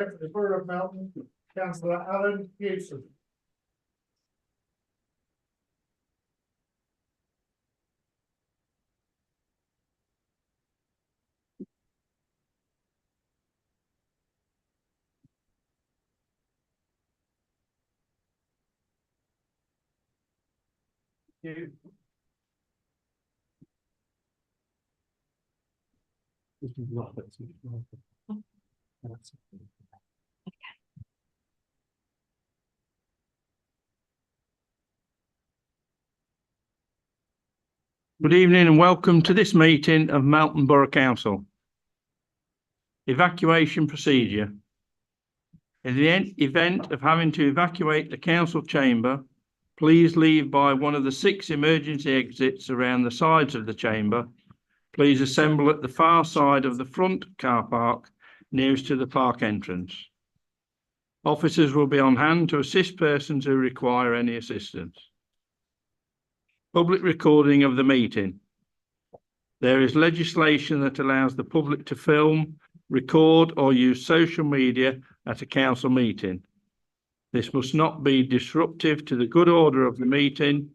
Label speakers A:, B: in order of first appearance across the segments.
A: The Borough of Melton, Councillor Alan Hewson. You.
B: Good evening and welcome to this meeting of Melton Borough Council. Evacuation procedure. In the event of having to evacuate the council chamber, please leave by one of the 6 emergency exits around the sides of the chamber. Please assemble at the far side of the front car park nearest to the park entrance. Officers will be on hand to assist persons who require any assistance. Public recording of the meeting. There is legislation that allows the public to film, record or use social media at a council meeting. This must not be disruptive to the good order of the meeting,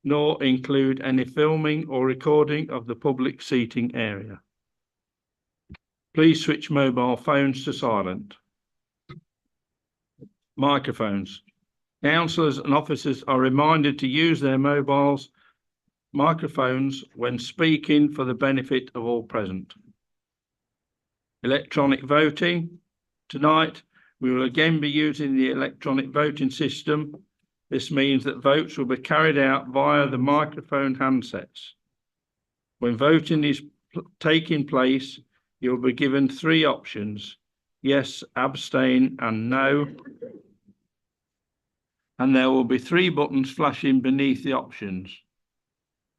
B: nor include any filming or recording of the public seating area. Please switch mobile phones to silent. Microphones. Councillors and officers are reminded to use their microphones when speaking for the benefit of all present. Electronic voting. Tonight, we will again be using the electronic voting system. This means that votes will be carried out via the microphone handsets. When voting is taking place, you will be given 3 options: yes, abstain, and no. And there will be 3 buttons flashing beneath the options.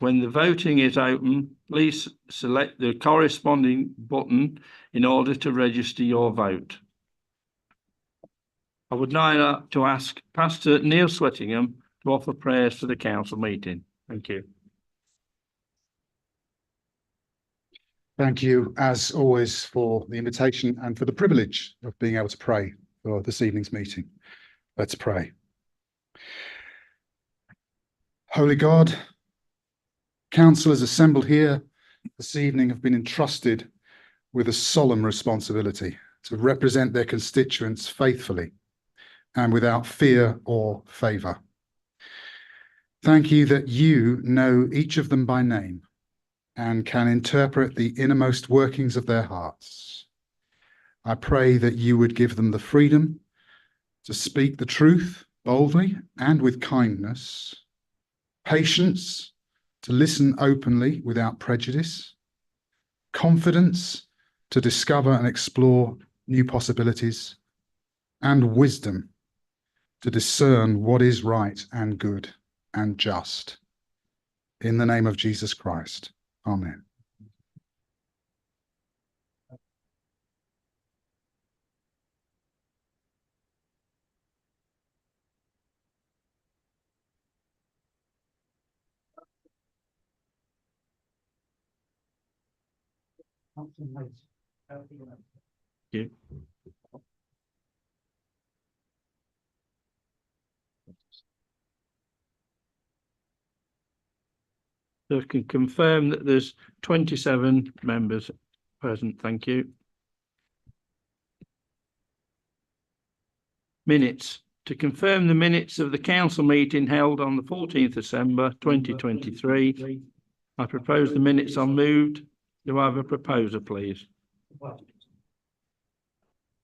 B: When the voting is open, please select the corresponding button in order to register your vote. I would now like to ask Pastor Neil Sweatingham to offer prayers for the council meeting. Thank you.
C: Thank you, as always, for the invitation and for the privilege of being able to pray for this evening's meeting. Let's pray. Holy God, councillors assembled here this evening have been entrusted with a solemn responsibility to represent their constituents faithfully and without fear or favour. Thank you that you know each of them by name and can interpret the innermost workings of their hearts. I pray that you would give them the freedom to speak the truth boldly and with kindness, patience to listen openly without prejudice, confidence to discover and explore new possibilities, and wisdom to discern what is right and good and just. In the name of Jesus Christ. Amen.
B: you. So I can confirm that there's 27 members present. Thank you. Minutes. To confirm the minutes of the council meeting held on the 14th December 2023, I propose the minutes are moved. Do I have a proposer, please?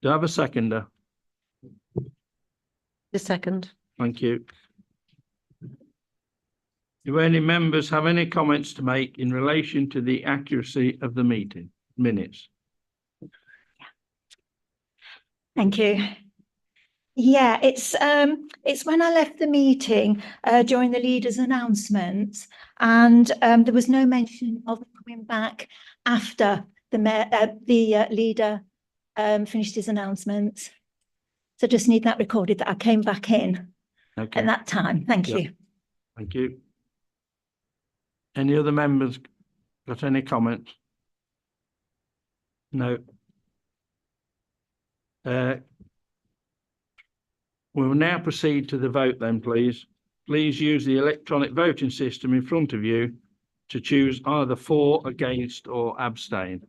B: Do I have a seconder?
D: The second.
B: Thank you. Do any members have any comments to make in relation to the accuracy of the meeting minutes?
D: Thank you. Yeah, it's when I left the meeting during the leader's announcements, and there was no mention of coming back after the leader finished his announcements. So just need that recorded that I came back in at that time. Thank you.
B: Thank you. Any other members got any comments? No. We will now proceed to the vote then, please. Please use the electronic voting system in front of you to choose either for, against, or abstain.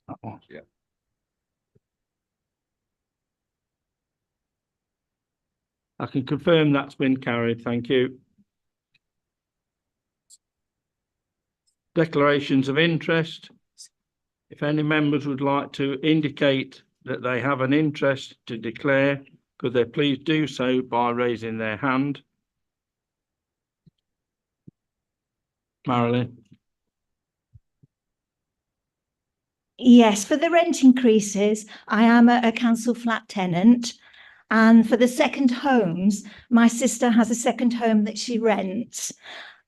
B: That one.
E: Yeah.
B: I can confirm that's been carried. Thank you. Declarations of interest. If any members would like to indicate that they have an interest to declare, could they please do so by raising their hand? Marilyn?
D: Yes, for the rent increases, I am a council flat tenant. And for the second homes, my sister has a second home that she rents.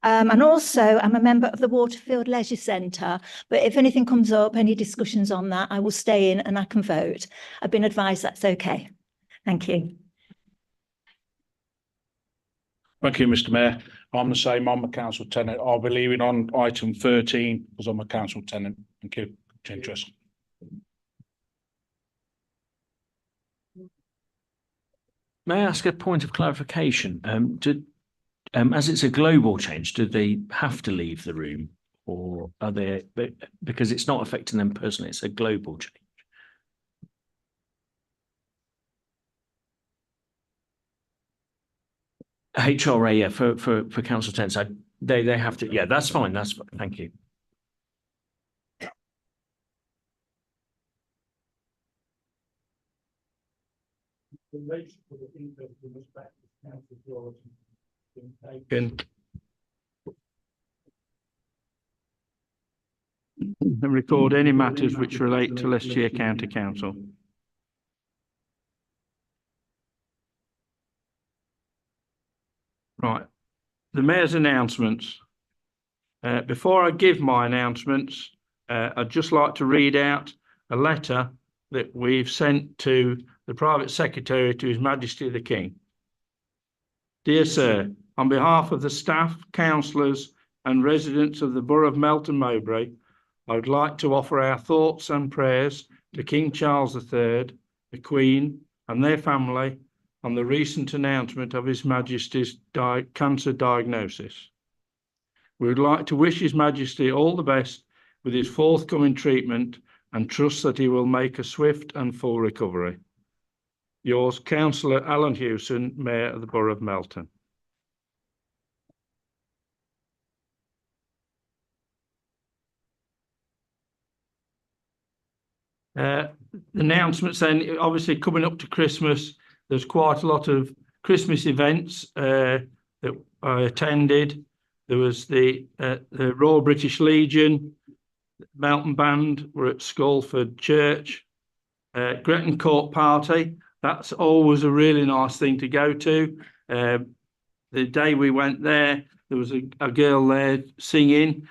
D: And also I'm a member of the Waterfield Leisure Centre, but if anything comes up, any discussions on that, I will stay in and I can vote. I've been advised that's okay. Thank you.
E: Thank you, Mr. Mayor. I'm the same. I'm a council tenant. I'll be leaving on item 13 because I'm a council tenant. Thank you. Interest.
F: May I ask a point of clarification? As it's a global change, do they have to leave the room, or are they, because it's not affecting them personally, it's a global change? HRA, yeah, for council tenants, they have to, yeah, that's fine, thank you.
B: And record any matters which relate to Leicestershire County Council. Right, the Mayor's announcements. Before I give my announcements, I'd just like to read out a letter that we've sent to the Private Secretary to His Majesty the King. Dear Sir, on behalf of the staff, councillors and residents of the Borough of Melton Mowbray, I would like to offer our thoughts and prayers to King Charles III, the Queen and their family on the recent announcement of His Majesty's cancer diagnosis. We would like to wish His Majesty all the best with his forthcoming treatment and trust that he will make a swift and full recovery. Yours, Councillor Alan Hewson, Mayor of the Borough of Melton. The announcements then, obviously coming up to Christmas, there's quite a lot of Christmas events that I attended. There was the Royal British Legion, Melton Band were at Sculford Church, Gretton Court Party. That's always a really nice thing to go to. The day we went there, there was a girl there singing.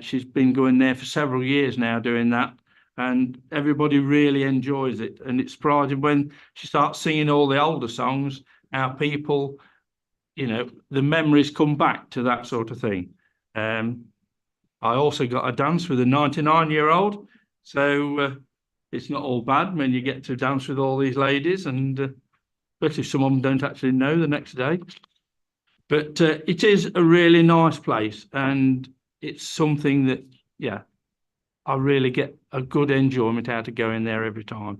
B: She's been going there for several years now doing that. And everybody really enjoys it. And it's surprising when she starts singing all the older songs, our people, you know, the memories come back to that sort of thing. I also got a dance with a 99-year-old. So it's not all bad when you get to dance with all these ladies, and especially some of them don't actually know the next day. But it is a really nice place, and it's something that, yeah, I really get a good enjoyment out of going there every time.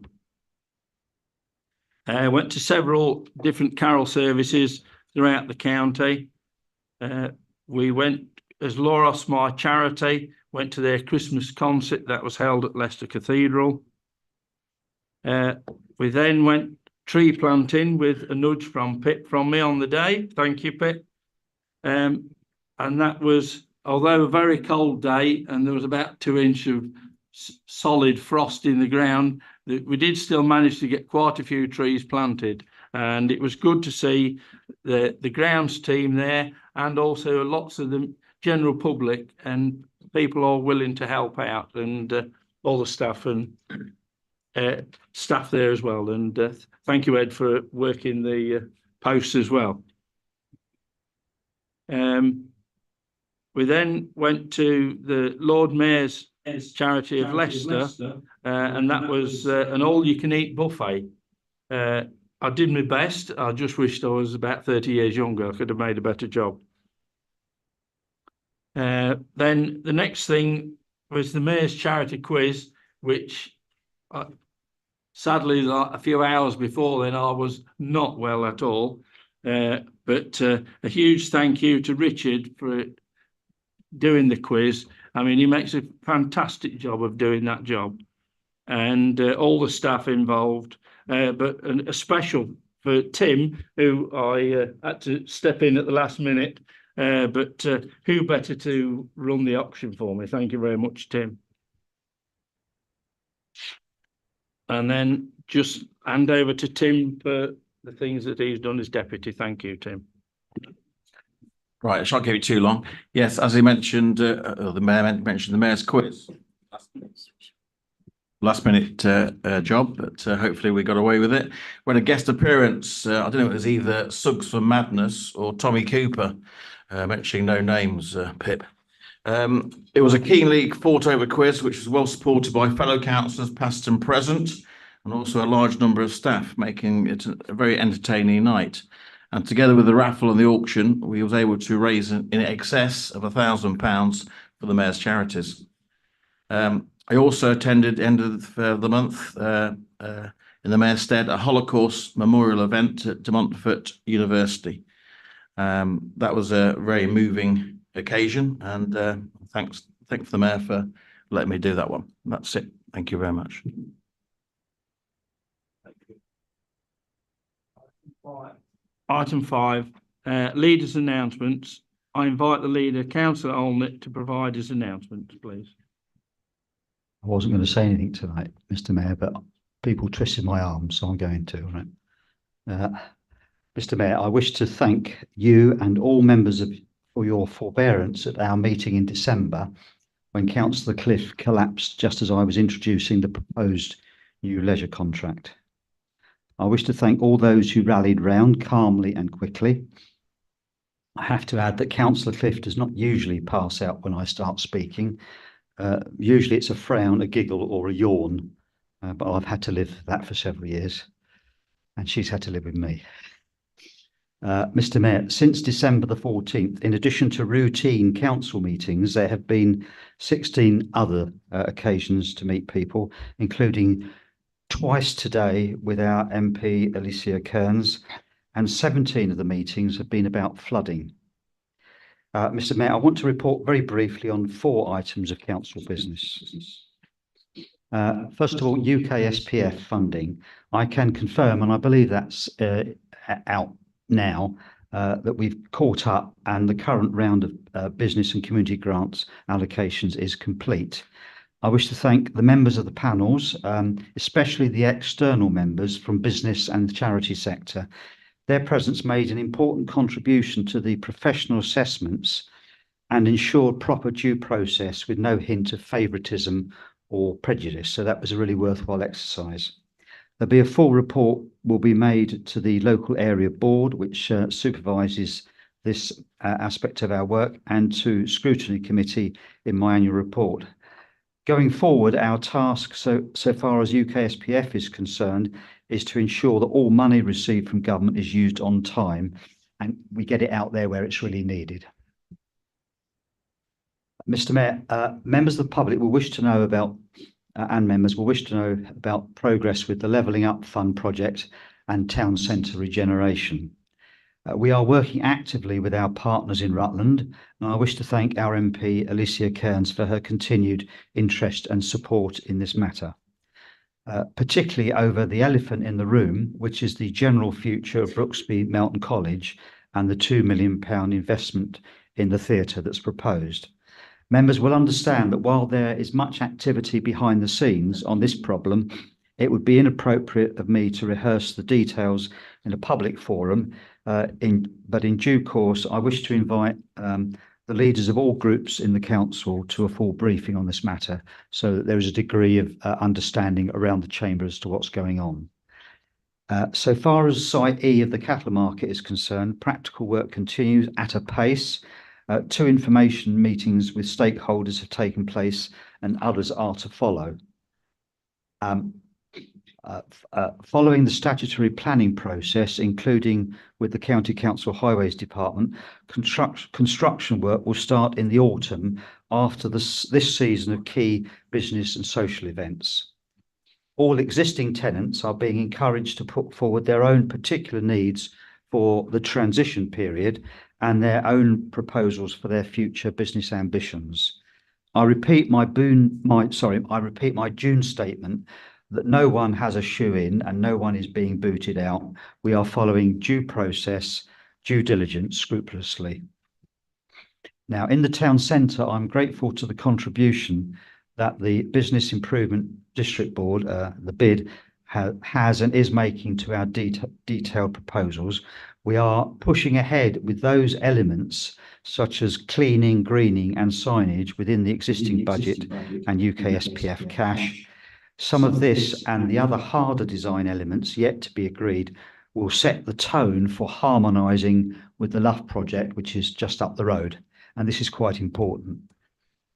B: I went to several different carol services throughout the county. We went as Lauros, my charity, went to their Christmas concert that was held at Leicester Cathedral. We then went tree planting with a nudge from Pip from me on the day. Thank you, Pip. And that was, although a very cold day and there was about 2 inches of solid frost in the ground, we did still manage to get quite a few trees planted. And it was good to see the grounds team there, and also lots of the general public and people all willing to help out, and all the staff and staff there as well. And thank you, Ed, for working the posts as well. We then went to the Lord Mayor's charity of Leicester, and that was an all-you-can-eat buffet. I did my best. I just wished I was about 30 years younger. I could have made a better job. Then the next thing was the Mayor's charity quiz, which sadly, a few hours before then, I was not well at all. But a huge thank you to Richard for doing the quiz. I mean, he makes a fantastic job of doing that job, and all the staff involved. But a special for Tim, who I had to step in at the last minute. But who better to run the auction for me? Thank you very much, Tim. And then just hand over to Tim for the things that he's done as deputy. Thank you, Tim.
G: Right, I shan't keep it too long. Yes, as he mentioned, the Mayor mentioned the Mayor's quiz. Last minute job, but hopefully we got away with it. We had a guest appearance. I don't know if it was either Suggs for Madness or Tommy Cooper, mentioning no names, Pip. It was a keenly fought over quiz, which was well supported by fellow councillors, past and present, and also a large number of staff, making it a very entertaining night. And together with the raffle and the auction, we was able to raise in excess of £1,000 for the Mayor's charities. I also attended end of the month in the Mayor's stead a Holocaust memorial event at De Montfort University. That was a very moving occasion, and thanks for the Mayor for letting me do that one. That's it. Thank you very much.
B: Item 5, leaders' announcements. I invite the leader, Councillor Olnett, to provide his announcements, please.
H: I wasn't going to say anything tonight, Mr. Mayor, but people twisted my arm, so I'm going to. Right? Mr. Mayor, I wish to thank you and all members for your forbearance at our meeting in December, when Councillor Cliff collapsed just as I was introducing the proposed new leisure contract. I wish to thank all those who rallied round calmly and quickly. I have to add that Councillor Cliff does not usually pass out when I start speaking. Usually it's a frown, a giggle or a yawn, but I've had to live with that for several years, and she's had to live with me. Mr. Mayor, since December the 14th, in addition to routine council meetings, there have been 16 other occasions to meet people, including twice today with our MP Alicia Kearns, and 17 of the meetings have been about flooding. Mr. Mayor, I want to report very briefly on 4 items of council business. First of all, UK SPF funding. I can confirm, and I believe that's out now, that we've caught up and the current round of business and community grants allocations is complete. I wish to thank the members of the panels, especially the external members from business and the charity sector. Their presence made an important contribution to the professional assessments and ensured proper due process with no hint of favouritism or prejudice. So that was a really worthwhile exercise. There'll be a full report will be made to the local area board, which supervises this aspect of our work, and to scrutiny committee in my annual report. Going forward, our task so far as UK SPF is concerned is to ensure that all money received from government is used on time and we get it out there where it's really needed. Mr. Mayor, members of the public will wish to know about progress with the Levelling Up Fund project and town centre regeneration. We are working actively with our partners in Rutland, and I wish to thank our MP Alicia Kearns for her continued interest and support in this matter, particularly over the elephant in the room, which is the general future of Brooksby Melton College and the £2 million investment in the theatre that's proposed. Members will understand that while there is much activity behind the scenes on this problem, it would be inappropriate of me to rehearse the details in a public forum, but in due course, I wish to invite the leaders of all groups in the council to a full briefing on this matter, so that there is a degree of understanding around the chamber as to what's going on. So far as Site E of the cattle market is concerned, practical work continues at a pace. 2 information meetings with stakeholders have taken place and others are to follow. Following the statutory planning process, including with the County Council Highways Department, construction work will start in the autumn after this season of key business and social events. All existing tenants are being encouraged to put forward their own particular needs for the transition period and their own proposals for their future business ambitions. I repeat my June statement that no one has a shoe in and no one is being booted out. We are following due process, due diligence scrupulously. Now, in the town centre, I'm grateful to the contribution that the Business Improvement District Board, the BID, has and is making to our detailed proposals. We are pushing ahead with those elements such as cleaning, greening and signage within the existing budget and UK SPF cash. Some of this and the other harder design elements yet to be agreed will set the tone for harmonising with the Luff project, which is just up the road. And this is quite important.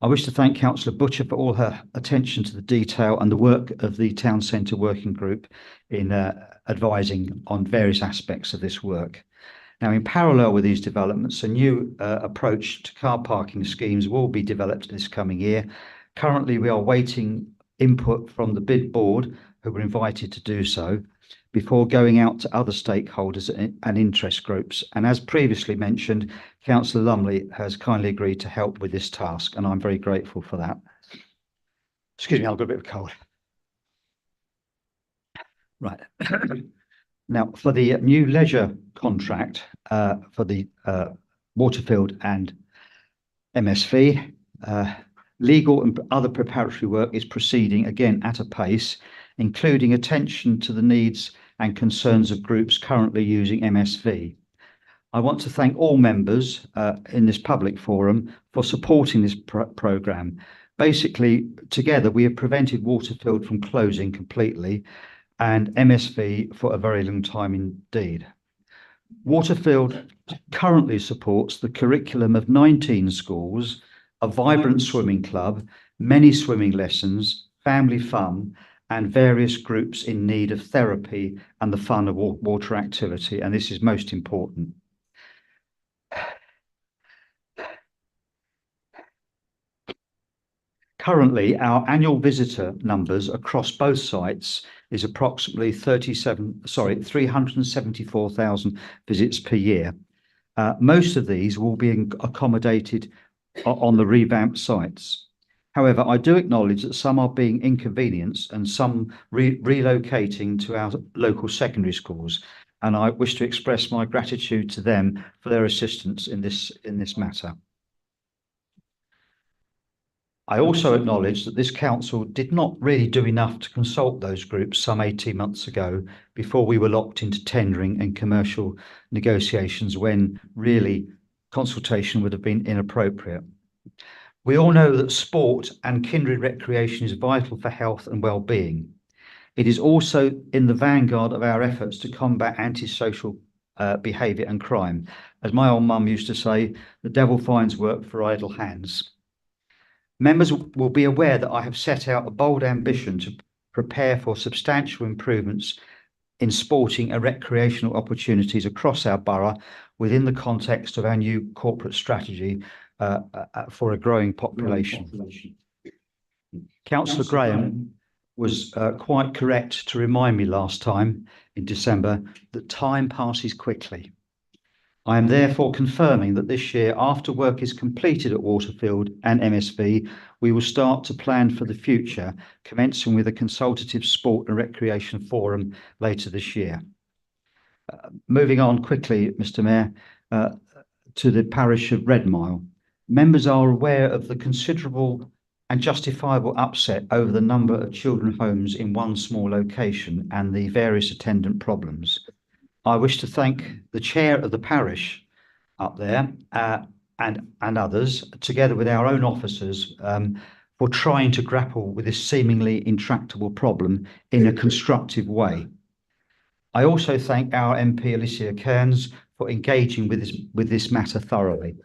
H: I wish to thank Councillor Butcher for all her attention to the detail and the work of the Town Centre Working Group in advising on various aspects of this work. Now, in parallel with these developments, a new approach to car parking schemes will be developed this coming year. Currently, we are waiting input from the BID board, who were invited to do so, before going out to other stakeholders and interest groups. And as previously mentioned, Councillor Lumley has kindly agreed to help with this task, and I'm very grateful for that. Excuse me, I've got a bit of a cold. Right. Now, for the new leisure contract for the Waterfield and MSV, legal and other preparatory work is proceeding again at a pace, including attention to the needs and concerns of groups currently using MSV. I want to thank all members in this public forum for supporting this programme. Basically, together we have prevented Waterfield from closing completely and MSV for a very long time indeed. Waterfield currently supports the curriculum of 19 schools, a vibrant swimming club, many swimming lessons, family fun, and various groups in need of therapy and the fun of water activity. And this is most important. Currently, our annual visitor numbers across both sites is approximately 374,000 visits per year. Most of these will be accommodated on the revamped sites. However, I do acknowledge that some are being inconvenienced and some relocating to our local secondary schools, and I wish to express my gratitude to them for their assistance in this matter. I also acknowledge that this council did not really do enough to consult those groups some 18 months ago before we were locked into tendering and commercial negotiations, when really consultation would have been inappropriate. We all know that sport and kindred recreation is vital for health and well-being. It is also in the vanguard of our efforts to combat antisocial behaviour and crime. As my old mum used to say, the devil finds work for idle hands. Members will be aware that I have set out a bold ambition to prepare for substantial improvements in sporting and recreational opportunities across our borough within the context of our new corporate strategy for a growing population. Councillor Graham was quite correct to remind me last time in December that time passes quickly. I am therefore confirming that this year, after work is completed at Waterfield and MSV, we will start to plan for the future, commencing with a consultative sport and recreation forum later this year. Moving on quickly, Mr. Mayor, to the parish of Redmile. Members are aware of the considerable and justifiable upset over the number of children's homes in one small location and the various attendant problems. I wish to thank the chair of the parish up there and others, together with our own officers, for trying to grapple with this seemingly intractable problem in a constructive way. I also thank our MP Alicia Kearns for engaging with this matter thoroughly.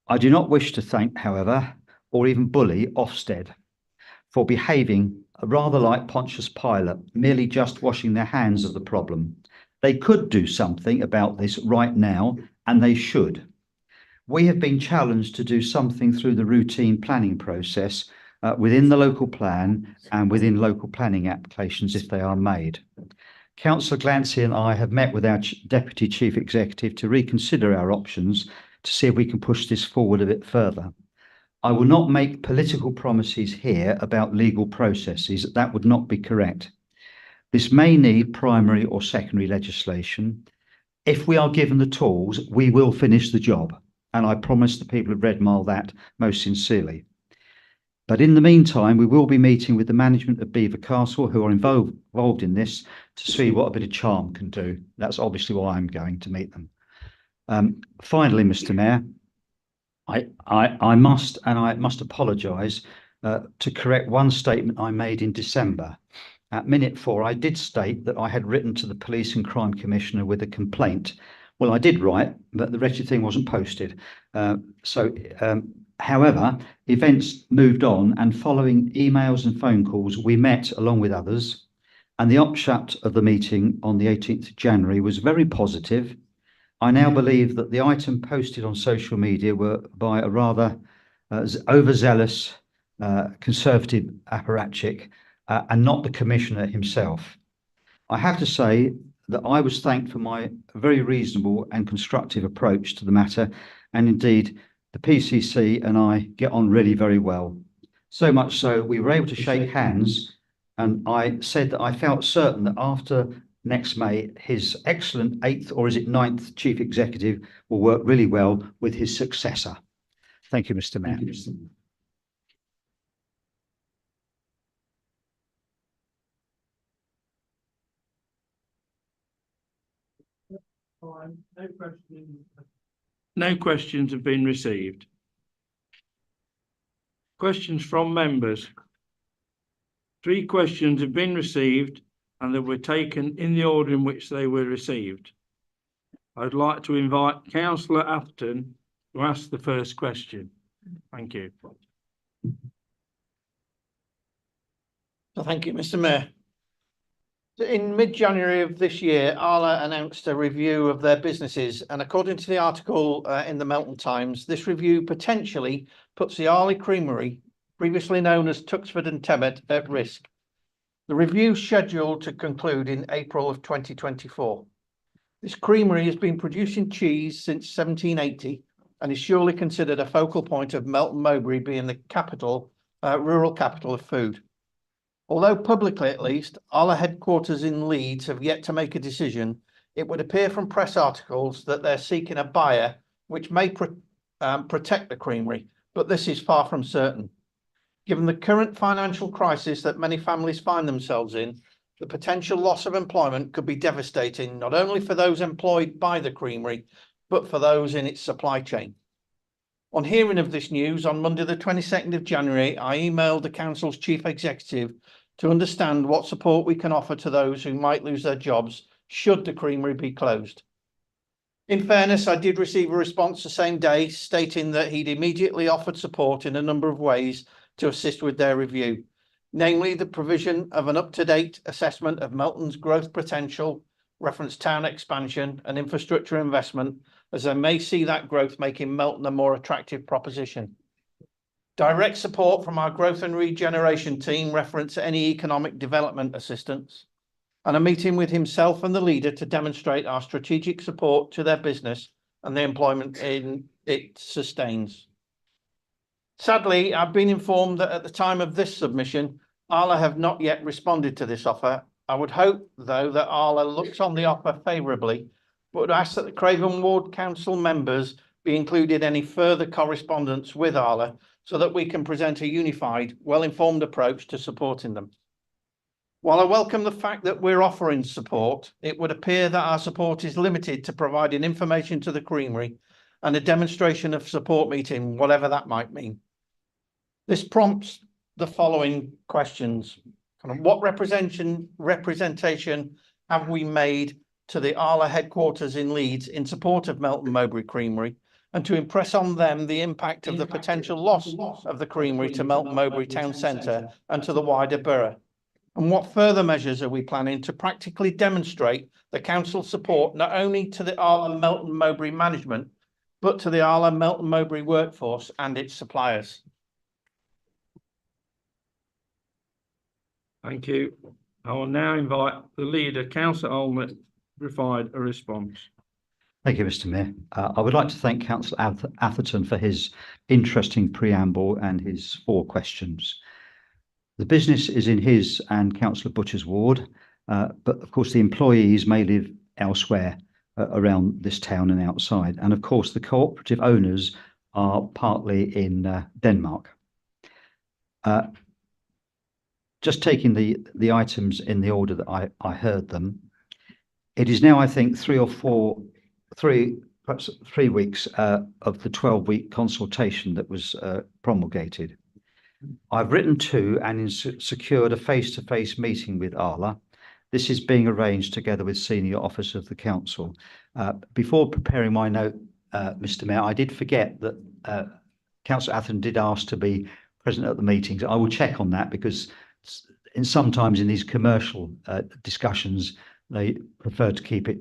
H: I do not wish to thank, however, or even bully Ofsted for behaving rather like Pontius Pilate, merely just washing their hands of the problem. They could do something about this right now, and they should. We have been challenged to do something through the routine planning process within the local plan and within local planning applications if they are made. Councillor Glancy and I have met with our Deputy Chief Executive to reconsider our options to see if we can push this forward a bit further. I will not make political promises here about legal processes. That would not be correct. This may need primary or secondary legislation. If we are given the tools, we will finish the job. And I promise the people of Redmile that most sincerely. But in the meantime, we will be meeting with the management of Belvoir Castle, who are involved in this, to see what a bit of charm can do. That's obviously why I'm going to meet them. Finally, Mr. Mayor, I must apologise to correct one statement I made in December. At minute 4, I did state that I had written to the Police and Crime Commissioner with a complaint. Well, I did write, but the wretched thing wasn't posted. However, events moved on, and following emails and phone calls, we met along with others. And the upshot of the meeting on the 18th of January was very positive. I now believe that the item posted on social media were by a rather overzealous Conservative apparatchik and not the Commissioner himself. I have to say that I was thanked for my very reasonable and constructive approach to the matter, and indeed the PCC and I get on really very well. So much so we were able to shake hands, and I said that I felt certain that after next May, his excellent 8th or is it 9th Chief Executive will work really well with his successor. Thank you, Mr. Mayor.
A: No questions.
B: No questions have been received. Questions from members. 3 questions have been received and they were taken in the order in which they were received. I'd like to invite Councillor Atherton to ask the first question. Thank you.
I: So thank you, Mr. Mayor. In mid-January of this year, Arla announced a review of their businesses, and according to the article in the Melton Times, this review potentially puts the Arley Creamery, previously known as Tuxford and Temmet, at risk. The review is scheduled to conclude in April of 2024. This creamery has been producing cheese since 1780 and is surely considered a focal point of Melton Mowbray being the capital, rural capital of food. Although publicly at least, Arla headquarters in Leeds have yet to make a decision, it would appear from press articles that they're seeking a buyer which may protect the creamery, but this is far from certain. Given the current financial crisis that many families find themselves in, the potential loss of employment could be devastating, not only for those employed by the creamery, but for those in its supply chain. On hearing of this news on Monday the 22nd of January, I emailed the council's chief executive to understand what support we can offer to those who might lose their jobs should the creamery be closed. In fairness, I did receive a response the same day stating that he'd immediately offered support in a number of ways to assist with their review, namely the provision of an up-to-date assessment of Melton's growth potential, reference town expansion and infrastructure investment, as they may see that growth making Melton a more attractive proposition. Direct support from our growth and regeneration team, reference any economic development assistance, and a meeting with himself and the leader to demonstrate our strategic support to their business and the employment it sustains. Sadly, I've been informed that at the time of this submission, Arla have not yet responded to this offer. I would hope, though, that Arla looks on the offer favourably, but would ask that the Craven Ward Council members be included in any further correspondence with Arla so that we can present a unified, well-informed approach to supporting them. While I welcome the fact that we're offering support, it would appear that our support is limited to providing information to the creamery and a demonstration of support meeting, whatever that might mean. This prompts the following questions. What representation have we made to the Arla headquarters in Leeds in support of Melton Mowbray Creamery? and to impress on them the impact of the potential loss of the creamery to Melton Mowbray Town Centre and to the wider borough? And what further measures are we planning to practically demonstrate the council's support not only to the Arla Melton Mowbray management, but to the Arla Melton Mowbray workforce and its suppliers?
B: Thank you. I will now invite the leader, Councillor Allnutt, to provide a response.
H: Thank you, Mr. Mayor. I would like to thank Councillor Atherton for his interesting preamble and his 4 questions. The business is in his and Councillor Butcher's ward, but of course the employees may live elsewhere around this town and outside. And of course the cooperative owners are partly in Denmark. Just taking the items in the order that I heard them, it is now, I think, 3 or 3, perhaps 3 weeks of the 12-week consultation that was promulgated. I've written to and secured a face-to-face meeting with Arla. This is being arranged together with senior officers of the council. Before preparing my note, Mr. Mayor, I did forget that Councillor Atherton did ask to be present at the meetings. I will check on that because sometimes in these commercial discussions, they prefer to keep it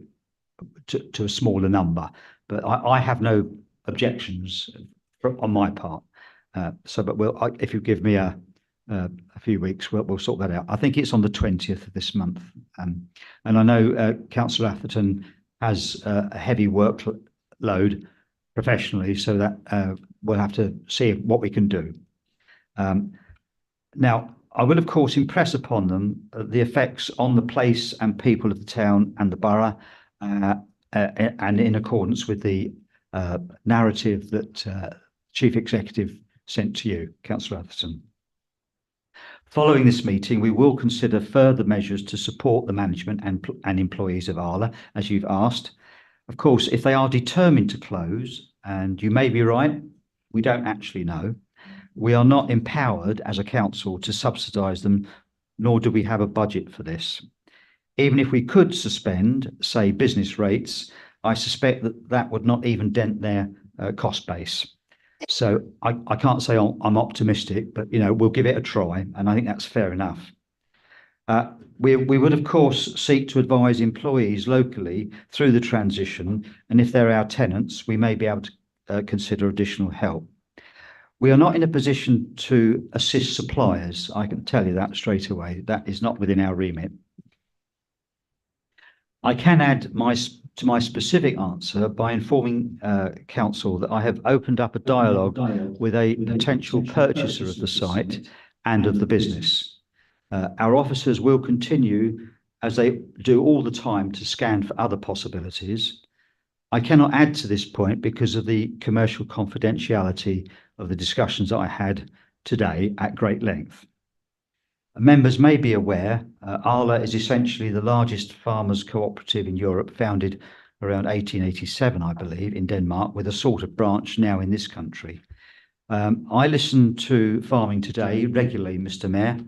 H: to a smaller number. But I have no objections on my part. But if you give me a few weeks, we'll sort that out. I think it's on the 20th of this month. And I know Councillor Atherton has a heavy workload professionally, so that we'll have to see what we can do. Now, I will, of course, impress upon them the effects on the place and people of the town and the borough, and in accordance with the narrative that Chief Executive sent to you, Councillor Atherton. Following this meeting, we will consider further measures to support the management and employees of Arla, as you've asked. Of course, if they are determined to close, and you may be right, we don't actually know, we are not empowered as a council to subsidise them, nor do we have a budget for this. Even if we could suspend, say, business rates, I suspect that would not even dent their cost base. So I can't say I'm optimistic, but we'll give it a try, and I think that's fair enough. We would, of course, seek to advise employees locally through the transition, and if they're our tenants, we may be able to consider additional help. We are not in a position to assist suppliers. I can tell you that straight away. That is not within our remit. I can add to my specific answer by informing council that I have opened up a dialogue with a potential purchaser of the site and of the business. Our officers will continue, as they do all the time, to scan for other possibilities. I cannot add to this point because of the commercial confidentiality of the discussions that I had today at great length. Members may be aware, Arla is essentially the largest farmers' cooperative in Europe, founded around 1887, I believe, in Denmark, with a sort of branch now in this country. I listen to Farming Today regularly, Mr. Mayor.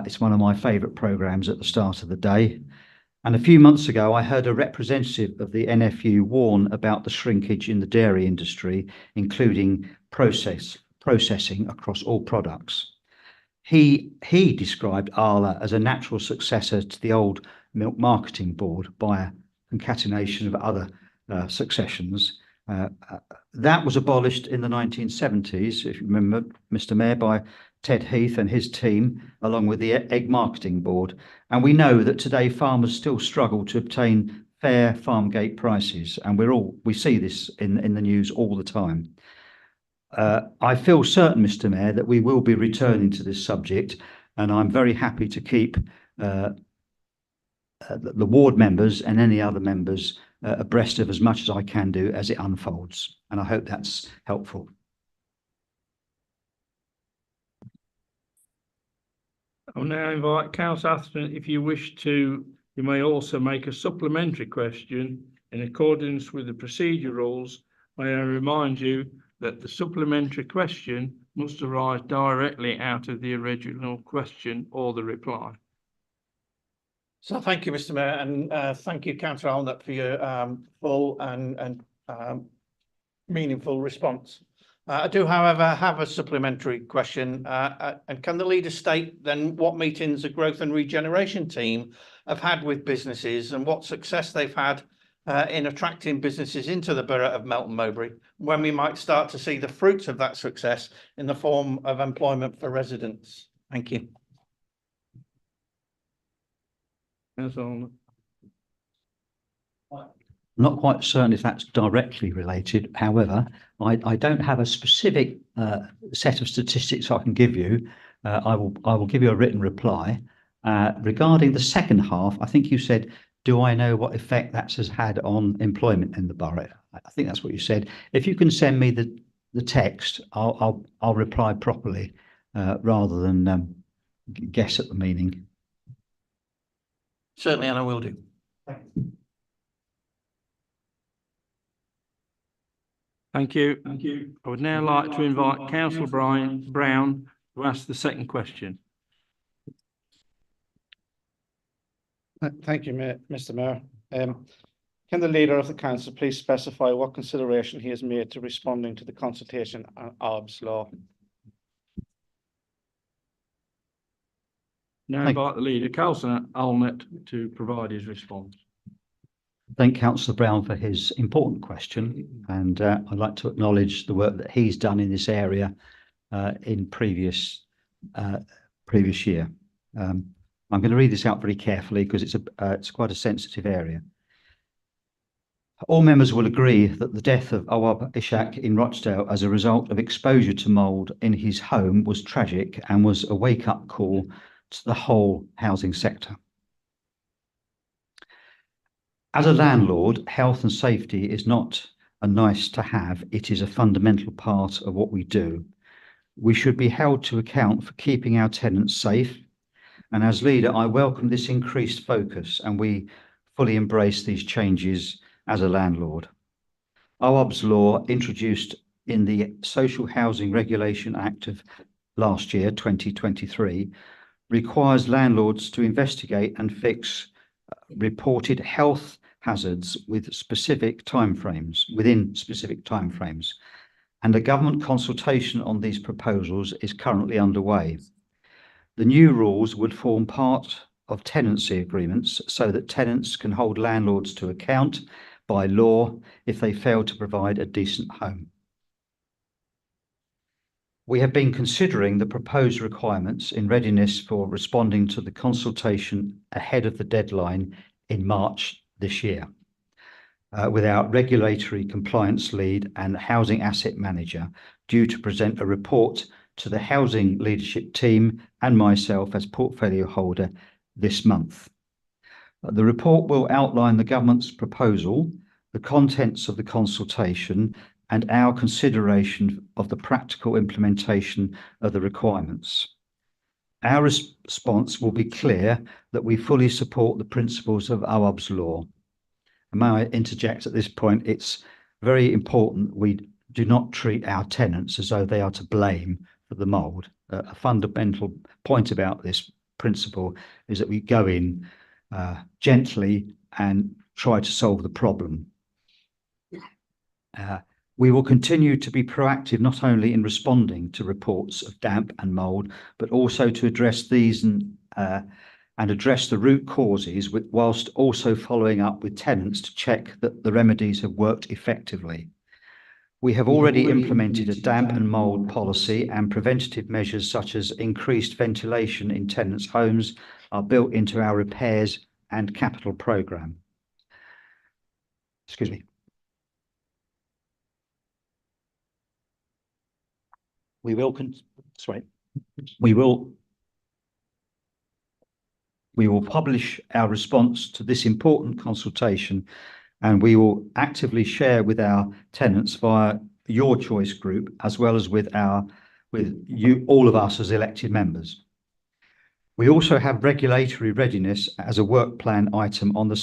H: It's one of my favourite programmes at the start of the day. And a few months ago, I heard a representative of the NFU warn about the shrinkage in the dairy industry, including processing across all products. He described Arla as a natural successor to the old Milk Marketing Board by a concatenation of other successions. That was abolished in the 1970s, if you remember, Mr. Mayor, by Ted Heath and his team, along with the Egg Marketing Board. And we know that today farmers still struggle to obtain fair farm gate prices, and we see this in the news all the time. I feel certain, Mr. Mayor, that we will be returning to this subject, and I'm very happy to keep the ward members and any other members abreast of as much as I can do as it unfolds. And I hope that's helpful.
B: I'll now invite Councillor Atherton, if you wish to, you may also make a supplementary question in accordance with the procedure rules. May I remind you that the supplementary question must arise directly out of the original question or the reply.
I: So thank you, Mr. Mayor, and thank you, Councillor Allnutt, for your full and meaningful response. I do, however, have a supplementary question. And can the leader state then what meetings the growth and regeneration team have had with businesses and what success they've had in attracting businesses into the borough of Melton Mowbray, when we might start to see the fruits of that success in the form of employment for residents? Thank you.
B: Councillor Allnutt.
H: Not quite certain if that's directly related. However, I don't have a specific set of statistics I can give you. I will give you a written reply. Regarding the second half, I think you said, do I know what effect that has had on employment in the borough? I think that's what you said. If you can send me the text, I'll reply properly rather than guess at the meaning.
I: Certainly, and I will do.
B: Thank you. Thank you. I would now like to invite Councillor Brown to ask the second question.
A: Thank you, Mr. Mayor. Can the leader of the council please specify what consideration he has made to responding to the consultation on OBS law?
B: Now invite the leader, Councillor Allnutt, to provide his response.
H: Thank Councillor Brown for his important question, and I'd like to acknowledge the work that he's done in this area in previous year. I'm going to read this out very carefully because it's quite a sensitive area. All members will agree that the death of Awab Ishaq in Rochdale as a result of exposure to mould in his home was tragic and was a wake-up call to the whole housing sector. As a landlord, health and safety is not a nice to have, it is a fundamental part of what we do. We should be held to account for keeping our tenants safe, and as leader, I welcome this increased focus and we fully embrace these changes as a landlord. OBS law, introduced in the Social Housing Regulation Act of last year, 2023, requires landlords to investigate and fix reported health hazards within specific timeframes, and a government consultation on these proposals is currently underway. The new rules would form part of tenancy agreements so that tenants can hold landlords to account by law if they fail to provide a decent home. We have been considering the proposed requirements in readiness for responding to the consultation ahead of the deadline in March this year, with our regulatory compliance lead and housing asset manager due to present a report to the housing leadership team and myself as portfolio holder this month. The report will outline the government's proposal, the contents of the consultation, and our consideration of the practical implementation of the requirements. Our response will be clear that we fully support the principles of OBS law. And may I interject at this point, it's very important we do not treat our tenants as though they are to blame for the mould. A fundamental point about this principle is that we go in gently and try to solve the problem. We will continue to be proactive not only in responding to reports of damp and mould, but also to address these and address the root causes, whilst also following up with tenants to check that the remedies have worked effectively. We have already implemented a damp and mould policy, and preventative measures such as increased ventilation in tenants' homes are built into our repairs and capital programme. Excuse me. We will publish our response to this important consultation, and we will actively share with our tenants via your choice group, as well as with you, all of us as elected members. We also have regulatory readiness as a work plan item on the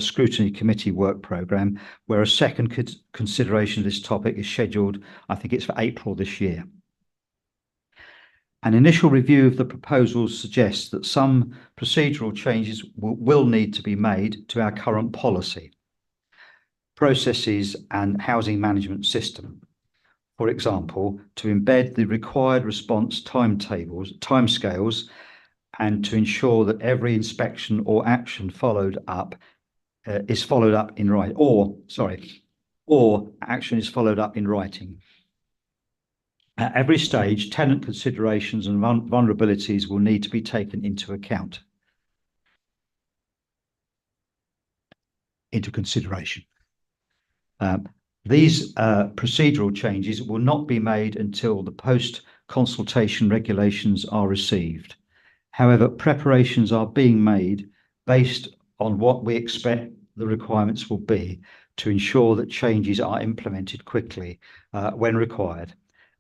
H: scrutiny committee work programme, where a second consideration of this topic is scheduled, I think it's for April this year. An initial review of the proposals suggests that some procedural changes will need to be made to our current policy. processes and housing management system. For example, to embed the required response timescales, and to ensure that every inspection or action is followed up in writing, or action is followed up in writing. At every stage, tenant considerations and vulnerabilities will need to be taken into consideration. These procedural changes will not be made until the post-consultation regulations are received. However, preparations are being made based on what we expect the requirements will be to ensure that changes are implemented quickly when required.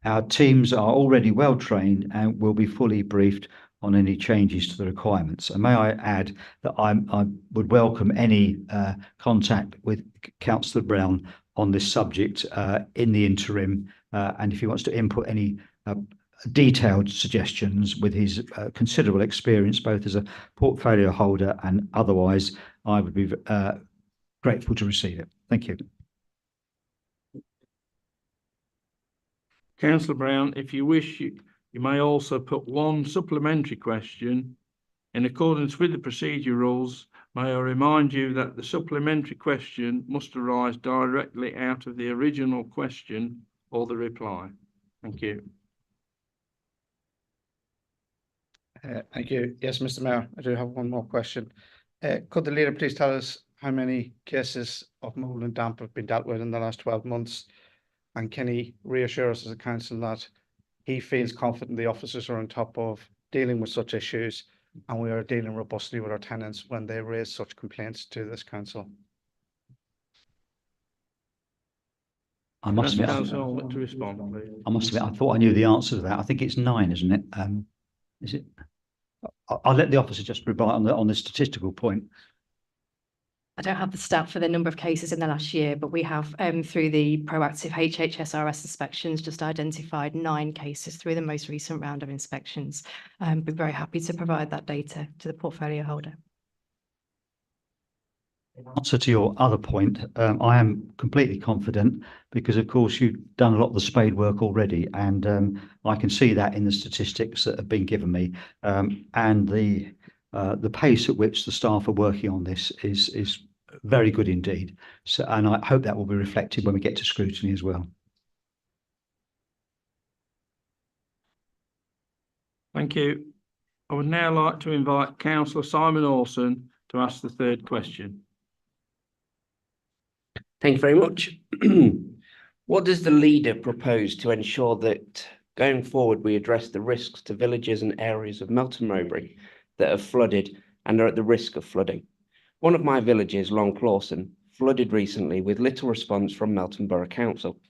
H: Our teams are already well trained and will be fully briefed on any changes to the requirements. And may I add that I would welcome any contact with Councillor Brown on this subject in the interim, and if he wants to input any detailed suggestions with his considerable experience, both as a portfolio holder and otherwise, I would be grateful to receive it. Thank you.
B: Councillor Brown, if you wish, you may also put one supplementary question. In accordance with the procedure rules, may I remind you that the supplementary question must arise directly out of the original question or the reply. Thank you.
A: Thank you. Yes, Mr. Mayor, I do have one more question. Could the leader please tell us how many cases of mould and damp have been dealt with in the last 12 months? And can he reassure us as a council that he feels confident the officers are on top of dealing with such issues and we are dealing robustly with our tenants when they raise such complaints to this council?
H: I must admit,
B: Councillor to respond, please.
H: I must admit, I thought I knew the answer to that. I think it's 9, isn't it? Is it? I'll let the officer just reply on the statistical point.
J: I don't have the stat for the number of cases in the last year, but we have, through the proactive HHSRS inspections, just identified 9 cases through the most recent round of inspections. We're very happy to provide that data to the portfolio holder.
H: In answer to your other point, I am completely confident because, of course, you've done a lot of the spade work already, and I can see that in the statistics that have been given me, and the pace at which the staff are working on this is very good indeed. So, and I hope that will be reflected when we get to scrutiny as well.
B: Thank you. I would now like to invite Councillor Simon Orson to ask the third question.
K: Thank you very much. What does the leader propose to ensure that going forward we address the risks to villages and areas of Melton Mowbray that have flooded and are at the risk of flooding? One of my villages, Long Clawson, flooded recently with little response from Melton Borough Council.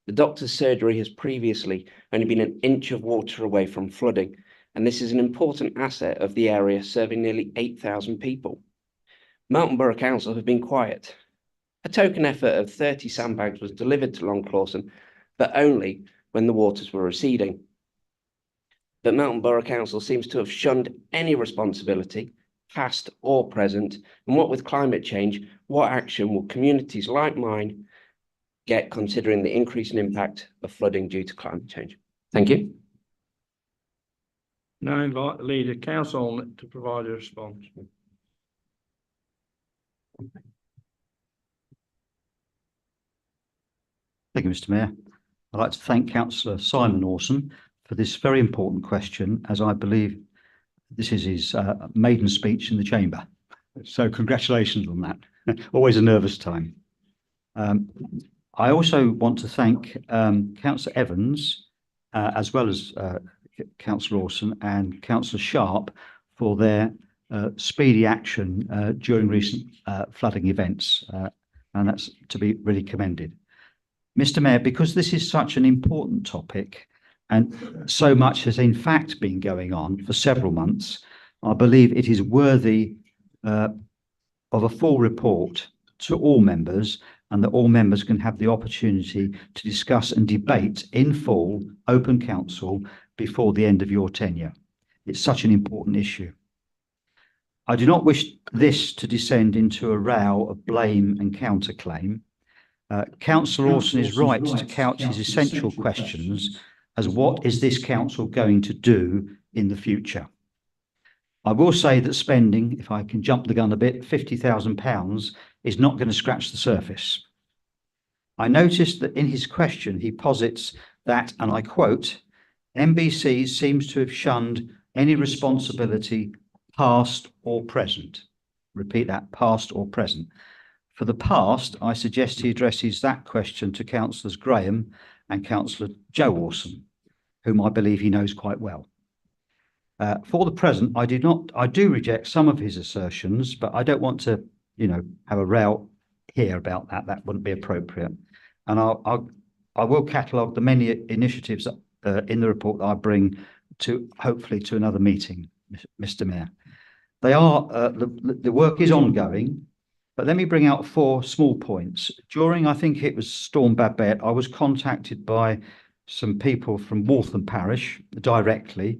K: The doctor's surgery has previously only been an inch of water away from flooding, and this is an important asset of the area, serving nearly 8,000 people. Melton Borough Council have been quiet. A token effort of 30 sandbags was delivered to Long Clawson, but only when the waters were receding. But Melton Borough Council seems to have shunned any responsibility, past or present, and what with climate change, what action will communities like mine get considering the increasing impact of flooding due to climate change? Thank you.
B: Now invite the leader, Councillor, to provide a response.
H: Thank you, Mr. Mayor. I'd like to thank Councillor Simon Orson for this very important question, as I believe this is his maiden speech in the chamber. So congratulations on that. Always a nervous time. I also want to thank Councillor Evans, as well as Councillor Orson and Councillor Sharp for their speedy action during recent flooding events, and that's to be really commended. Mr. Mayor, because this is such an important topic and so much has in fact been going on for several months, I believe it is worthy of a full report to all members, and that all members can have the opportunity to discuss and debate in full open council before the end of your tenure. It's such an important issue. I do not wish this to descend into a row of blame and counterclaim. Councillor Orson is right to couch his essential questions as what is this council going to do in the future? I will say that spending, if I can jump the gun a bit, £50,000 is not going to scratch the surface. I noticed that in his question, he posits that, and I quote, NBC seems to have shunned any responsibility, past or present. Repeat that, past or present. For the past, I suggest he addresses that question to Councillors Graham and Councillor Joe Orson, whom I believe he knows quite well. For the present, I do reject some of his assertions, but I don't want to, have a row here about that. That wouldn't be appropriate. And I will catalogue the many initiatives in the report that I bring to hopefully to another meeting, Mr. Mayor. They are the work is ongoing, but let me bring out 4 small points. During, I think it was Storm Babette, I was contacted by some people from Waltham Parish directly.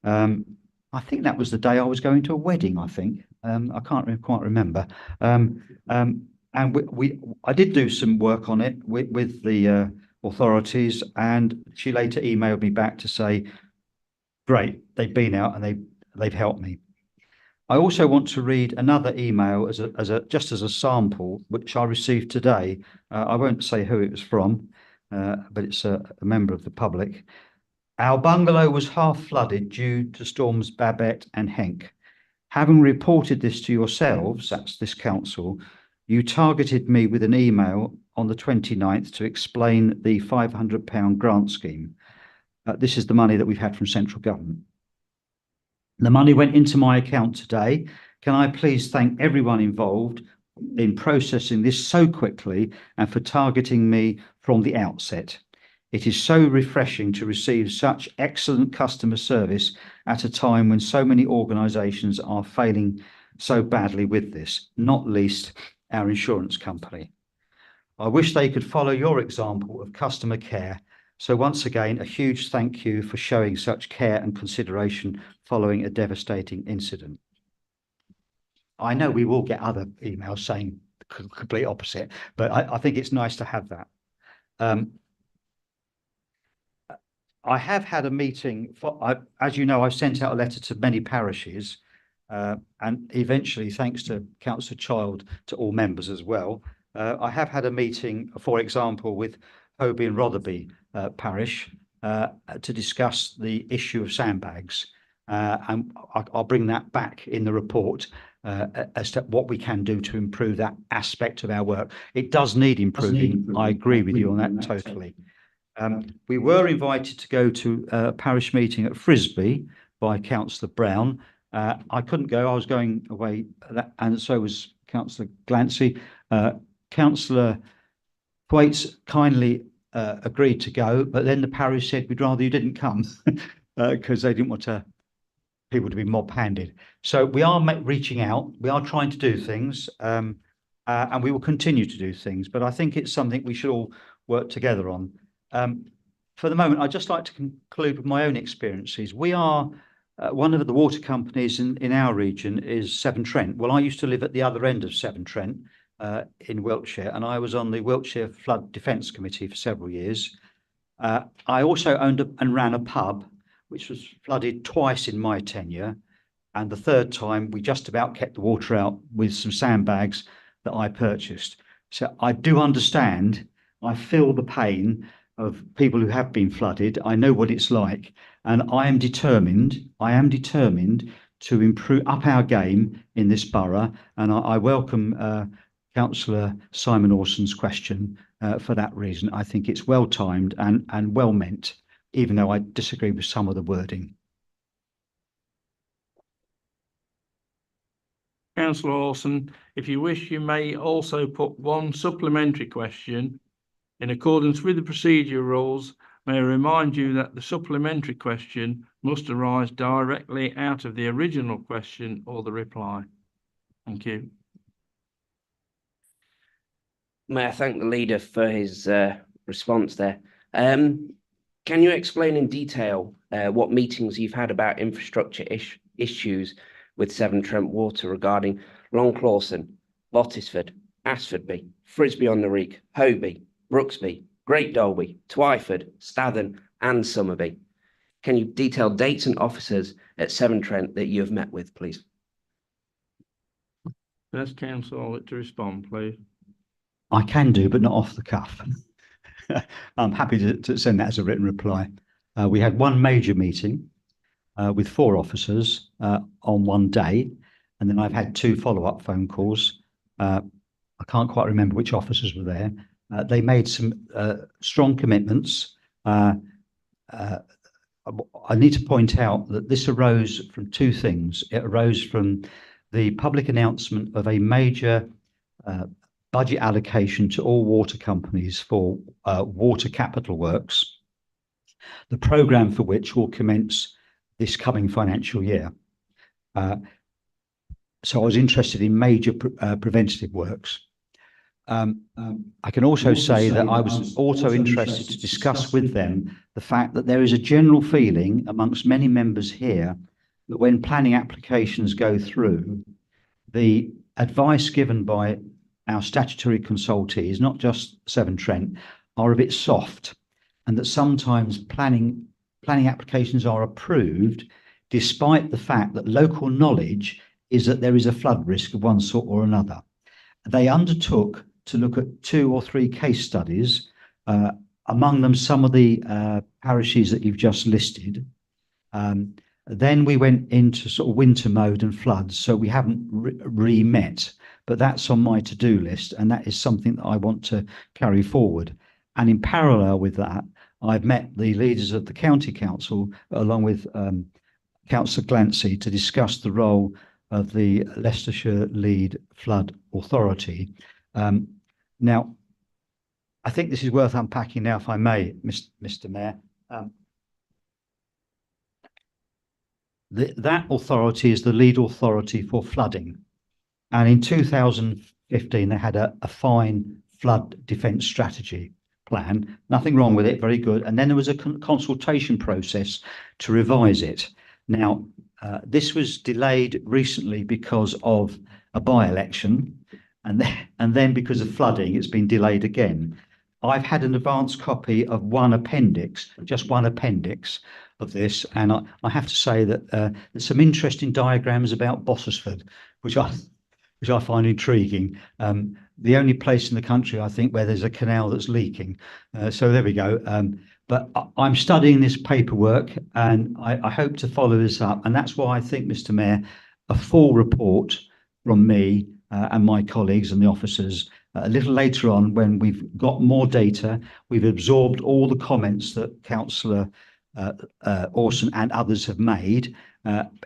H: I think that was the day I was going to a wedding, I think. I can't quite remember. And I did do some work on it with the authorities, and she later emailed me back to say, great, they've been out and they've helped me. I also want to read another email just as a sample, which I received today. I won't say who it was from, but it's a member of the public. Our bungalow was half flooded due to storms Babette and Henk. Having reported this to yourselves, that's this council, you targeted me with an email on the 29th to explain the £500 grant scheme. This is the money that we've had from central government. The money went into my account today. Can I please thank everyone involved in processing this so quickly and for targeting me from the outset? It is so refreshing to receive such excellent customer service at a time when so many organisations are failing so badly with this, not least our insurance company. I wish they could follow your example of customer care. So once again, a huge thank you for showing such care and consideration following a devastating incident. I know we will get other emails saying the complete opposite, but I think it's nice to have that. I have had a meeting, as you know, I've sent out a letter to many parishes, and eventually, thanks to Councillor Child, to all members as well. I have had a meeting, for example, with Hobey and Rotherby parish to discuss the issue of sandbags, and I'll bring that back in the report as to what we can do to improve that aspect of our work. It does need improving. I agree with you on that totally. We were invited to go to a parish meeting at Frisbee by Councillor Brown. I couldn't go, I was going away, and so was Councillor Glancy. Councillor Thwaites kindly agreed to go, but then the parish said we'd rather you didn't come because they didn't want people to be mob-handed. So we are reaching out, we are trying to do things, and we will continue to do things, but I think it's something we should all work together on. For the moment, I'd just like to conclude with my own experiences. We are one of the water companies in our region is Severn Trent. Well, I used to live at the other end of Severn Trent in Wiltshire, and I was on the Wiltshire Flood Defence Committee for several years. I also owned and ran a pub which was flooded twice in my tenure, and the third time we just about kept the water out with some sandbags that I purchased. So I do understand, I feel the pain of people who have been flooded. I know what it's like, and I am determined to improve up our game in this borough, and I welcome Councillor Simon Orson's question for that reason. I think it's well timed and well meant, even though I disagree with some of the wording.
B: Councillor Orson, if you wish, you may also put one supplementary question. In accordance with the procedure rules, may I remind you that the supplementary question must arise directly out of the original question or the reply. Thank you.
K: May I thank the leader for his response there. Can you explain in detail what meetings you've had about infrastructure issues with Severn Trent Water regarding Long Clawson, Bottisford, Ashfordby, Frisbee on the Reek, Hobie, Brooksby, Great Dolby, Twyford, Stathern and Somerby. Can you detail dates and officers at Severn Trent that you have met with, please?
B: First council to respond, please.
H: I can do, but not off the cuff. I'm happy to send that as a written reply. We had one major meeting with 4 officers on one day, and then I've had 2 follow-up phone calls. I can't quite remember which officers were there. They made some strong commitments. I need to point out that this arose from 2 things. It arose from the public announcement of a major budget allocation to all water companies for water capital works, the programme for which will commence this coming financial year. So I was interested in major preventative works. I can also say that I was also interested to discuss with them the fact that there is a general feeling amongst many members here that when planning applications go through, the advice given by our statutory consultees, not just Severn Trent, are a bit soft, and that sometimes planning applications are approved despite the fact that local knowledge is that there is a flood risk of one sort or another. They undertook to look at 2 or 3 case studies, among them some of the parishes that you've just listed. Then we went into sort of winter mode and floods, so we haven't re-met, but that's on my to-do list, and that is something that I want to carry forward. And in parallel with that, I've met the leaders of the county council, along with Councillor Glancy, to discuss the role of the Leicestershire Lead Flood Authority. Now, I think this is worth unpacking now, if I may, Mr. Mayor. That authority is the lead authority for flooding. And in 2015, they had a fine flood defence strategy plan. Nothing wrong with it, very good. And then there was a consultation process to revise it. Now, this was delayed recently because of a by-election, and then because of flooding, it's been delayed again. I've had an advance copy of just one appendix of this, and I have to say that there's some interesting diagrams about Bossersford, which I find intriguing. The only place in the country, I think, where there's a canal that's leaking. So there we go. But I'm studying this paperwork, and I hope to follow this up. And that's why I think, Mr. Mayor, a full report from me and my colleagues and the officers a little later on, when we've got more data, we've absorbed all the comments that Councillor Orson and others have made,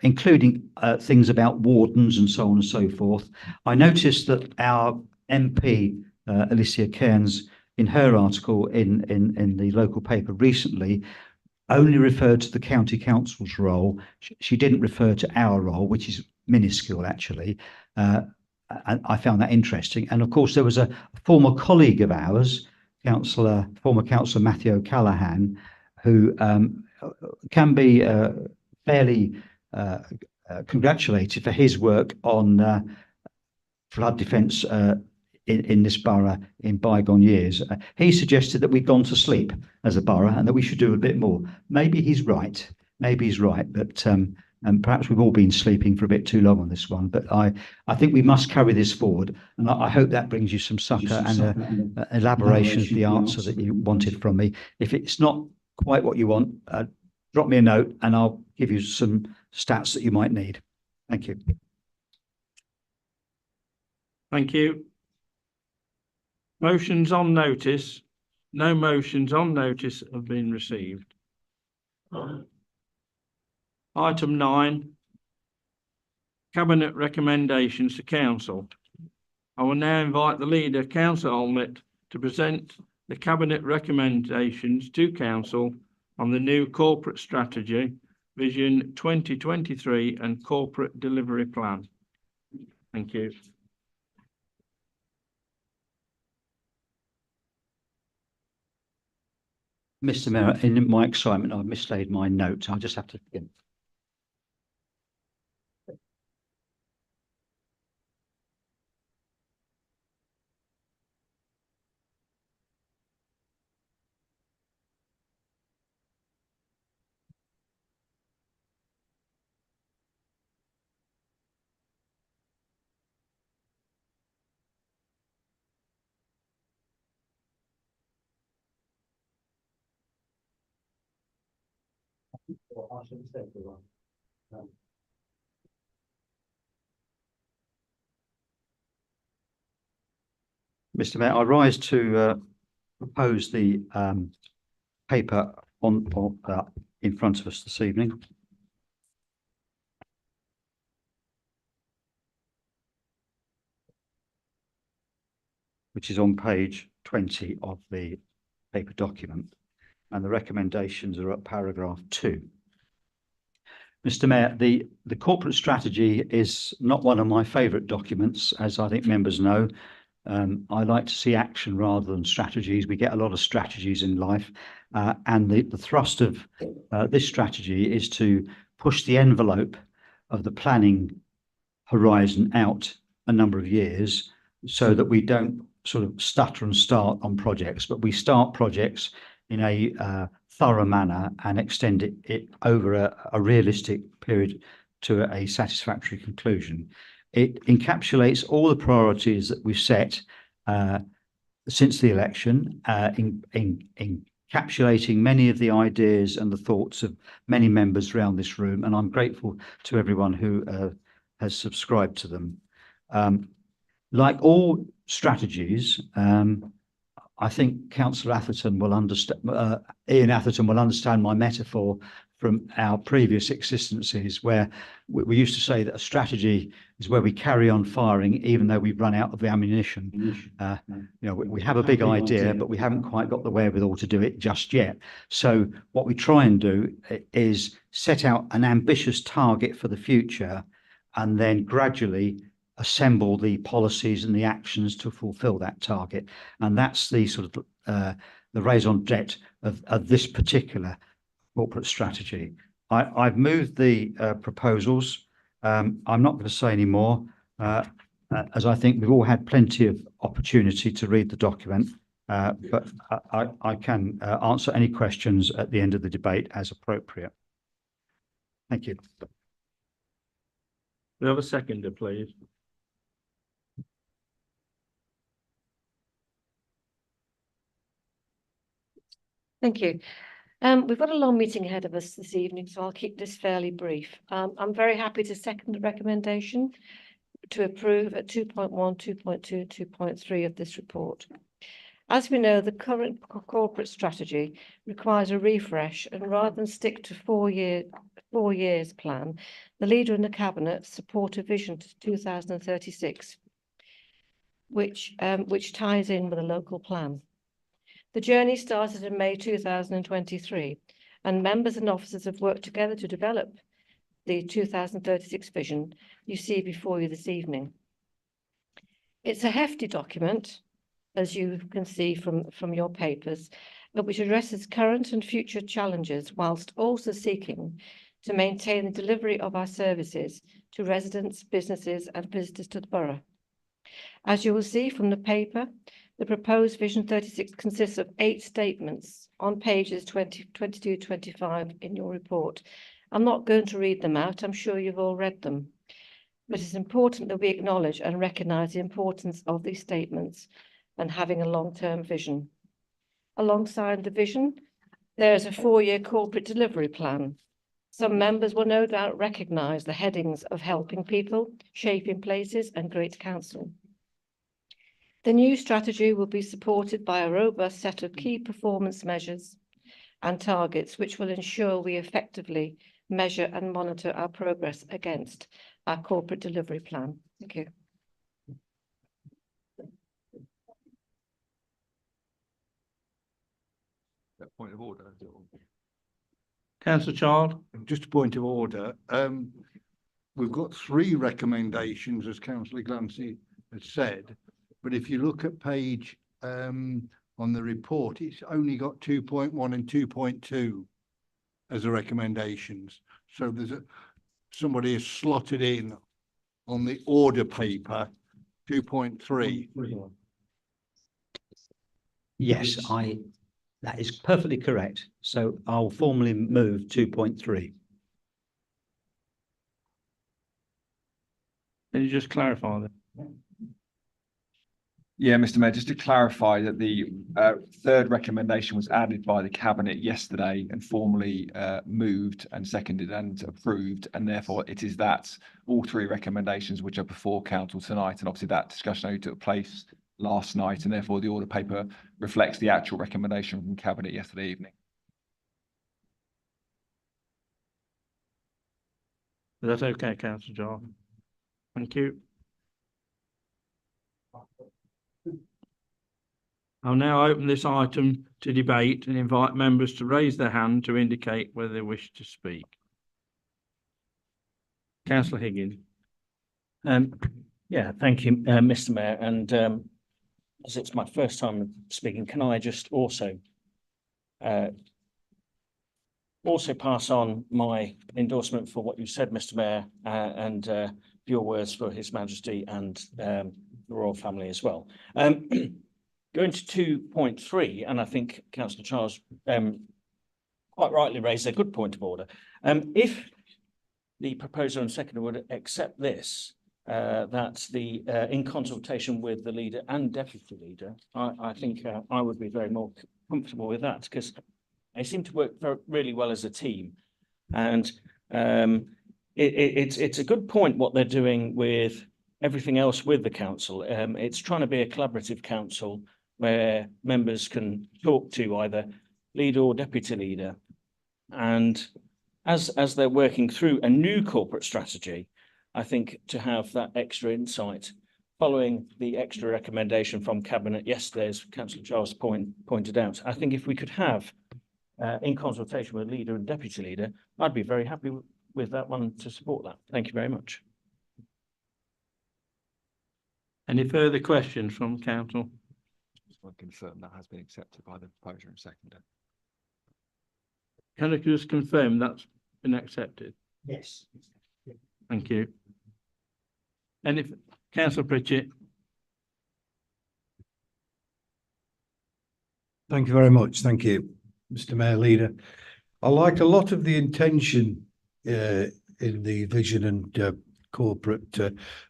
H: including things about wardens and so on and so forth. I noticed that our MP, Alicia Cairns, in her article in the local paper recently, only referred to the county council's role. She didn't refer to our role, which is minuscule, actually. And I found that interesting. And of course, there was a former colleague of ours, former Councillor Matthew O'Callaghan, who can be fairly congratulated for his work on flood defence in this borough in bygone years. He suggested that we'd gone to sleep as a borough and that we should do a bit more. Maybe he's right. But and perhaps we've all been sleeping for a bit too long on this one. But I think we must carry this forward, and I hope that brings you some succour and an elaboration of the answer that you wanted from me. If it's not quite what you want, drop me a note and I'll give you some stats that you might need. Thank you.
B: Thank you. Motions on notice. No motions on notice have been received. Item 9, Cabinet recommendations to Council. I will now invite the leader, Councillor Olmert, to present the Cabinet recommendations to Council on the new corporate strategy, Vision 2023 and corporate delivery plan. Thank you.
H: Mr. Mayor, in my excitement, I've mislaid my notes. I'll just have to begin. Mr. Mayor, I rise to propose the paper in front of us this evening. Which is on page 20 of the paper document, and the recommendations are at paragraph 2. Mr. Mayor, the corporate strategy is not one of my favourite documents, as I think members know. I like to see action rather than strategies. We get a lot of strategies in life, and the thrust of this strategy is to push the envelope of the planning horizon out a number of years so that we don't sort of stutter and start on projects, but we start projects in a thorough manner and extend it over a realistic period to a satisfactory conclusion. It encapsulates all the priorities that we've set since the election, encapsulating many of the ideas and the thoughts of many members around this room, and I'm grateful to everyone who has subscribed to them. Like all strategies, I think Councillor Atherton will understand, Ian Atherton will understand my metaphor from our previous existences, where we used to say that a strategy is where we carry on firing even though we've run out of the ammunition. We have a big idea, but we haven't quite got the wherewithal to do it just yet. So what we try and do is set out an ambitious target for the future and then gradually assemble the policies and the actions to fulfill that target. And that's the sort of the raison d'etre of this particular corporate strategy. I've moved the proposals. I'm not going to say any more, as I think we've all had plenty of opportunity to read the document, but I can answer any questions at the end of the debate as appropriate. Thank you.
B: We have a seconder, please.
L: Thank you. We've got a long meeting ahead of us this evening, so I'll keep this fairly brief. I'm very happy to second the recommendation to approve at 2.1, 2.2, 2.3 of this report. As we know, the current corporate strategy requires a refresh, and rather than stick to 4 years plan, the leader and the cabinet support a vision to 2036, which ties in with a local plan. The journey started in May 2023, and members and officers have worked together to develop the 2036 vision you see before you this evening. It's a hefty document, as you can see from your papers, but which addresses current and future challenges whilst also seeking to maintain the delivery of our services to residents, businesses and visitors to the borough. As you will see from the paper, the proposed Vision 36 consists of 8 statements on pages 20, 22, 25 in your report. I'm not going to read them out. I'm sure you've all read them. But it's important that we acknowledge and recognise the importance of these statements and having a long-term vision. Alongside the vision, there is a 4-year corporate delivery plan. Some members will no doubt recognise the headings of helping people, shaping places and great council. The new strategy will be supported by a robust set of key performance measures and targets, which will ensure we effectively measure and monitor our progress against our corporate delivery plan. Thank you.
M: Point of order.
B: Councillor Child.
M: Just a point of order. We've got 3 recommendations, as Councillor Glancy has said, but if you look at page on the report, it's only got 2.1 and 2.2 as the recommendations. So there's somebody has slotted in on the order paper 2.3.
H: Yes, that is perfectly correct. So I'll formally move 2.3.
B: Can you just clarify that?
N: Yeah, Mr. Mayor, just to clarify that the third recommendation was added by the Cabinet yesterday and formally moved and seconded and approved, and therefore it is that all three recommendations which are before Council tonight, and obviously that discussion only took place last night, and therefore the order paper reflects the actual recommendation from Cabinet yesterday evening.
B: Is that okay, Councillor Jarvie? Thank you. I'll now open this item to debate and invite members to raise their hand to indicate whether they wish to speak. Councillor Higgins.
F: Yeah, thank you, Mr. Mayor. And as it's my first time speaking, can I just also pass on my endorsement for what you said, Mr. Mayor, and your words for His Majesty and the royal family as well. Going to 2.3, and I think Councillor Charles quite rightly raised a good point of order. If the proposer and seconder would accept this, that the in consultation with the leader and deputy leader, I think I would be very more comfortable with that, because they seem to work really well as a team, and it's a good point what they're doing with everything else with the council. It's trying to be a collaborative council where members can talk to either leader or deputy leader, and as they're working through a new corporate strategy, I think to have that extra insight following the extra recommendation from Cabinet yesterday, as Councillor Charles pointed out, I think if we could have in consultation with leader and deputy leader, I'd be very happy with that one to support that. Thank you very much.
B: Any further questions from council?
N: Just want to confirm that has been accepted by the proposer and seconder.
B: Can I just confirm that's been accepted?
H: Yes.
B: Thank you. Any, Councillor Pritchett?
O: Thank you very much. Thank you, Mr. Mayor Leader. I like a lot of the intention in the vision and corporate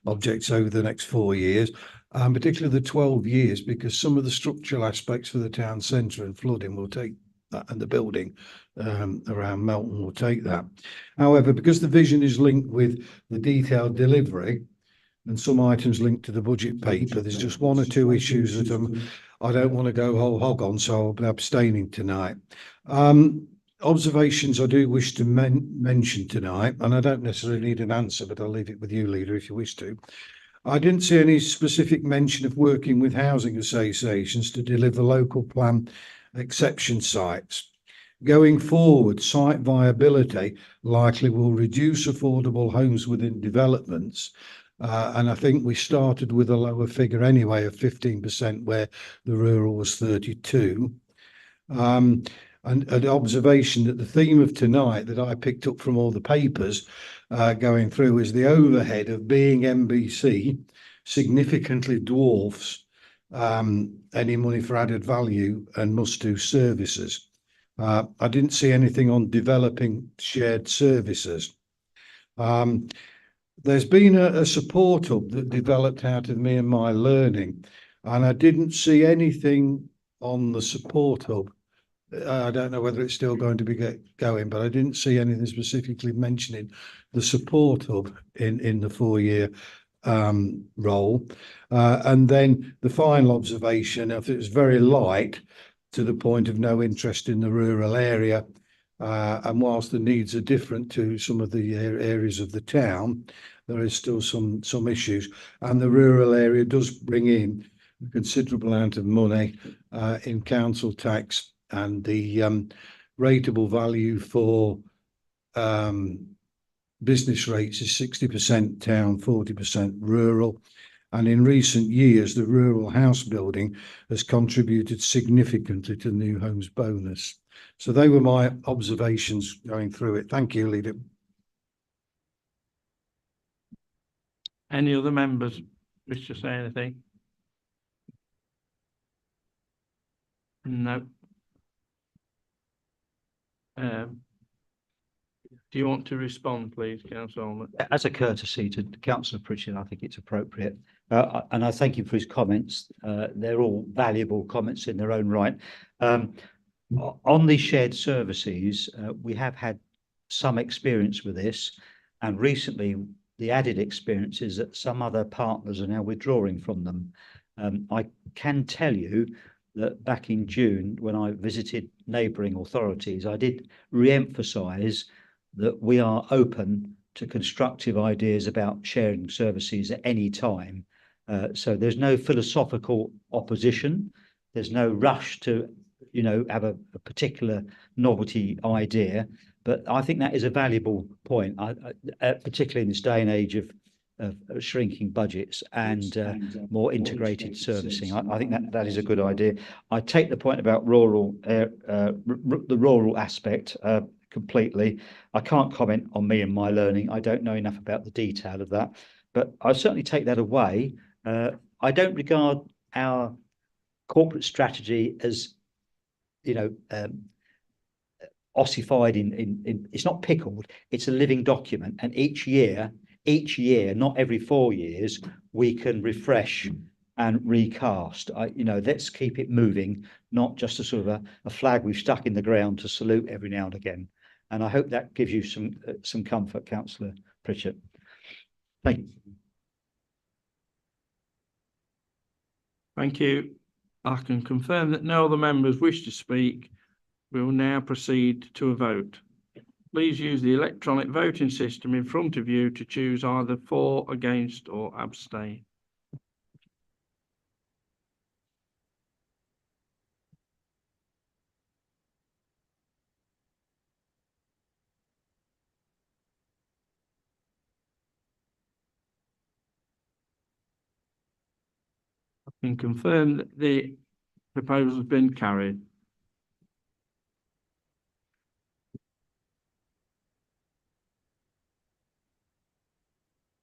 O: objects over the next 4 years, and particularly the 12 years, because some of the structural aspects for the town centre and flooding will take that, and the building around Melton will take that. However, because the vision is linked with the detailed delivery and some items linked to the budget paper, there's just one or two issues that I don't want to go whole hog on, so I'll be abstaining tonight. Observations I do wish to mention tonight, and I don't necessarily need an answer, but I'll leave it with you, Leader, if you wish to. I didn't see any specific mention of working with housing associations to deliver local plan exception sites. Going forward, site viability likely will reduce affordable homes within developments. And I think we started with a lower figure anyway of 15%, where the rural was 32%. And an observation that the theme of tonight that I picked up from all the papers going through is the overhead of being MBC significantly dwarfs any money for added value and must-do services. I didn't see anything on developing shared services. There's been a support hub that developed out of me and my learning, and I didn't see anything on the support hub. I don't know whether it's still going to be going, but I didn't see anything specifically mentioning the support hub in the 4-year role. And then the final observation, if it was very light to the point of no interest in the rural area, and whilst the needs are different to some of the areas of the town, there is still some issues, and the rural area does bring in a considerable amount of money in council tax, and the rateable value for business rates is 60% town, 40% rural. And in recent years, the rural house building has contributed significantly to the new homes bonus. So they were my observations going through it. Thank you, Leader.
B: Any other members wish to say anything? No. Do you want to respond, please, Councillor Allnutt?
H: As a courtesy to Councillor Pritchard, I think it's appropriate And I thank him for his comments. They're all valuable comments in their own right. On the shared services, we have had some experience with this, and recently the added experience is that some other partners are now withdrawing from them. I can tell you that back in June, when I visited neighbouring authorities, I did re-emphasise that we are open to constructive ideas about sharing services at any time. So there's no philosophical opposition. There's no rush to, have a particular novelty idea. But I think that is a valuable point, particularly in this day and age of shrinking budgets and more integrated servicing. I think that is a good idea. I take the point about the rural aspect completely. I can't comment on me and my learning. I don't know enough about the detail of that, but I certainly take that away. I don't regard our corporate strategy as, ossified in it's not pickled, it's a living document, and each year, not every 4 years, we can refresh and recast. Let's keep it moving, not just a sort of a flag we've stuck in the ground to salute every now and again. And I hope that gives you some comfort, Councillor Pritchett. Thank you.
B: Thank you. I can confirm that no other members wish to speak. We will now proceed to a vote. Please use the electronic voting system in front of you to choose either for, against, or abstain. I can confirm that the proposal has been carried.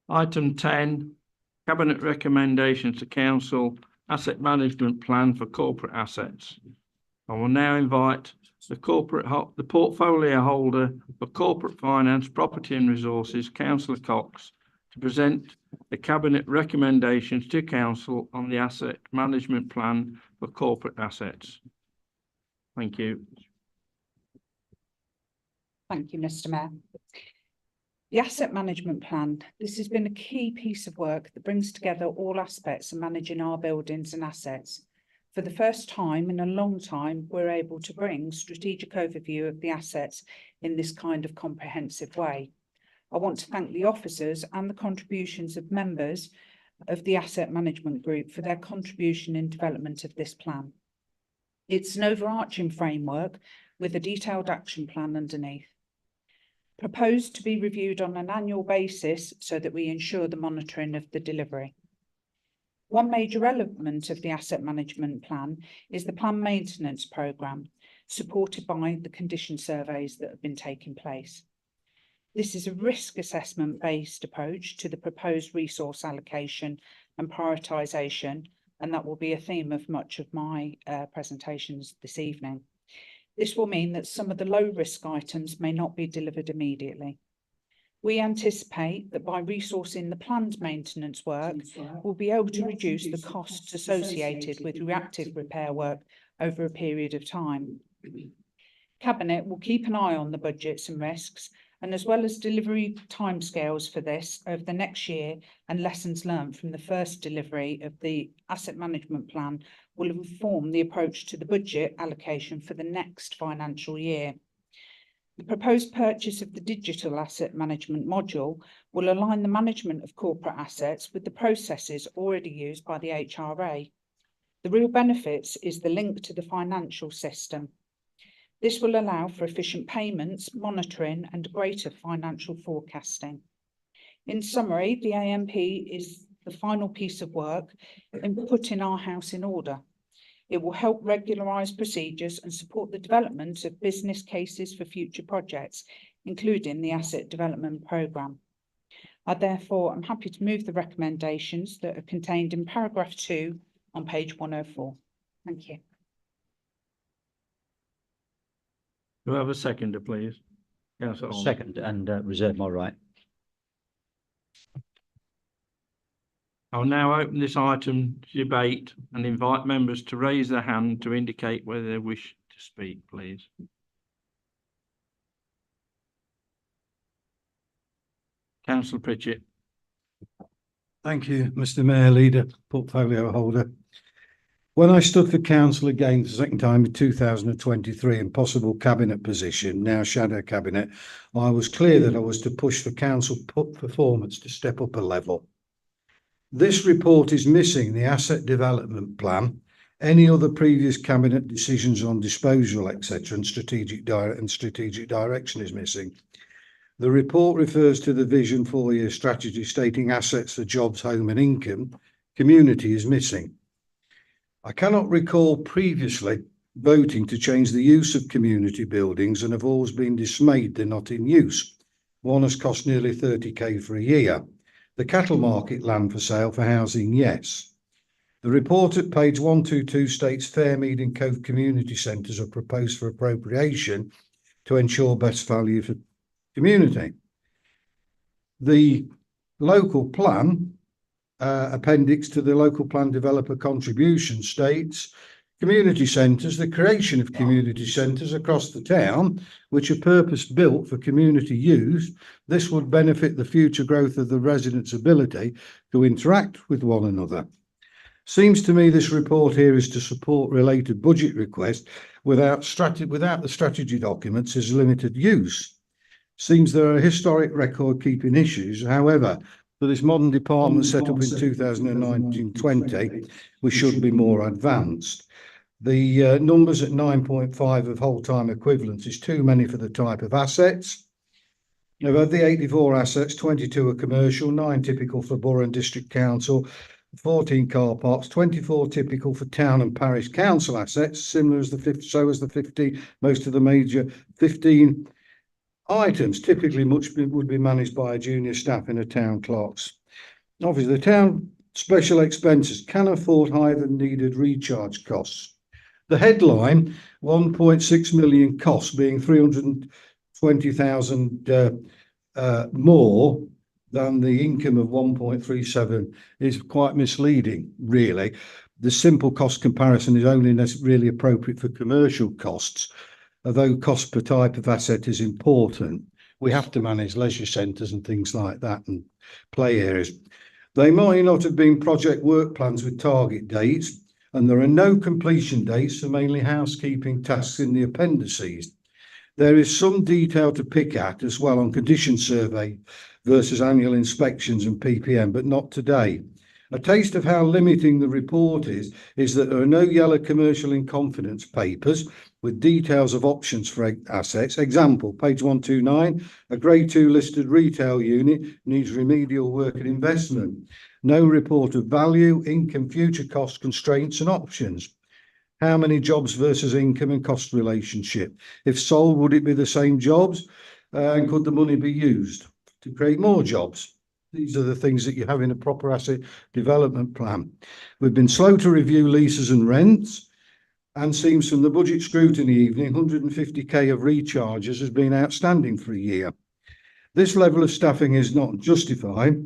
B: Item 10, Cabinet recommendations to Council Asset Management Plan for Corporate Assets. I will now invite the portfolio holder for Corporate Finance, Property and Resources, Councillor Cox, to present the Cabinet recommendations to Council on the Asset Management Plan for Corporate Assets. Thank you.
P: Thank you, Mr. Mayor. The Asset Management Plan. This has been a key piece of work that brings together all aspects of managing our buildings and assets. For the first time in a long time, we're able to bring strategic overview of the assets in this kind of comprehensive way. I want to thank the officers and the contributions of members of the Asset Management Group for their contribution in development of this plan. It's an overarching framework with a detailed action plan underneath. Proposed to be reviewed on an annual basis so that we ensure the monitoring of the delivery. One major element of the asset management plan is the planned maintenance programme, supported by the condition surveys that have been taking place. This is a risk assessment based approach to the proposed resource allocation and prioritisation, and that will be a theme of much of my presentations this evening. This will mean that some of the low risk items may not be delivered immediately. We anticipate that by resourcing the planned maintenance work, we'll be able to reduce the costs associated with reactive repair work over a period of time. Cabinet will keep an eye on the budgets and risks, and as well as delivery timescales for this over the next year and lessons learned from the first delivery of the asset management plan will inform the approach to the budget allocation for the next financial year. The proposed purchase of the digital asset management module will align the management of corporate assets with the processes already used by the HRA. The real benefits is the link to the financial system. This will allow for efficient payments, monitoring and greater financial forecasting. In summary, the AMP is the final piece of work in putting our house in order. It will help regularise procedures and support the development of business cases for future projects, including the Asset Development Programme. I therefore am happy to move the recommendations that are contained in paragraph 2 on page 104. Thank you.
B: Do I have a seconder, please? Councillor Holmes.
H: Second, and reserve my right.
B: I'll now open this item to debate and invite members to raise their hand to indicate whether they wish to speak, please. Councillor Pritchett.
O: Thank you, Mr Mayor, Leader, Portfolio Holder. When I stood for council again for the second time in 2023 in possible cabinet position, now shadow cabinet, I was clear that I was to push for council performance to step up a level. This report is missing the asset development plan, any other previous cabinet decisions on disposal, etc., and strategic direction is missing. The report refers to the Vision 4-year strategy stating assets for jobs, home and income. Community is missing. I cannot recall previously voting to change the use of community buildings and have always been dismayed they're not in use. One has cost nearly 30k for a year. The cattle market land for sale for housing, yes. The report at page 122 states Fairmead and Cove community centres are proposed for appropriation to ensure best value for community. The local plan appendix to the local plan developer contribution states community centres, the creation of community centres across the town, which are purpose built for community use. This would benefit the future growth of the residents' ability to interact with one another. Seems to me this report here is to support related budget requests without the strategy documents is limited use. Seems there are historic record keeping issues. However, for this modern department set up in 2019-20, we should be more advanced. The numbers at 9.5 of whole time equivalents is too many for the type of assets. Now, of the 84 assets, 22 are commercial, 9 typical for borough and district council, 14 car parks, 24 typical for town and parish council assets, similar as the 50, most of the major 15 items typically would be managed by a junior staff in a town clerk's. Obviously, the town special expenses can afford higher than needed recharge costs. The headline 1.6 million costs being 320,000 more than the income of 1.37 is quite misleading, really. The simple cost comparison is only really appropriate for commercial costs. Although cost per type of asset is important, we have to manage leisure centres and things like that and play areas. They might not have been project work plans with target dates, and there are no completion dates for mainly housekeeping tasks in the appendices. There is some detail to pick at as well on condition survey versus annual inspections and PPM, but not today. A taste of how limiting the report is that there are no yellow commercial in confidence papers with details of options for assets. Example, page 129, a grade 2 listed retail unit needs remedial work and investment. No report of value, income, future cost constraints and options. How many jobs versus income and cost relationship? If sold, would it be the same jobs? And could the money be used to create more jobs? These are the things that you have in a proper asset development plan. We've been slow to review leases and rents, and seems from the budget scrutiny evening, 150k of recharges has been outstanding for a year. This level of staffing is not justified.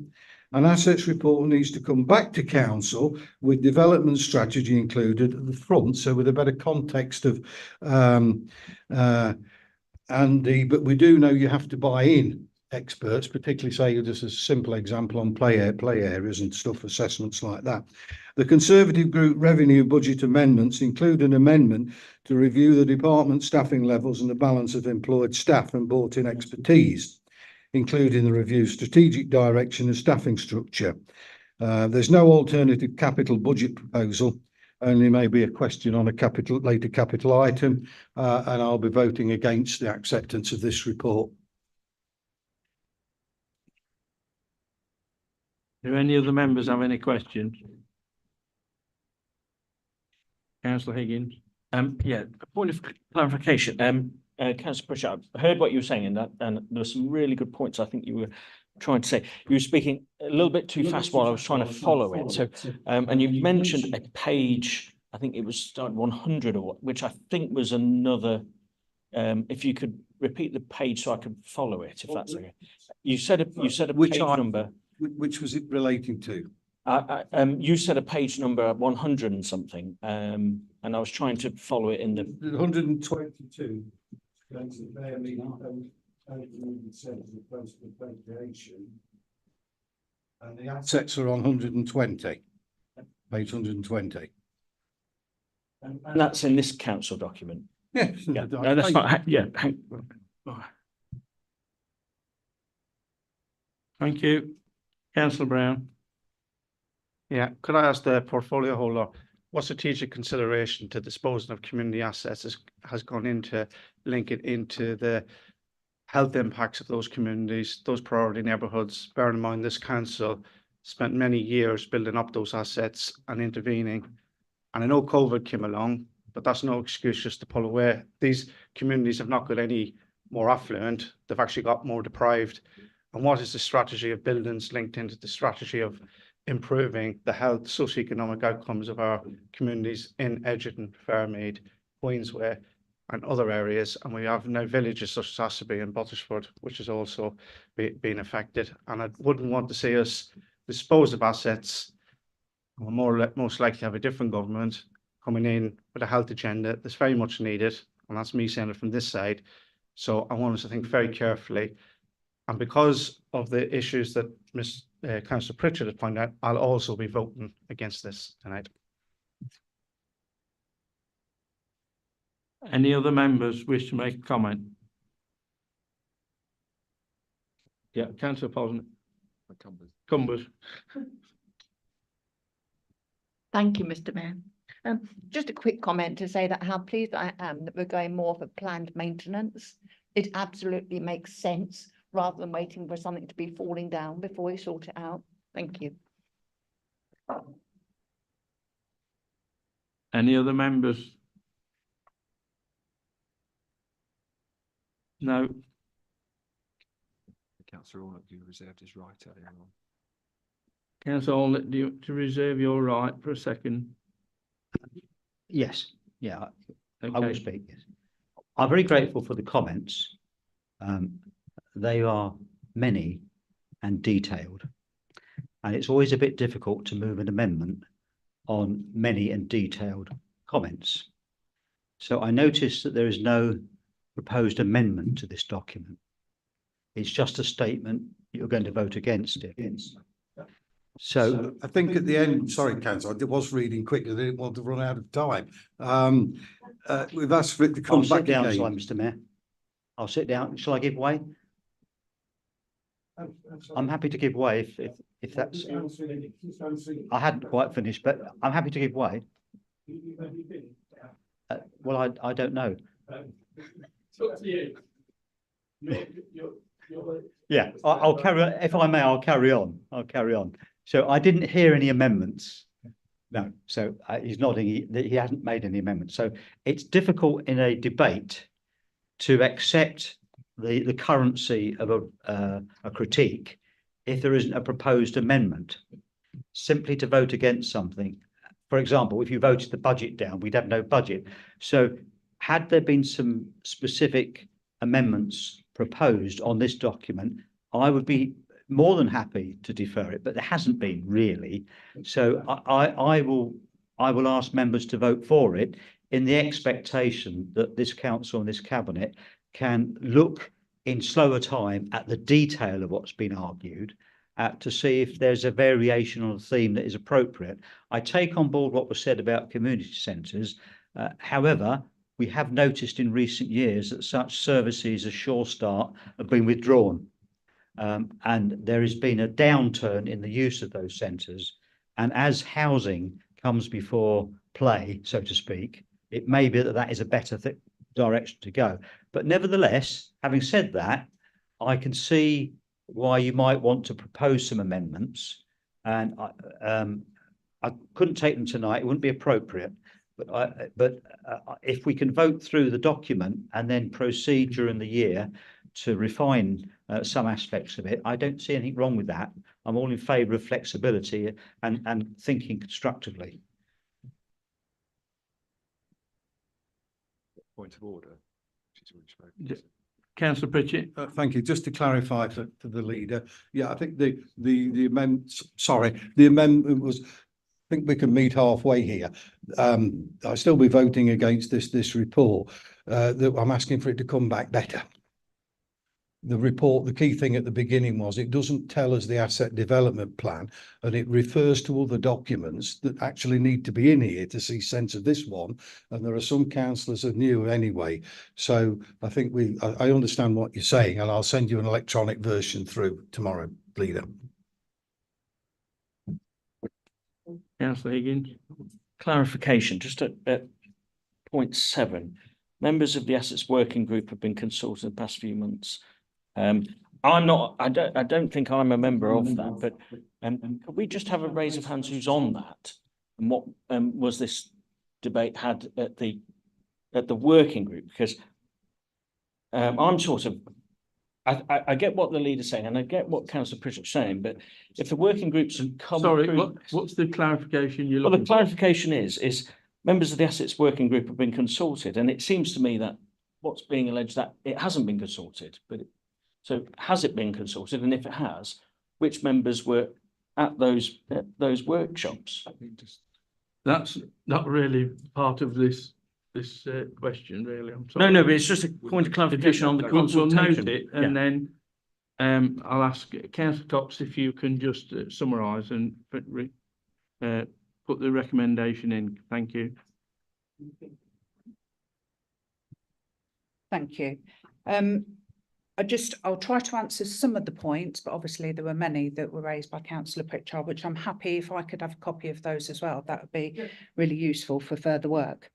O: An assets report needs to come back to council with development strategy included at the front, so with a better context of but we do know you have to buy in experts, particularly say just a simple example on play areas and stuff, assessments like that. The Conservative Group revenue budget amendments include an amendment to review the department staffing levels and the balance of employed staff and brought in expertise, including the review strategic direction and staffing structure. There's no alternative capital budget proposal, only maybe a question on a later capital item, and I'll be voting against the acceptance of this report.
B: Do any other members have any questions? Councillor Higgins.
F: Yeah, a point of clarification. Councillor Pritchett, I heard what you were saying in that, and there were some really good points I think you were trying to say. You were speaking a little bit too fast while I was trying to follow it. So, and you mentioned a page, I think it was start 100 or what, which I think was another. If you could repeat the page so I could follow it, if that's okay. You said a
O: Which
F: page number.
O: Which was it relating to?
F: You said a page number 100 and something, and I was trying to follow it in the.
O: 122. Going to bear me appropriation. And the assets are on 120. Page 120.
F: And that's in this council document.
O: Yeah.
F: Yeah, no, that's not. Yeah.
B: Thank you. Councillor Brown.
A: Yeah, could I ask the portfolio holder, what strategic consideration to disposing of community assets has gone into linking into the health impacts of those communities, those priority neighbourhoods? Bearing in mind this council spent many years building up those assets and intervening. And I know COVID came along, but that's no excuse just to pull away. These communities have not got any more affluent, they've actually got more deprived. And what is the strategy of buildings linked into the strategy of improving the health, socioeconomic outcomes of our communities in Edgerton, Fairmead, Queensway, and other areas? And we have now villages such as Asserby and Buttersford, which is also being affected. And I wouldn't want to see us dispose of assets. We're most likely to have a different government coming in with a health agenda that's very much needed. And that's me saying it from this side. So I want us to think very carefully. And because of the issues that Councillor Pritchard has pointed out, I'll also be voting against this tonight.
B: Any other members wish to make a comment? Yeah, Councillor Posner. Cumbers.
Q: Thank you, Mr. Mayor. Just a quick comment to say that how pleased I am that we're going more for planned maintenance. It absolutely makes sense rather than waiting for something to be falling down before we sort it out. Thank you.
B: Any other members? No.
N: Councillor Ornett, you reserved his right earlier on.
B: Councillor Ornett, do you want to reserve your right for a second?
H: Yes, yeah, I will
B: Okay.
H: speak. Yes. I'm very grateful for the comments. They are many and detailed. And it's always a bit difficult to move an amendment on many and detailed comments. So I noticed that there is no proposed amendment to this document. It's just a statement you're going to vote against it. So
O: I think at the end, sorry, Councillor, I was reading quickly. I didn't want to run out of time. We've asked for it to come
H: I'll
O: back
H: sit down,
O: again.
H: sorry, Mr. Mayor. I'll sit down. Shall I give way? I'm happy to give way if that's. I hadn't quite finished, but I'm happy to give way. Well, I don't know. Yeah, I'll carry on. If I may, I'll carry on. I'll carry on. So I didn't hear any amendments. No, so he's nodding. He hasn't made any amendments. So it's difficult in a debate to accept the currency of a critique if there isn't a proposed amendment. Simply to vote against something. For example, if you voted the budget down, we'd have no budget. So had there been some specific amendments proposed on this document, I would be more than happy to defer it, but there hasn't been really. So I will ask members to vote for it in the expectation that this council and this cabinet can look in slower time at the detail of what's been argued to see if there's a variation on a theme that is appropriate. I take on board what was said about community centres. However, we have noticed in recent years that such services as Sure Start have been withdrawn. And there has been a downturn in the use of those centres. And as housing comes before play, so to speak, it may be that that is a better direction to go. But nevertheless, having said that, I can see why you might want to propose some amendments. And I couldn't take them tonight, it wouldn't be appropriate. But if we can vote through the document and then proceed during the year to refine some aspects of it, I don't see anything wrong with that. I'm all in favour of flexibility and thinking constructively.
N: Point of order. She's already spoken.
B: Councillor Pritchett.
O: Thank you. Just to clarify for the leader, yeah, I think the amendment was, I think we can meet halfway here. I'll still be voting against this report. That I'm asking for it to come back better. The report, the key thing at the beginning was it doesn't tell us the asset development plan, and it refers to other documents that actually need to be in here to see sense of this one. And there are some councillors who are new anyway. So I think I understand what you're saying, and I'll send you an electronic version through tomorrow, Leader.
B: Councillor Higgins.
F: Clarification, just at point 7, members of the Assets Working Group have been consulted in the past few months. I don't think I'm a member of that, but could we just have a raise of hands who's on that? And what was this debate had at the working group? Because I'm sort of, I get what the leader's saying, and I get what Councillor Pritchett's saying, but if the working groups have come
B: Sorry,
F: through,
B: what's the clarification you're
F: well,
B: looking
F: the clarification is members of the Assets Working Group have been consulted, and it seems to me that what's being alleged that it hasn't been consulted, but so has it been consulted? And if it has, which members were at those workshops?
B: That's not really part of this question, really. I'm sorry.
F: No, but it's just a point of clarification on the
B: We'll
F: consultation.
B: note it, and then I'll ask Councillor Cox if you can just summarise and put the recommendation in. Thank you.
P: Thank you. I'll try to answer some of the points, but obviously there were many that were raised by Councillor Pritchard, which I'm happy if I could have a copy of those as well. That would be really useful for further work.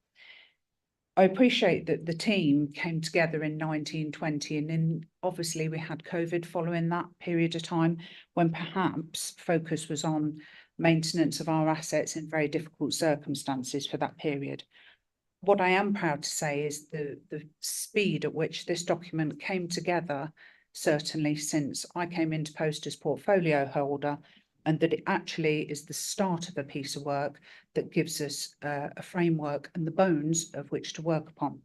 P: I appreciate that the team came together in 1920, and then obviously we had COVID following that period of time when perhaps focus was on maintenance of our assets in very difficult circumstances for that period. What I am proud to say is the speed at which this document came together, certainly since I came into post as portfolio holder, and that it actually is the start of a piece of work that gives us a framework and the bones of which to work upon.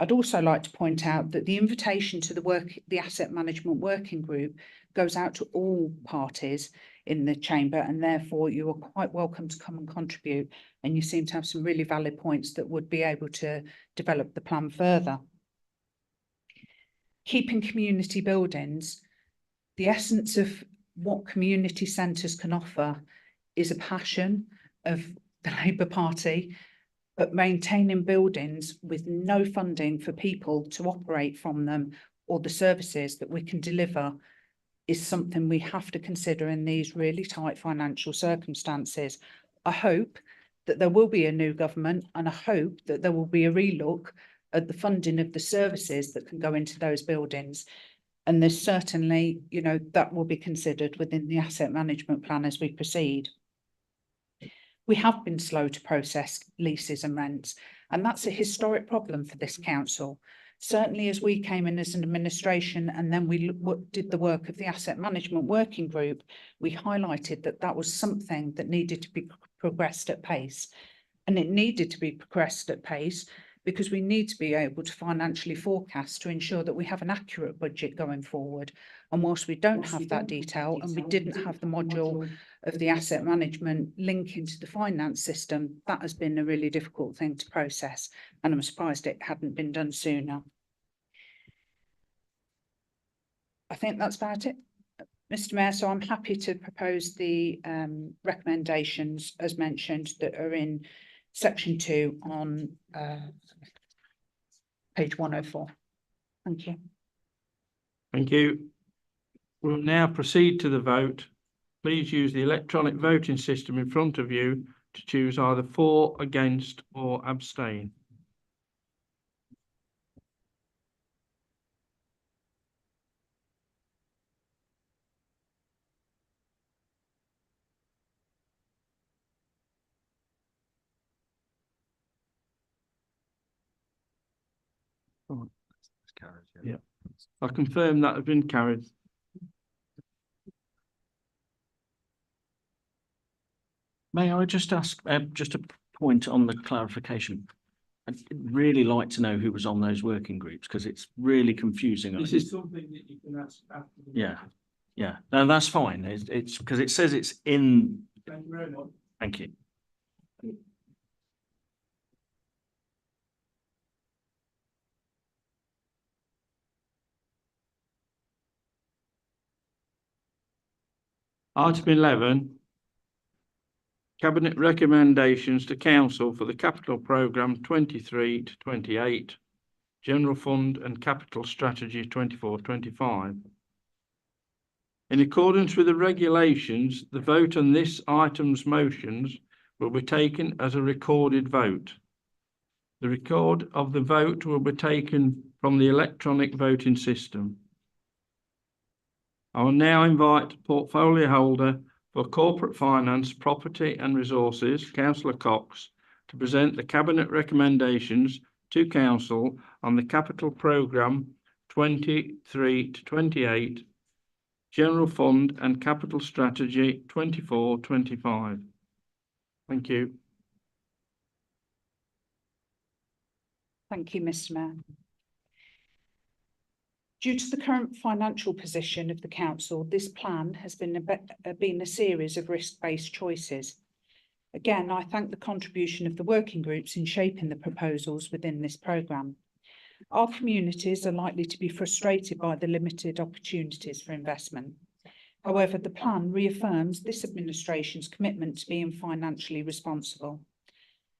P: I'd also like to point out that the invitation to the Asset Management Working Group goes out to all parties in the chamber, and therefore you are quite welcome to come and contribute, and you seem to have some really valid points that would be able to develop the plan further. Keeping community buildings, the essence of what community centres can offer is a passion of the Labour Party, but maintaining buildings with no funding for people to operate from them or the services that we can deliver is something we have to consider in these really tight financial circumstances. I hope that there will be a new government, and I hope that there will be a relook at the funding of the services that can go into those buildings. And there's certainly, that will be considered within the asset management plan as we proceed. We have been slow to process leases and rents, and that's a historic problem for this council. Certainly as we came in as an administration and then we did the work of the Asset Management Working Group, we highlighted that that was something that needed to be progressed at pace. And it needed to be progressed at pace because we need to be able to financially forecast to ensure that we have an accurate budget going forward. And whilst we don't have that detail and we didn't have the module of the asset management link into the finance system, that has been a really difficult thing to process. And I'm surprised it hadn't been done sooner. I think that's about it, Mr. Mayor. So I'm happy to propose the recommendations as mentioned that are in section 2 on page 104. Thank you.
B: Thank you. We'll now proceed to the vote. Please use the electronic voting system in front of you to choose either for, against, or abstain. Yeah, I confirm that has been carried.
F: May I just ask just a point on the clarification? I'd really like to know who was on those working groups because it's really confusing.
B: This is something that you can ask after.
F: Yeah, yeah, no, that's fine. It's because it says it's in.
B: Thank you very much.
F: Thank you.
B: Item 11. Cabinet recommendations to council for the capital programme 23 to 28, general fund and capital strategy 24-25. In accordance with the regulations, the vote on this item's motions will be taken as a recorded vote. The record of the vote will be taken from the electronic voting system. I will now invite portfolio holder for Corporate Finance, Property and Resources, Councillor Cox, to present the Cabinet recommendations to Council on the Capital Programme 23 to 28, General Fund and Capital Strategy 24-25. Thank you.
P: Thank you, Mr. Mayor. Due to the current financial position of the council, this plan has been a series of risk-based choices. Again, I thank the contribution of the working groups in shaping the proposals within this programme. Our communities are likely to be frustrated by the limited opportunities for investment. However, the plan reaffirms this administration's commitment to being financially responsible.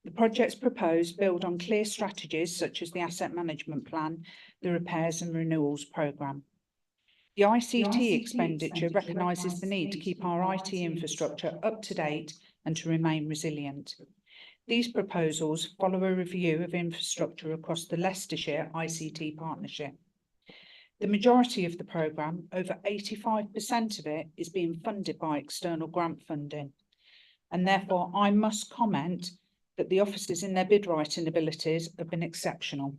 P: The projects proposed build on clear strategies such as the asset management plan, the repairs and renewals programme. The ICT expenditure recognises the need to keep our IT infrastructure up to date and to remain resilient. These proposals follow a review of infrastructure across the Leicestershire ICT partnership. The majority of the programme, over 85% of it, is being funded by external grant funding. And therefore, I must comment that the officers in their bid writing abilities have been exceptional,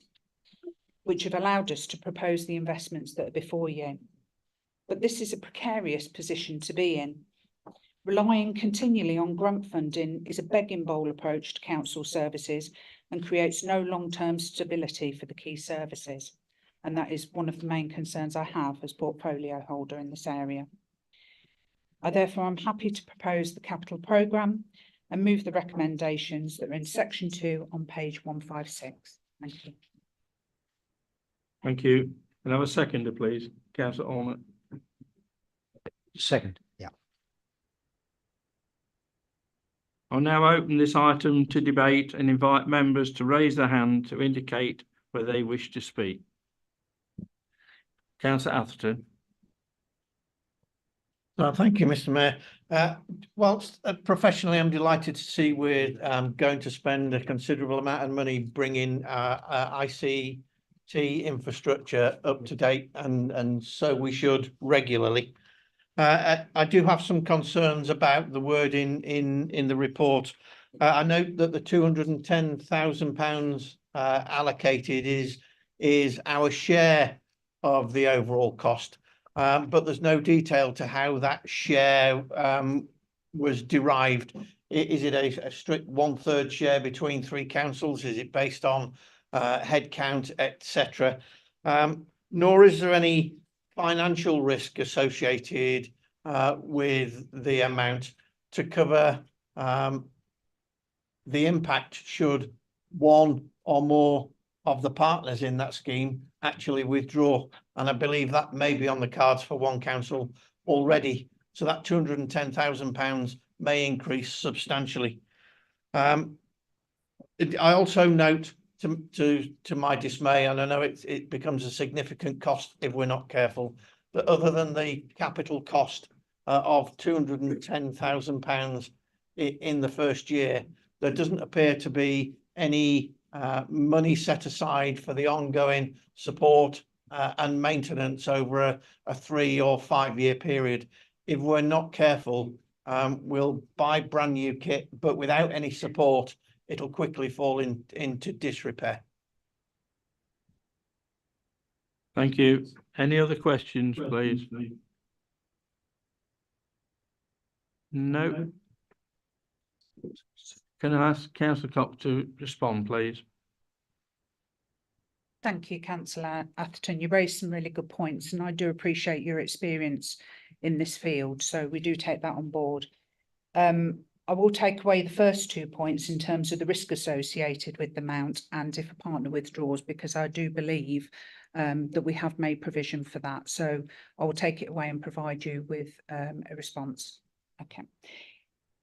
P: which have allowed us to propose the investments that are before you. But this is a precarious position to be in. Relying continually on grant funding is a begging bowl approach to council services and creates no long-term stability for the key services. And that is one of the main concerns I have as portfolio holder in this area. I therefore am happy to propose the capital programme and move the recommendations that are in section 2 on page 156. Thank you.
B: Thank you. Can I have a seconder, please? Councillor Allnutt.
H: Second, yeah.
B: I'll now open this item to debate and invite members to raise their hand to indicate whether they wish to speak. Councillor Atherton.
I: Thank you, Mr. Mayor. Whilst professionally, I'm delighted to see we're going to spend a considerable amount of money bringing ICT infrastructure up to date, and so we should regularly. I do have some concerns about the wording in the report. I note that the £210,000 allocated is our share of the overall cost. But there's no detail to how that share was derived. Is it a strict 1/3 share between 3 councils? Is it based on head count, etc.? Nor is there any financial risk associated with the amount to cover the impact should one or more of the partners in that scheme actually withdraw. And I believe that may be on the cards for one council already. So that £210,000 may increase substantially. I also note to my dismay, and I know it becomes a significant cost if we're not careful, that other than the capital cost of £210,000 in the first year, there doesn't appear to be any money set aside for the ongoing support and maintenance over a 3 or 5 year period. If we're not careful, we'll buy brand new kit, but without any support, it'll quickly fall into disrepair.
B: Thank you. Any other questions, please? No. Can I ask Councillor Cox to respond, please?
P: Thank you, Councillor Atherton. You raised some really good points and I do appreciate your experience in this field. So we do take that on board. I will take away the first 2 points in terms of the risk associated with the mount and if a partner withdraws, because I do believe that we have made provision for that. So I will take it away and provide you with a response. Okay.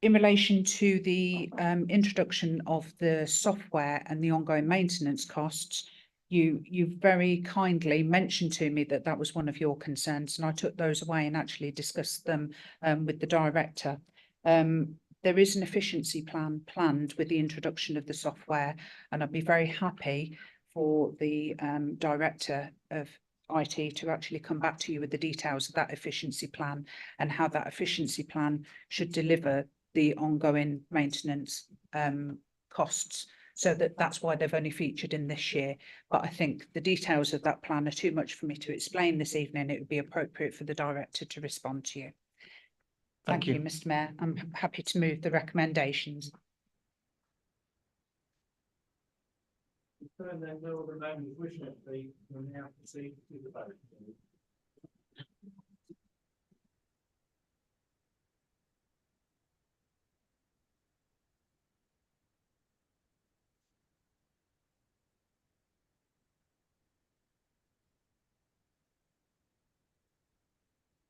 P: In relation to the introduction of the software and the ongoing maintenance costs, you very kindly mentioned to me that that was one of your concerns, and I took those away and actually discussed them with the director. There is an efficiency plan planned with the introduction of the software, and I'd be very happy for the director of IT to actually come back to you with the details of that efficiency plan and how that efficiency plan should deliver the ongoing maintenance costs. So that's why they've only featured in this year. But I think the details of that plan are too much for me to explain this evening. It would be appropriate for the director to respond to you. Thank you, Mr. Mayor. I'm happy to move the recommendations.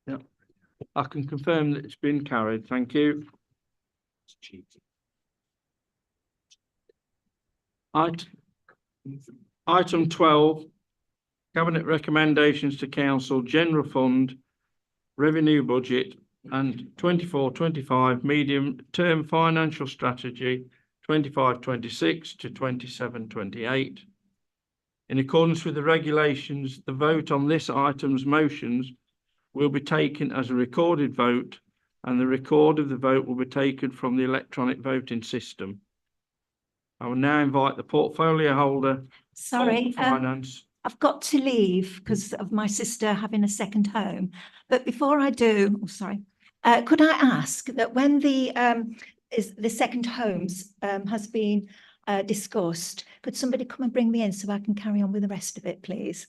B: Yeah, I can confirm that it's been carried. Thank you. Item 12, Cabinet recommendations to Council, General Fund, Revenue Budget and 24-25 Medium Term Financial Strategy 25-26 to 27-28. In accordance with the regulations, the vote on this item's motions will be taken as a recorded vote, and the record of the vote will be taken from the electronic voting system. I will now invite the portfolio holder.
D: Sorry,
B: Finance.
D: I've got to leave because of my sister having a second home. But before I do, could I ask that when the second homes has been discussed, could somebody come and bring me in so I can carry on with the rest of it, please?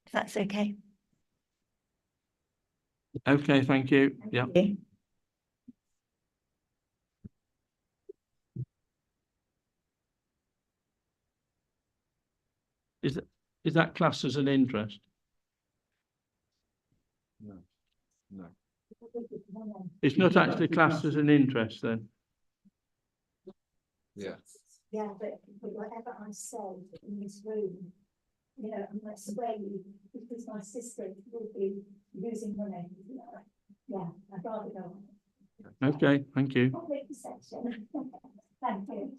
D: If that's okay.
B: Okay, thank you. Yeah.
D: Okay.
B: Is that classed as an interest?
N: No.
B: It's not actually classed as an interest then?
N: Yeah.
D: Yeah, but whatever I say in this room, you know, I swear you, because my sister will be losing money. Yeah, I'd rather go.
B: Okay, thank you.
D: Public perception. Thank you.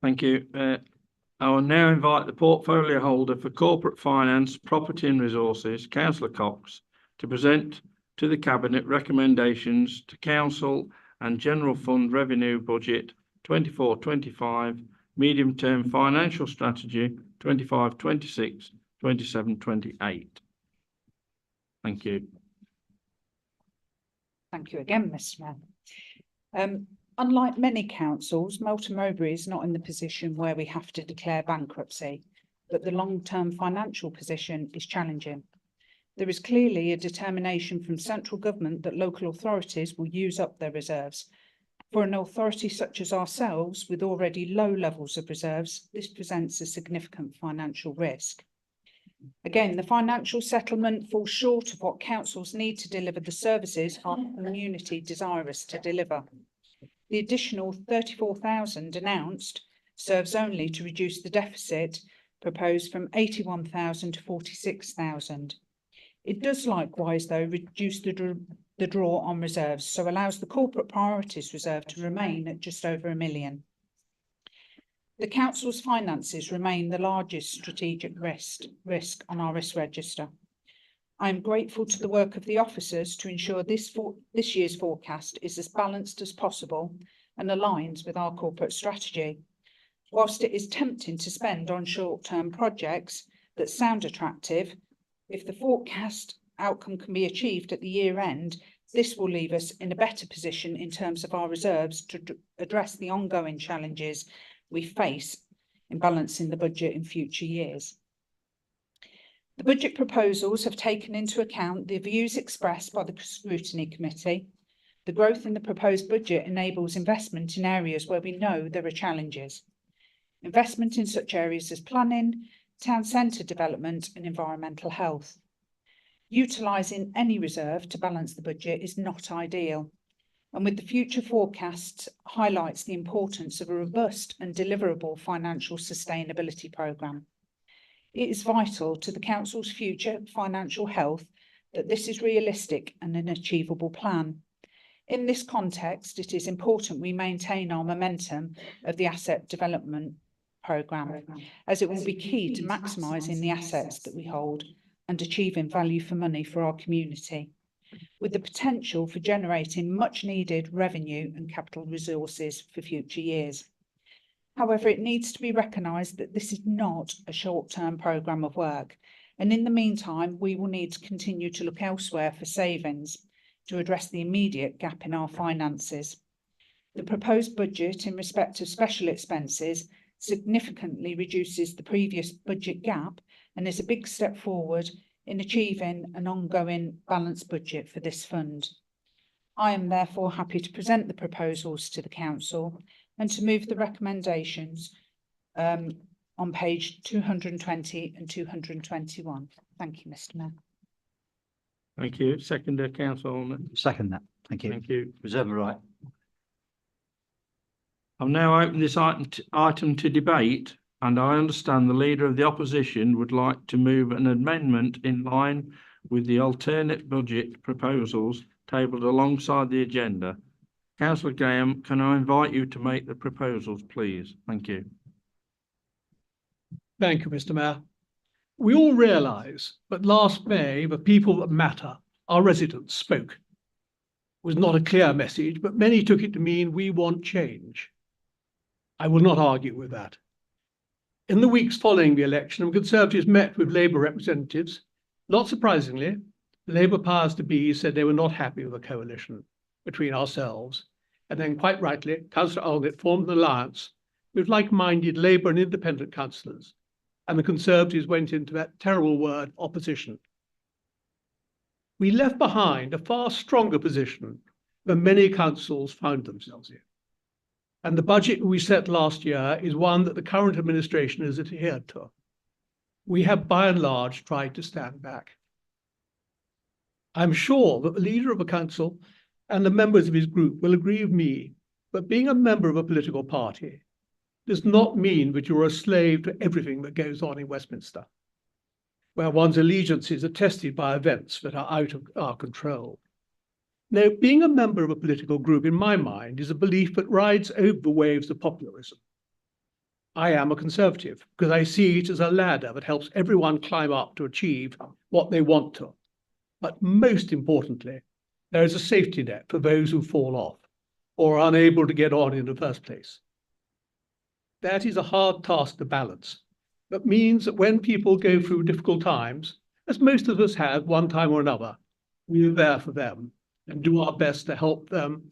B: Thank you. I will now invite the portfolio holder for corporate finance, property and resources, Councillor Cox, to present to the Cabinet recommendations to Council and General Fund Revenue Budget 24-25, Medium Term Financial Strategy 25-26, 27-28. Thank you.
P: Thank you again, Mr. Mayor. Unlike many councils, Melton Mowbray is not in the position where we have to declare bankruptcy, but the long-term financial position is challenging. There is clearly a determination from central government that local authorities will use up their reserves. For an authority such as ourselves, with already low levels of reserves, this presents a significant financial risk. Again, the financial settlement falls short of what councils need to deliver the services our community desirous to deliver. The additional 34,000 announced serves only to reduce the deficit proposed from 81,000 to 46,000. It does likewise, though, reduce the draw on reserves, so allows the corporate priorities reserve to remain at just over £1 million. The council's finances remain the largest strategic risk on our risk register. I am grateful to the work of the officers to ensure this year's forecast is as balanced as possible and aligns with our corporate strategy. Whilst it is tempting to spend on short-term projects that sound attractive, if the forecast outcome can be achieved at the year end, This will leave us in a better position in terms of our reserves to address the ongoing challenges we face in balancing the budget in future years. The budget proposals have taken into account the views expressed by the Scrutiny Committee. The growth in the proposed budget enables investment in areas where we know there are challenges. Investment in such areas as planning, town centre development and environmental health. Utilising any reserve to balance the budget is not ideal, and with the future forecasts highlights the importance of a robust and deliverable financial sustainability programme. It is vital to the Council's future financial health that this is realistic and an achievable plan. In this context, it is important we maintain our momentum of the asset development programme, as it will be key to maximising the assets that we hold and achieving value for money for our community, with the potential for generating much needed revenue and capital resources for future years. However, it needs to be recognised that this is not a short-term programme of work, and in the meantime, we will need to continue to look elsewhere for savings to address the immediate gap in our finances. The proposed budget in respect of special expenses significantly reduces the previous budget gap and is a big step forward in achieving an ongoing balanced budget for this fund. I am therefore happy to present the proposals to the Council and to move the recommendations on page 220 and 221. Thank you, Mr. Mayor.
B: Thank you. Seconder, Councillor.
H: Second that. Thank you.
B: Thank you.
H: Reserve the right.
B: I'll now open this item to debate, and I understand the Leader of the Opposition would like to move an amendment in line with the alternate budget proposals tabled alongside the agenda. Councillor Graham, can I invite you to make the proposals, please? Thank you.
R: Thank you, Mr. Mayor. We all realise that last May, the people that matter, our residents, spoke. It was not a clear message, but many took it to mean we want change. I will not argue with that. In the weeks following the election, the Conservatives met with Labour representatives. Not surprisingly, the Labour powers to be said they were not happy with the coalition between ourselves. And then, quite rightly, Councillor Aldit formed an alliance with like-minded Labour and independent councillors. And the Conservatives went into that terrible word, opposition. We left behind a far stronger position than many councils found themselves in. And the budget we set last year is one that the current administration has adhered to. We have by and large tried to stand back. I'm sure that the leader of a council and the members of his group will agree with me that being a member of a political party does not mean that you're a slave to everything that goes on in Westminster, where one's allegiances are tested by events that are out of our control. Now, being a member of a political group, in my mind, is a belief that rides over the waves of populism. I am a Conservative because I see it as a ladder that helps everyone climb up to achieve what they want to. But most importantly, there is a safety net for those who fall off or are unable to get on in the first place. That is a hard task to balance. That means that when people go through difficult times, as most of us have one time or another, we are there for them and do our best to help them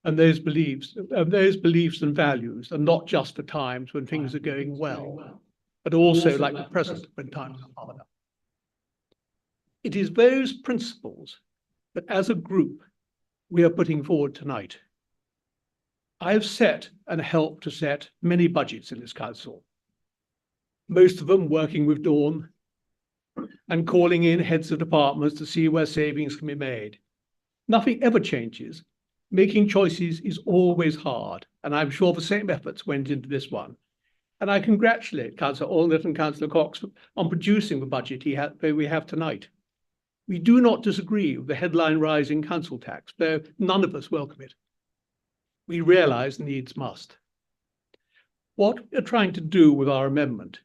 R: and those beliefs and values, and not just for times when things are going well, but also like the present when times are harder. It is those principles that as a group we are putting forward tonight. I have set and helped to set many budgets in this council, most of them working with Dawn and calling in heads of departments to see where savings can be made. Nothing ever changes. Making choices is always hard, and I'm sure the same efforts went into this one. And I congratulate Councillor Allnutt and Councillor Cox on producing the budget we have tonight. We do not disagree with the headline rise in council tax, though none of us welcome it. We realise needs must. What we're trying to do with our amendment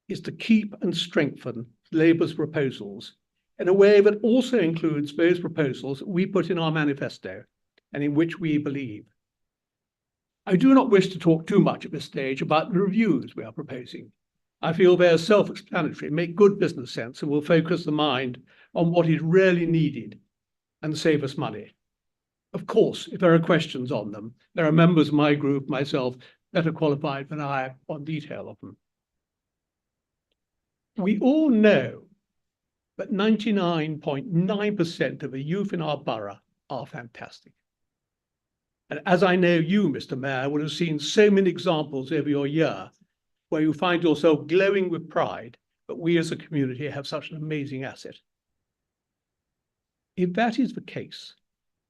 R: is to keep and strengthen Labour's proposals in a way that also includes those proposals that we put in our manifesto and in which we believe. I do not wish to talk too much at this stage about the reviews we are proposing. I feel they are self-explanatory, make good business sense, and will focus the mind on what is really needed and save us money. Of course, if there are questions on them, there are members of my group, myself, better qualified than I on detail of them. We all know that 99.9% of the youth in our borough are fantastic. And as I know you, Mr. Mayor, would have seen so many examples over your year where you find yourself glowing with pride that we as a community have such an amazing asset. If that is the case,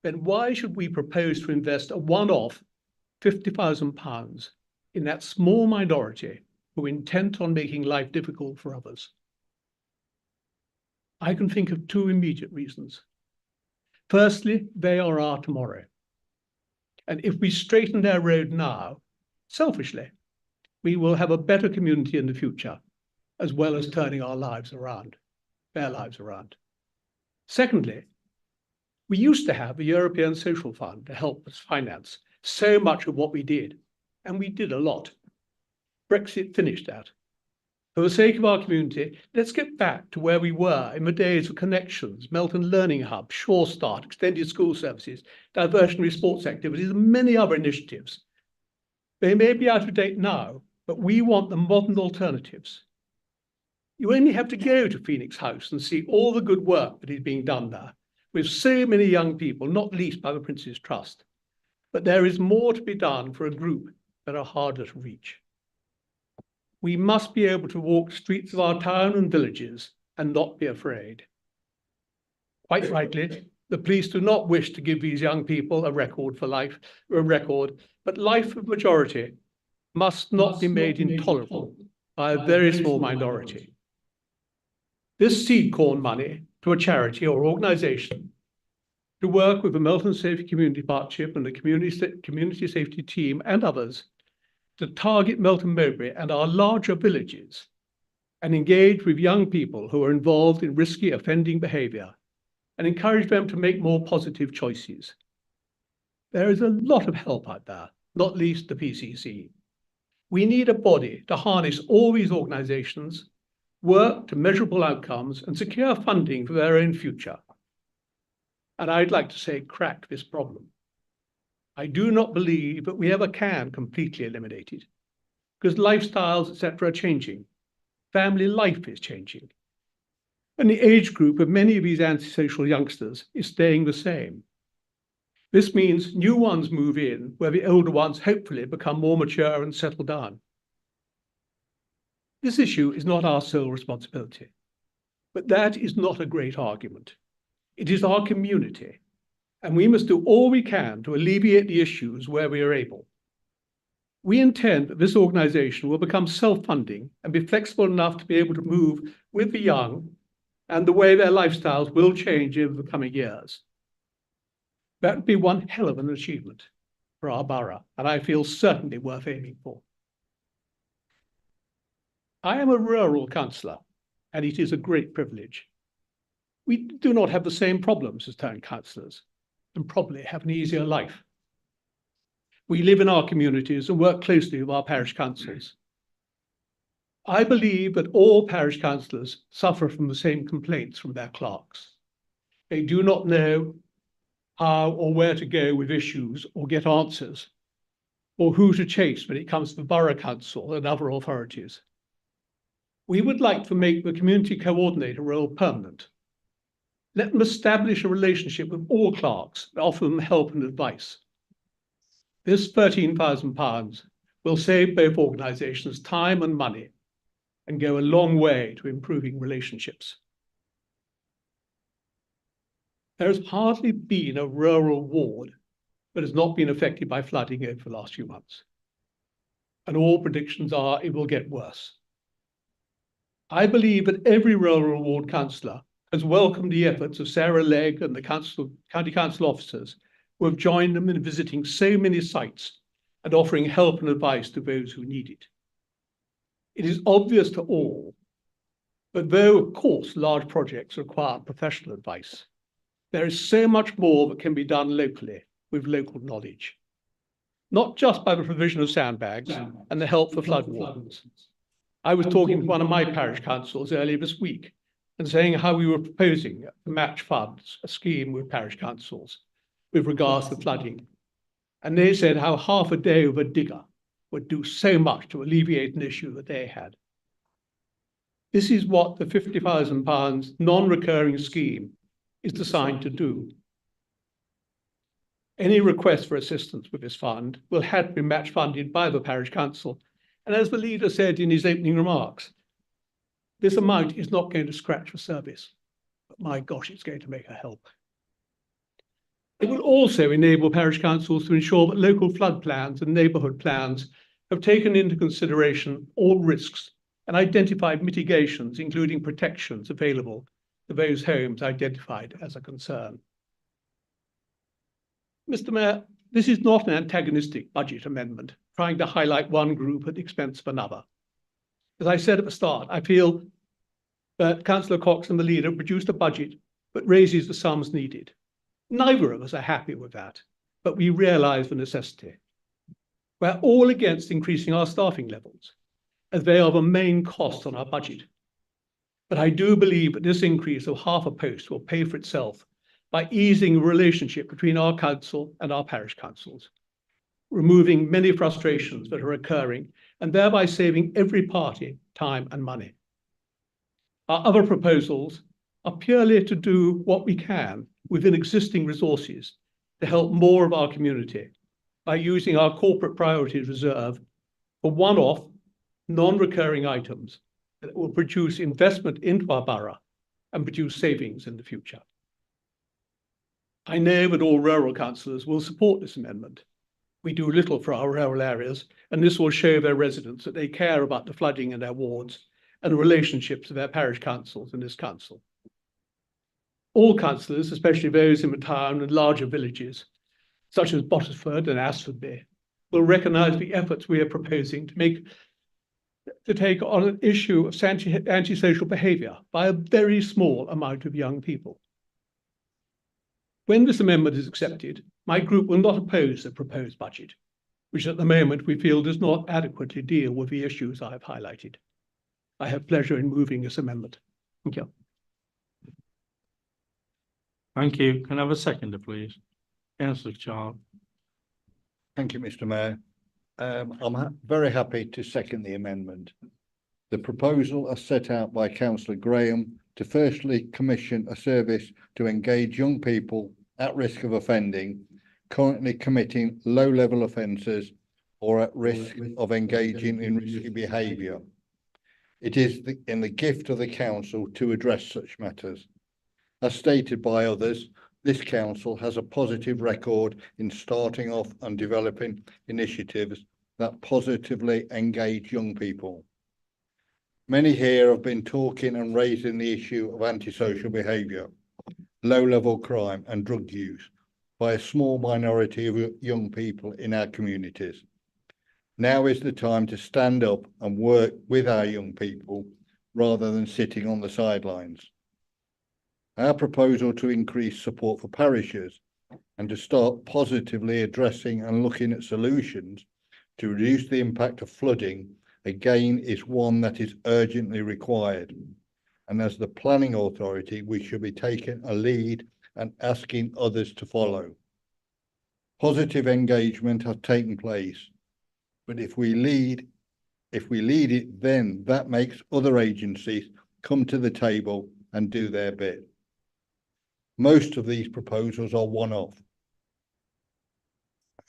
R: then why should we propose to invest a one-off £50,000 in that small minority who are intent on making life difficult for others? I can think of two immediate reasons. Firstly, they are our tomorrow. And if we straighten their road now, selfishly, we will have a better community in the future, as well as turning our lives around, their lives around. Secondly, we used to have a European Social Fund to help us finance so much of what we did, and we did a lot. Brexit finished that. For the sake of our community, let's get back to where we were in the days of Connections, Melton Learning Hub, Sure Start, extended school services, diversionary sports activities, and many other initiatives. They may be out of date now, but we want the modern alternatives. You only have to go to Phoenix House and see all the good work that is being done there, with so many young people, not least by the Prince's Trust. But there is more to be done for a group that are harder to reach. We must be able to walk the streets of our town and villages and not be afraid. Quite rightly, the police do not wish to give these young people a record, but life of majority must not be made intolerable by a very small minority. This seed corn money to a charity or organisation to work with the Melton Safety Community Partnership and the Community Safety Team and others to target Melton Mowbray and our larger villages and engage with young people who are involved in risky offending behaviour and encourage them to make more positive choices. There is a lot of help out there, not least the PCC. We need a body to harness all these organisations, work to measurable outcomes and secure funding for their own future. And I'd like to say crack this problem. I do not believe that we ever can completely eliminate it, because lifestyles, etc., are changing. Family life is changing. And the age group of many of these antisocial youngsters is staying the same. This means new ones move in where the older ones hopefully become more mature and settle down. This issue is not our sole responsibility, but that is not a great argument. It is our community, and we must do all we can to alleviate the issues where we are able. We intend that this organisation will become self-funding and be flexible enough to be able to move with the young and the way their lifestyles will change over the coming years. That would be one hell of an achievement for our borough, and I feel certainly worth aiming for. I am a rural councillor, and it is a great privilege. We do not have the same problems as town councillors, and probably have an easier life. We live in our communities and work closely with our parish councils. I believe that all parish councillors suffer from the same complaints from their clerks. They do not know how or where to go with issues or get answers, or who to chase when it comes to the borough council and other authorities. We would like to make the community coordinator role permanent. Let them establish a relationship with all clerks and offer them help and advice. This £13,000 will save both organisations time and money and go a long way to improving relationships. There has hardly been a rural ward that has not been affected by flooding over the last few months. And all predictions are it will get worse. I believe that every rural ward councillor has welcomed the efforts of Sarah Legg and the county council officers who have joined them in visiting so many sites and offering help and advice to those who need it. It is obvious to all that though, of course, large projects require professional advice, there is so much more that can be done locally with local knowledge, not just by the provision of sandbags and the help for flood wardens. I was talking to one of my parish councils earlier this week and saying how we were proposing to match funds, a scheme with parish councils, with regards to flooding. And they said how half a day of a digger would do so much to alleviate an issue that they had. This is what the £50,000 non-recurring scheme is designed to do. Any request for assistance with this fund will have to be match funded by the parish council. And as the leader said in his opening remarks, this amount is not going to scratch the service, but my gosh, it's going to make a help. It will also enable parish councils to ensure that local flood plans and neighbourhood plans have taken into consideration all risks and identified mitigations, including protections available to those homes identified as a concern. Mr. Mayor, this is not an antagonistic budget amendment trying to highlight one group at the expense of another. As I said at the start, I feel that Councillor Cox and the leader produced a budget that raises the sums needed. Neither of us are happy with that, but we realise the necessity. We're all against increasing our staffing levels, as they are the main cost on our budget. But I do believe that this increase of half a post will pay for itself by easing the relationship between our council and our parish councils, removing many frustrations that are occurring and thereby saving every party time and money. Our other proposals are purely to do what we can within existing resources to help more of our community by using our corporate priorities reserve for one-off, non-recurring items that will produce investment into our borough and produce savings in the future. I know that all rural councillors will support this amendment. We do little for our rural areas, and this will show their residents that they care about the flooding in their wards and the relationships of their parish councils and this council. All councillors, especially those in the town and larger villages, such as Bottisford and Asfordby, will recognise the efforts we are proposing to take on an issue of antisocial behaviour by a very small amount of young people. When this amendment is accepted, my group will not oppose the proposed budget, which at the moment we feel does not adequately deal with the issues I have highlighted. I have pleasure in moving this amendment. Thank you.
B: Thank you. Can I have a seconder, please? Councillor Child.
M: Thank you, Mr. Mayor. I'm very happy to second the amendment. The proposal as set out by Councillor Graham to firstly commission a service to engage young people at risk of offending, currently committing low-level offences or at risk of engaging in risky behaviour. It is in the gift of the council to address such matters. As stated by others, this council has a positive record in starting off and developing initiatives that positively engage young people. Many here have been talking and raising the issue of antisocial behaviour, low-level crime and drug use by a small minority of young people in our communities. Now is the time to stand up and work with our young people rather than sitting on the sidelines. Our proposal to increase support for parishes and to start positively addressing and looking at solutions to reduce the impact of flooding again is one that is urgently required. And as the planning authority, we should be taking a lead and asking others to follow. Positive engagement has taken place, but if we lead it, then that makes other agencies come to the table and do their bit. Most of these proposals are one-off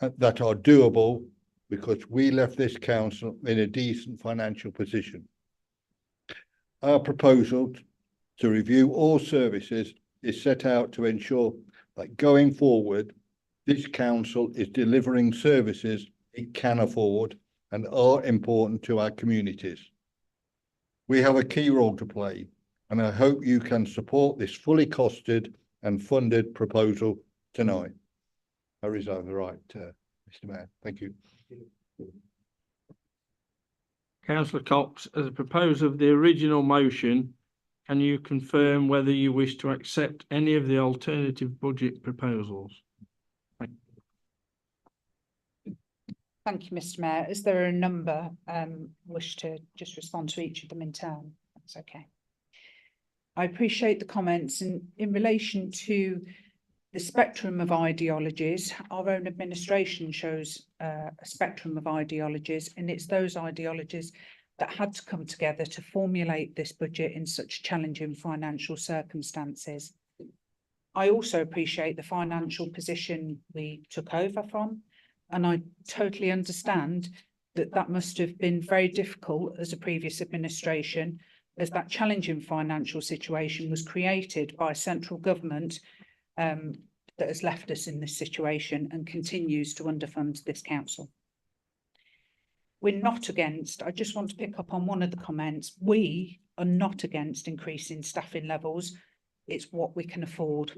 M: that are doable because we left this council in a decent financial position. Our proposal to review all services is set out to ensure that going forward, this council is delivering services it can afford and are important to our communities. We have a key role to play, and I hope you can support this fully costed and funded proposal tonight. I reserve the right, Mr. Mayor. Thank you.
B: Councillor Cox, as a proposer of the original motion, can you confirm whether you wish to accept any of the alternative budget proposals?
P: Thank you, Mr. Mayor. As there are a number, wish to just respond to each of them in turn. That's okay. I appreciate the comments in relation to the spectrum of ideologies. Our own administration shows a spectrum of ideologies, and it's those ideologies that had to come together to formulate this budget in such challenging financial circumstances. I also appreciate the financial position we took over from, and I totally understand that that must have been very difficult as a previous administration, as that challenging financial situation was created by central government that has left us in this situation and continues to underfund this council. We're not against, I just want to pick up on one of the comments, we are not against increasing staffing levels. It's what we can afford.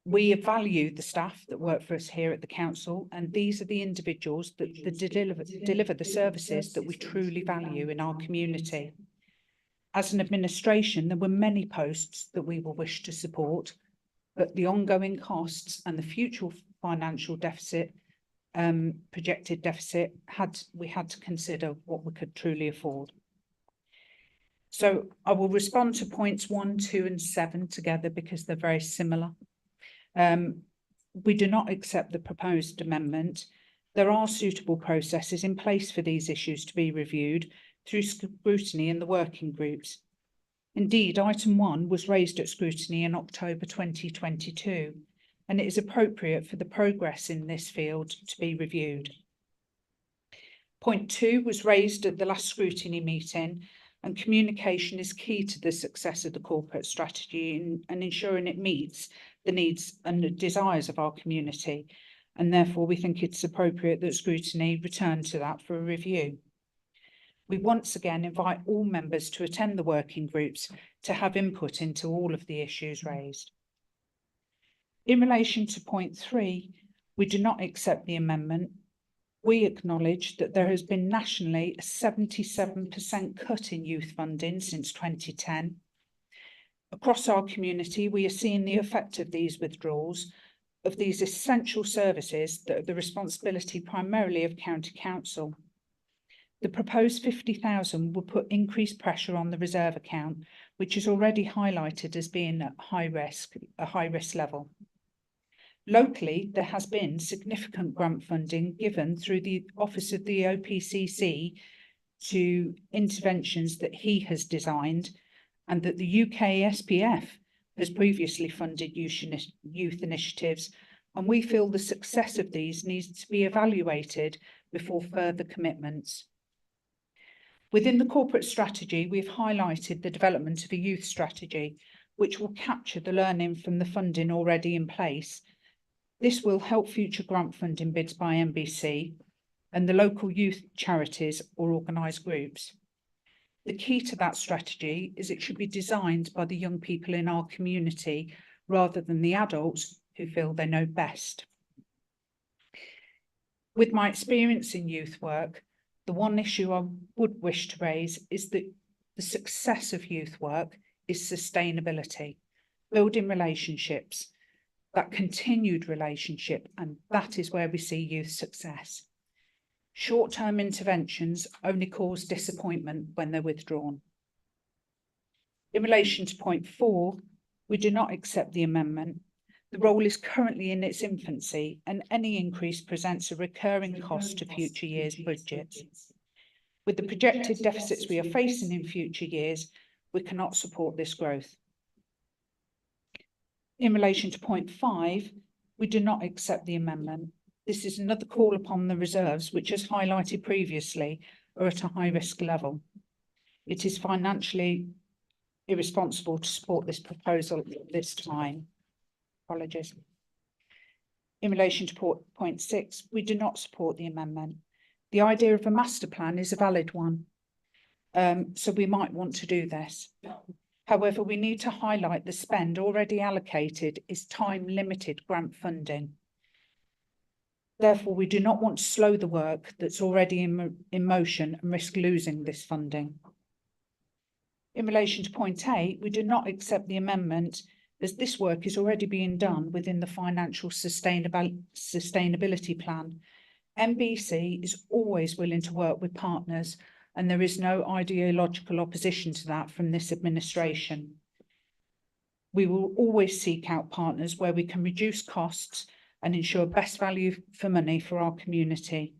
P: We value the staff that work for us here at the council, and these are the individuals that deliver the services that we truly value in our community. As an administration, there were many posts that we will wish to support, but the ongoing costs and the future financial deficit, projected deficit, we had to consider what we could truly afford. So I will respond to points 1, 2 and 7 together because they're very similar. We do not accept the proposed amendment. There are suitable processes in place for these issues to be reviewed through scrutiny in the working groups. Indeed, item 1 was raised at scrutiny in October 2022, and it is appropriate for the progress in this field to be reviewed. Point 2 was raised at the last scrutiny meeting, and communication is key to the success of the corporate strategy and ensuring it meets the needs and the desires of our community. And therefore, we think it's appropriate that scrutiny return to that for a review. We once again invite all members to attend the working groups to have input into all of the issues raised. In relation to point 3, we do not accept the amendment. We acknowledge that there has been nationally a 77% cut in youth funding since 2010. Across our community, we are seeing the effect of these withdrawals of these essential services that are the responsibility primarily of County Council. The proposed 50,000 will put increased pressure on the reserve account, which is already highlighted as being at a high risk level. Locally, there has been significant grant funding given through the Office of the OPCC to interventions that he has designed, and that the UK SPF has previously funded youth initiatives, and we feel the success of these needs to be evaluated before further commitments. Within the corporate strategy, we've highlighted the development of a youth strategy, which will capture the learning from the funding already in place. This will help future grant funding bids by NBC and the local youth charities or organised groups. The key to that strategy is it should be designed by the young people in our community rather than the adults who feel they know best. With my experience in youth work, the one issue I would wish to raise is that the success of youth work is sustainability, building relationships, that continued relationship, and that is where we see youth success. Short-term interventions only cause disappointment when they're withdrawn. In relation to point 4, we do not accept the amendment. The role is currently in its infancy, and any increase presents a recurring cost to future years' budgets. With the projected deficits we are facing in future years, we cannot support this growth. In relation to point 5, we do not accept the amendment. This is another call upon the reserves, which, as highlighted previously, are at a high risk level. It is financially irresponsible to support this proposal at this time. Apologies. In relation to point 6, we do not support the amendment. The idea of a master plan is a valid one, so we might want to do this. However, we need to highlight the spend already allocated is time-limited grant funding. Therefore, we do not want to slow the work that's already in motion and risk losing this funding. In relation to point 8, we do not accept the amendment as this work is already being done within the financial sustainability plan. NBC is always willing to work with partners, and there is no ideological opposition to that from this administration. We will always seek out partners where we can reduce costs and ensure best value for money for our community.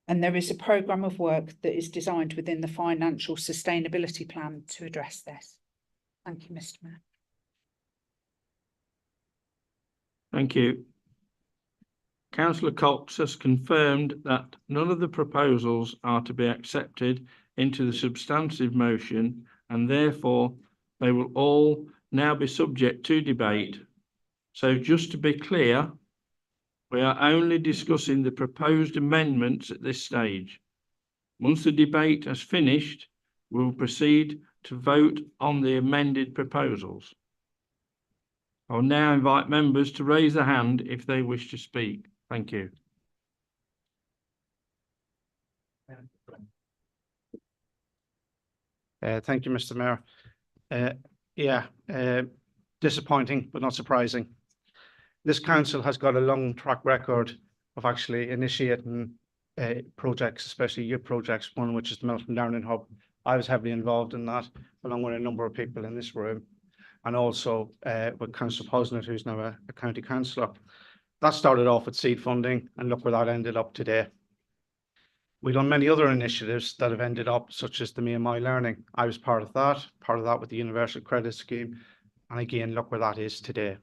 P: And there is a programme of work that is designed within the financial sustainability plan to address this. Thank you, Mr. Mayor.
B: Thank you. Councillor Cox has confirmed that none of the proposals are to be accepted into the substantive motion, and therefore they will all now be subject to debate. So just to be clear, we are only discussing the proposed amendments at this stage. Once the debate has finished, we will proceed to vote on the amended proposals. I will now invite members to raise their hand if they wish to speak. Thank you.
A: Thank you, Mr. Mayor. Disappointing, but not surprising. This council has got a long track record of actually initiating projects, especially youth projects, one which is the Melton Downing Hub. I was heavily involved in that, along with a number of people in this room, and also with Councillor Posnett, who's now a county councillor. That started off with seed funding, and look where that ended up today. We've done many other initiatives that have ended up, such as the Me and My Learning. I was part of that with the Universal Credit Scheme, and again, look where that is today.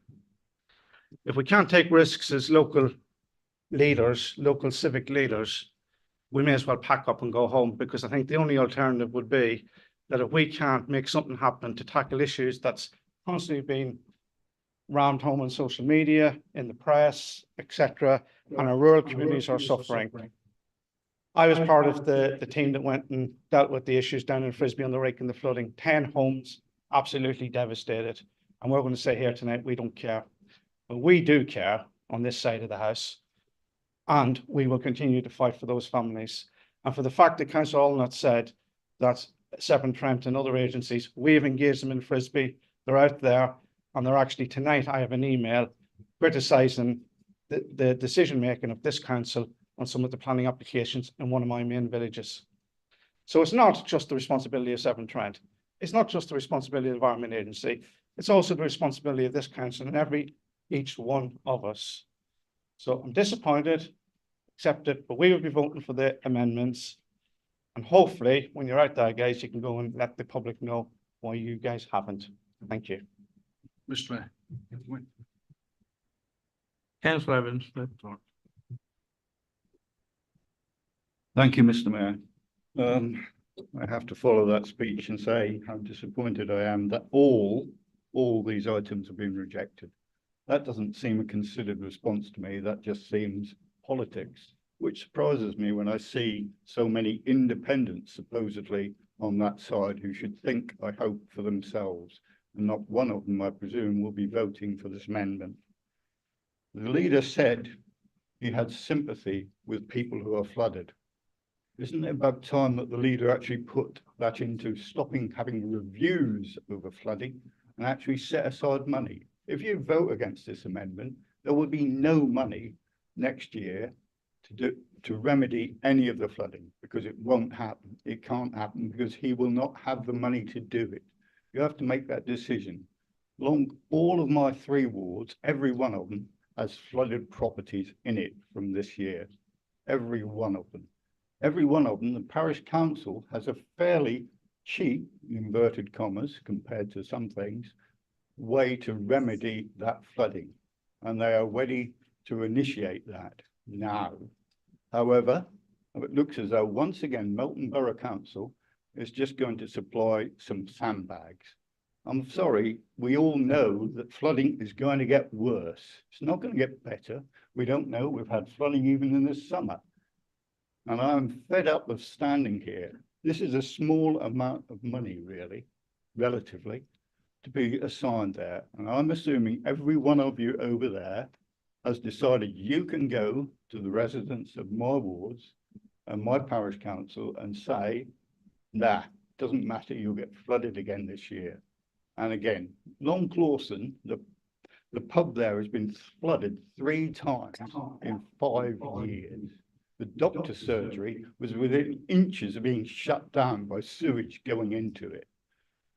A: If we can't take risks as local leaders, local civic leaders, we may as well pack up and go home, because I think the only alternative would be that if we can't make something happen to tackle issues that's constantly being rammed home on social media, in the press, etc., and our rural communities are suffering. I was part of the team that went and dealt with the issues down in Frisbee on the Rake and the flooding. 10 homes absolutely devastated. And we're going to say here tonight, we don't care. But we do care on this side of the house. And we will continue to fight for those families. And for the fact that Councillor Allnut said that Severn Trent and other agencies, we've engaged them in Frisbee, they're out there, and they're actually, tonight I have an email criticising the decision making of this council on some of the planning applications in one of my main villages. So it's not just the responsibility of Severn Trent. It's not just the responsibility of the Environment Agency. It's also the responsibility of this council and each one of us. So I'm disappointed, accept it, but we will be voting for the amendments. And hopefully, when you're out there, guys, you can go and let the public know why you guys haven't. Thank you.
E: Mr. Mayor.
B: Councillor Evans.
M: Thank you, Mr. Mayor. I have to follow that speech and say how disappointed I am that all these items have been rejected. That doesn't seem a considered response to me. That just seems politics, which surprises me when I see so many independents supposedly on that side who should think, I hope, for themselves. And not one of them, I presume, will be voting for this amendment. The leader said he had sympathy with people who are flooded. Isn't it about time that the leader actually put that into stopping having reviews over flooding and actually set aside money? If you vote against this amendment, there will be no money next year to remedy any of the flooding, because it won't happen. It can't happen because he will not have the money to do it. You have to make that decision. Along all of my 3 wards, every one of them has flooded properties in it from this year. Every one of them. Every one of them, the parish council has a fairly cheap, inverted commas, compared to some things, way to remedy that flooding. And they are ready to initiate that now. However, it looks as though once again, Melton Borough Council is just going to supply some sandbags. I'm sorry, we all know that flooding is going to get worse. It's not going to get better. We don't know. We've had flooding even in the summer. And I'm fed up of standing here. This is a small amount of money, really, relatively, to be assigned there. And I'm assuming every one of you over there has decided you can go to the residents of my wards and my parish council and say, nah, doesn't matter, you'll get flooded again this year. And again, Long Clawson, the pub there has been flooded 3 times in 5 years. The doctor's surgery was within inches of being shut down by sewage going into it.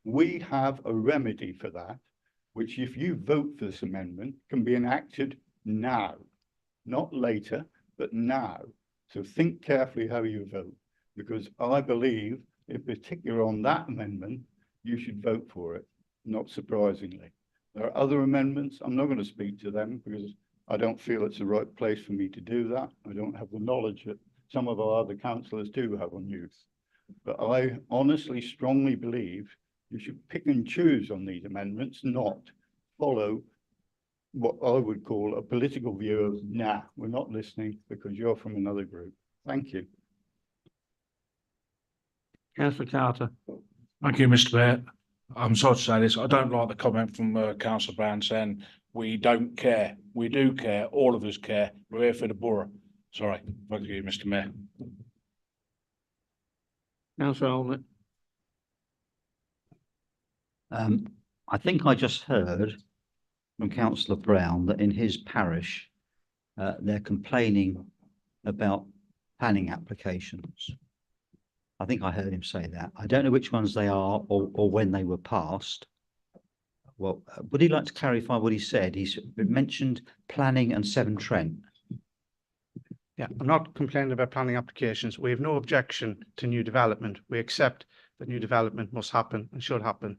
M: We have a remedy for that, which if you vote for this amendment, can be enacted now, not later, but now. So think carefully how you vote, because I believe, in particular on that amendment, you should vote for it, not surprisingly. There are other amendments. I'm not going to speak to them because I don't feel it's the right place for me to do that. I don't have the knowledge that some of our other councillors do have on youth. But I honestly, strongly believe you should pick and choose on these amendments, not follow what I would call a political view of, nah, we're not listening because you're from another group. Thank you.
B: Councillor Carter.
E: Thank you, Mr. Mayor. I'm sorry to say this. I don't like the comment from Councillor Brown saying we don't care. We do care. All of us care. We're here for the borough. Sorry. Thank you, Mr. Mayor.
B: Councillor Holnett.
H: I think I just heard from Councillor Brown that in his parish, they're complaining about planning applications. I think I heard him say that. I don't know which ones they are or when they were passed. Well, would he like to clarify what he said? He's mentioned planning and Severn Trent.
A: Yeah, I'm not complaining about planning applications. We have no objection to new development. We accept that new development must happen and should happen.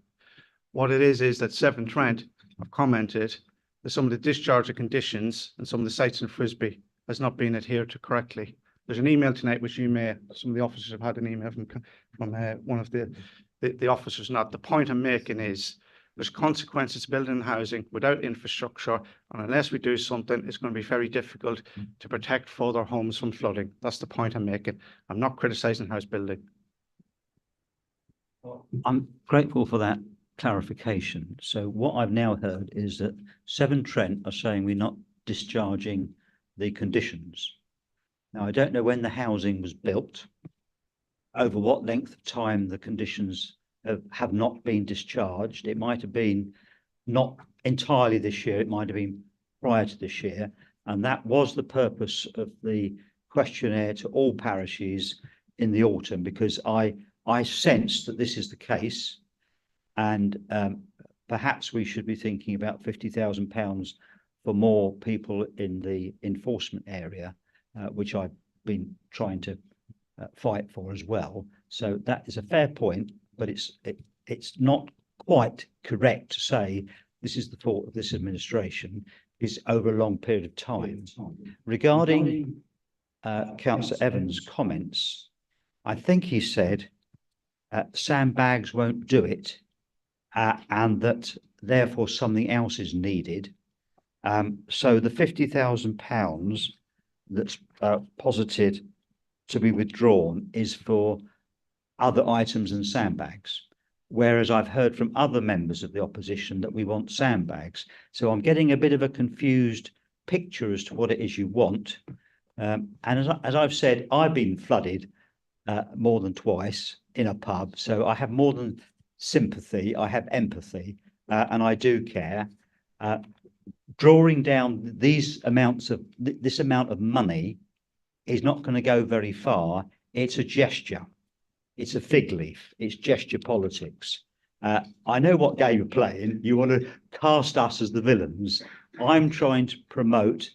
A: What it is that Severn Trent have commented that some of the discharge of conditions and some of the sites in Frisbee has not been adhered to correctly. There's an email tonight which you may, some of the officers have had an email from one of the officers. Not the point I'm making is there's consequences to building and housing without infrastructure, and unless we do something, it's going to be very difficult to protect further homes from flooding. That's the point I'm making. I'm not criticising house building.
H: I'm grateful for that clarification. So what I've now heard is that Severn Trent are saying we're not discharging the conditions. Now, I don't know when the housing was built, over what length of time the conditions have not been discharged. It might have been not entirely this year, it might have been prior to this year. And that was the purpose of the questionnaire to all parishes in the autumn, because I sense that this is the case. And perhaps we should be thinking about £50,000 for more people in the enforcement area, which I've been trying to fight for as well. So that is a fair point, but it's not quite correct to say this is the fault of this administration. It's over a long period of time. Regarding Councillor Evans' comments, I think he said sandbags won't do it, and that therefore something else is needed. So the £50,000 that's posited to be withdrawn is for other items than sandbags, whereas I've heard from other members of the opposition that we want sandbags. So I'm getting a bit of a confused picture as to what it is you want. And as I've said, I've been flooded more than twice in a pub, so I have more than sympathy, I have empathy, and I do care. Drawing down this amount of money is not going to go very far. It's a gesture. It's a fig leaf. It's gesture politics. I know what game you're playing. You want to cast us as the villains. I'm trying to promote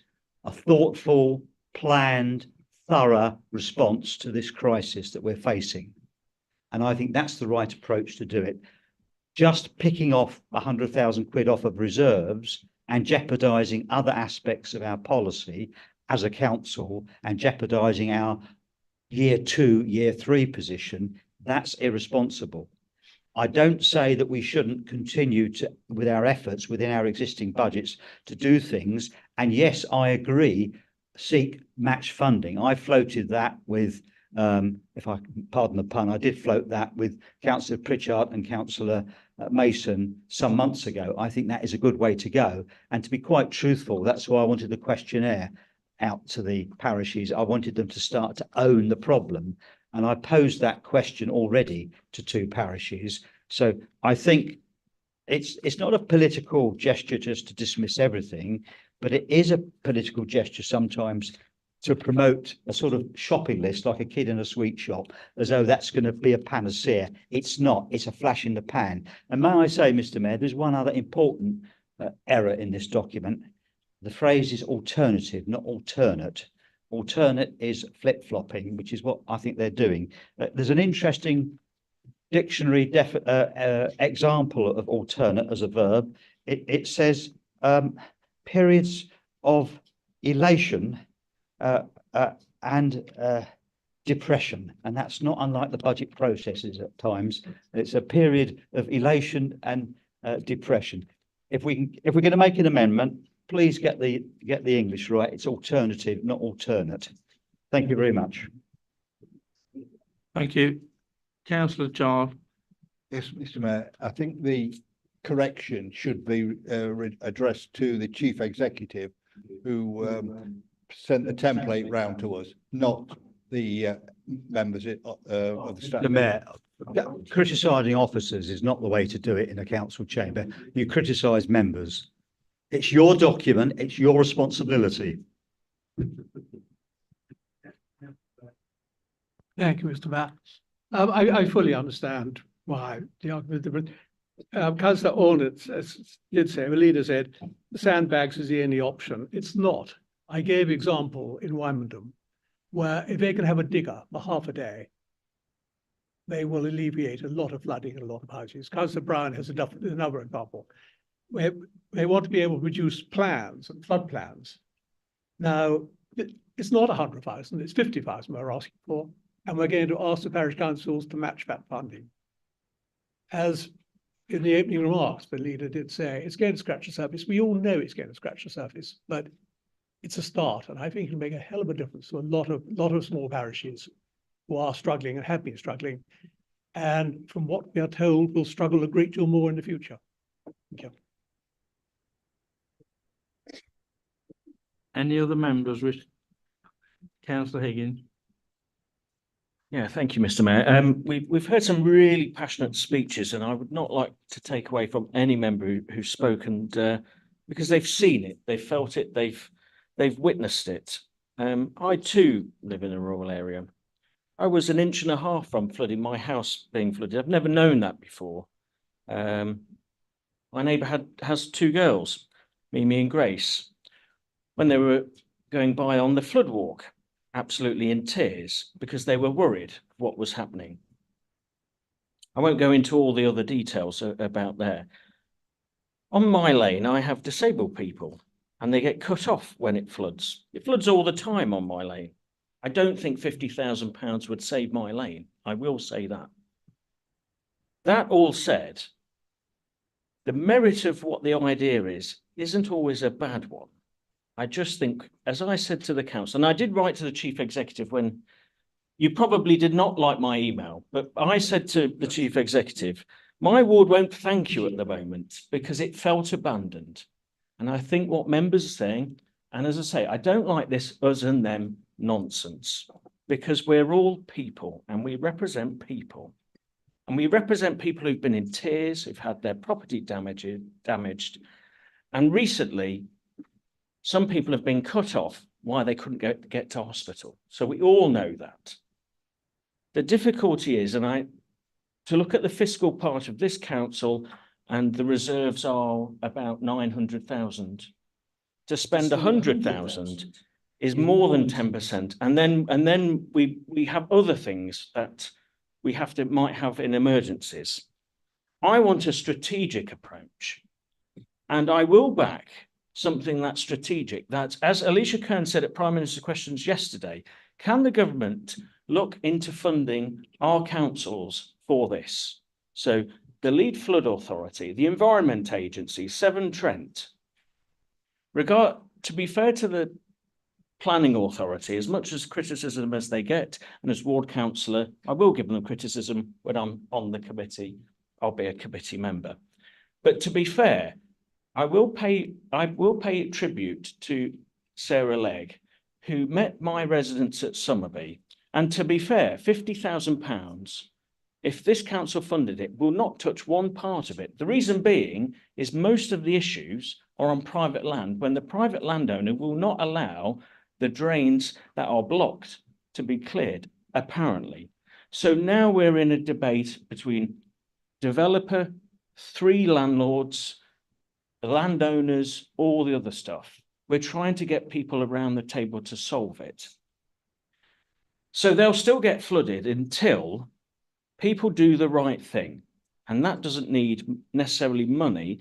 H: a thoughtful, planned, thorough response to this crisis that we're facing. And I think that's the right approach to do it. Just picking off 100,000 quid off of reserves and jeopardising other aspects of our policy as a council and jeopardising our year 2, year 3 position, that's irresponsible. I don't say that we shouldn't continue with our efforts within our existing budgets to do things. And yes, I agree, seek match funding. I floated that with, if I can pardon the pun, I did float that with Councillor Pritchard and Councillor Mason some months ago. I think that is a good way to go. And to be quite truthful, that's why I wanted the questionnaire out to the parishes. I wanted them to start to own the problem. And I posed that question already to 2 parishes. So I think it's not a political gesture just to dismiss everything, but it is a political gesture sometimes to promote a sort of shopping list like a kid in a sweet shop, as though that's going to be a panacea. It's not. It's a flash in the pan. And may I say, Mr. Mayor, there's one other important error in this document. The phrase is alternative, not alternate. Alternate is flip-flopping, which is what I think they're doing. There's an interesting dictionary example of alternate as a verb. It says periods of elation and depression, and that's not unlike the budget processes at times. It's a period of elation and depression. If we're going to make an amendment, please get the English right. It's alternative, not alternate. Thank you very much.
B: Thank you. Councillor Child.
M: Yes, Mr. Mayor, I think the correction should be addressed to the Chief Executive, who sent the template round to us, not the members of the staff.
H: The Mayor, criticising officers is not the way to do it in a council chamber. You criticise members. It's your document, it's your responsibility.
R: Thank you, Mr. Mayor. I fully understand why the argument, Councillor Allnett did say, the leader said, sandbags is the only option. It's not. I gave example in Wymondham, where if they can have a digger for half a day, they will alleviate a lot of flooding in a lot of houses. Councillor Brown has another example, where they want to be able to produce plans and flood plans. Now, it's not 100,000, it's 50,000 we're asking for, and we're going to ask the parish councils to match that funding. As in the opening remarks, the leader did say, it's going to scratch the surface. We all know it's going to scratch the surface, but it's a start, and I think it'll make a hell of a difference to a lot of small parishes who are struggling and have been struggling, and from what we are told, will struggle a great deal more in the future. Thank you.
B: Any other members wish? Councillor Higgins.
F: Yeah, thank you, Mr. Mayor. We've heard some really passionate speeches, and I would not like to take away from any member who spoke, and because they've seen it, they've felt it, they've witnessed it. I too live in a rural area. I was 1.5 inches from flooding, my house being flooded. I've never known that before. My neighbour has 2 girls, Mimi and Grace. When they were going by on the flood walk, absolutely in tears because they were worried what was happening. I won't go into all the other details about there. On my lane, I have disabled people and they get cut off when it floods. It floods all the time on my lane. I don't think £50,000 would save my lane. I will say that. That all said, the merit of what the idea is isn't always a bad one. I just think, as I said to the council, and I did write to the chief executive when you probably did not like my email, but I said to the chief executive, my ward won't thank you at the moment because it felt abandoned. And I think what members are saying, and as I say, I don't like this us and them nonsense because we're all people and we represent people. And we represent people who've been in tears, who've had their property damaged. And recently, some people have been cut off why they couldn't get to hospital. So we all know that. The difficulty is, to look at the fiscal part of this council, and the reserves are about 900,000. To spend 100,000 is more than 10%. And then we have other things that we might have in emergencies. I want a strategic approach, and I will back something that's strategic. That's, as Alicia Kearns said at Prime Minister's Questions yesterday, can the government look into funding our councils for this? So the Lead Flood Authority, the Environment Agency, Severn Trent. To be fair to the Planning Authority, as much as criticism as they get, and as ward councillor, I will give them criticism when I'm on the committee. I'll be a committee member. But to be fair, I will pay tribute to Sarah Legg, who met my residents at Somerby. And to be fair, £50,000, if this council funded it, will not touch one part of it. The reason being is most of the issues are on private land, when the private landowner will not allow the drains that are blocked to be cleared, apparently. So now we're in a debate between developer, 3 landlords, the landowners, all the other stuff. We're trying to get people around the table to solve it. So they'll still get flooded until people do the right thing. And that doesn't need necessarily money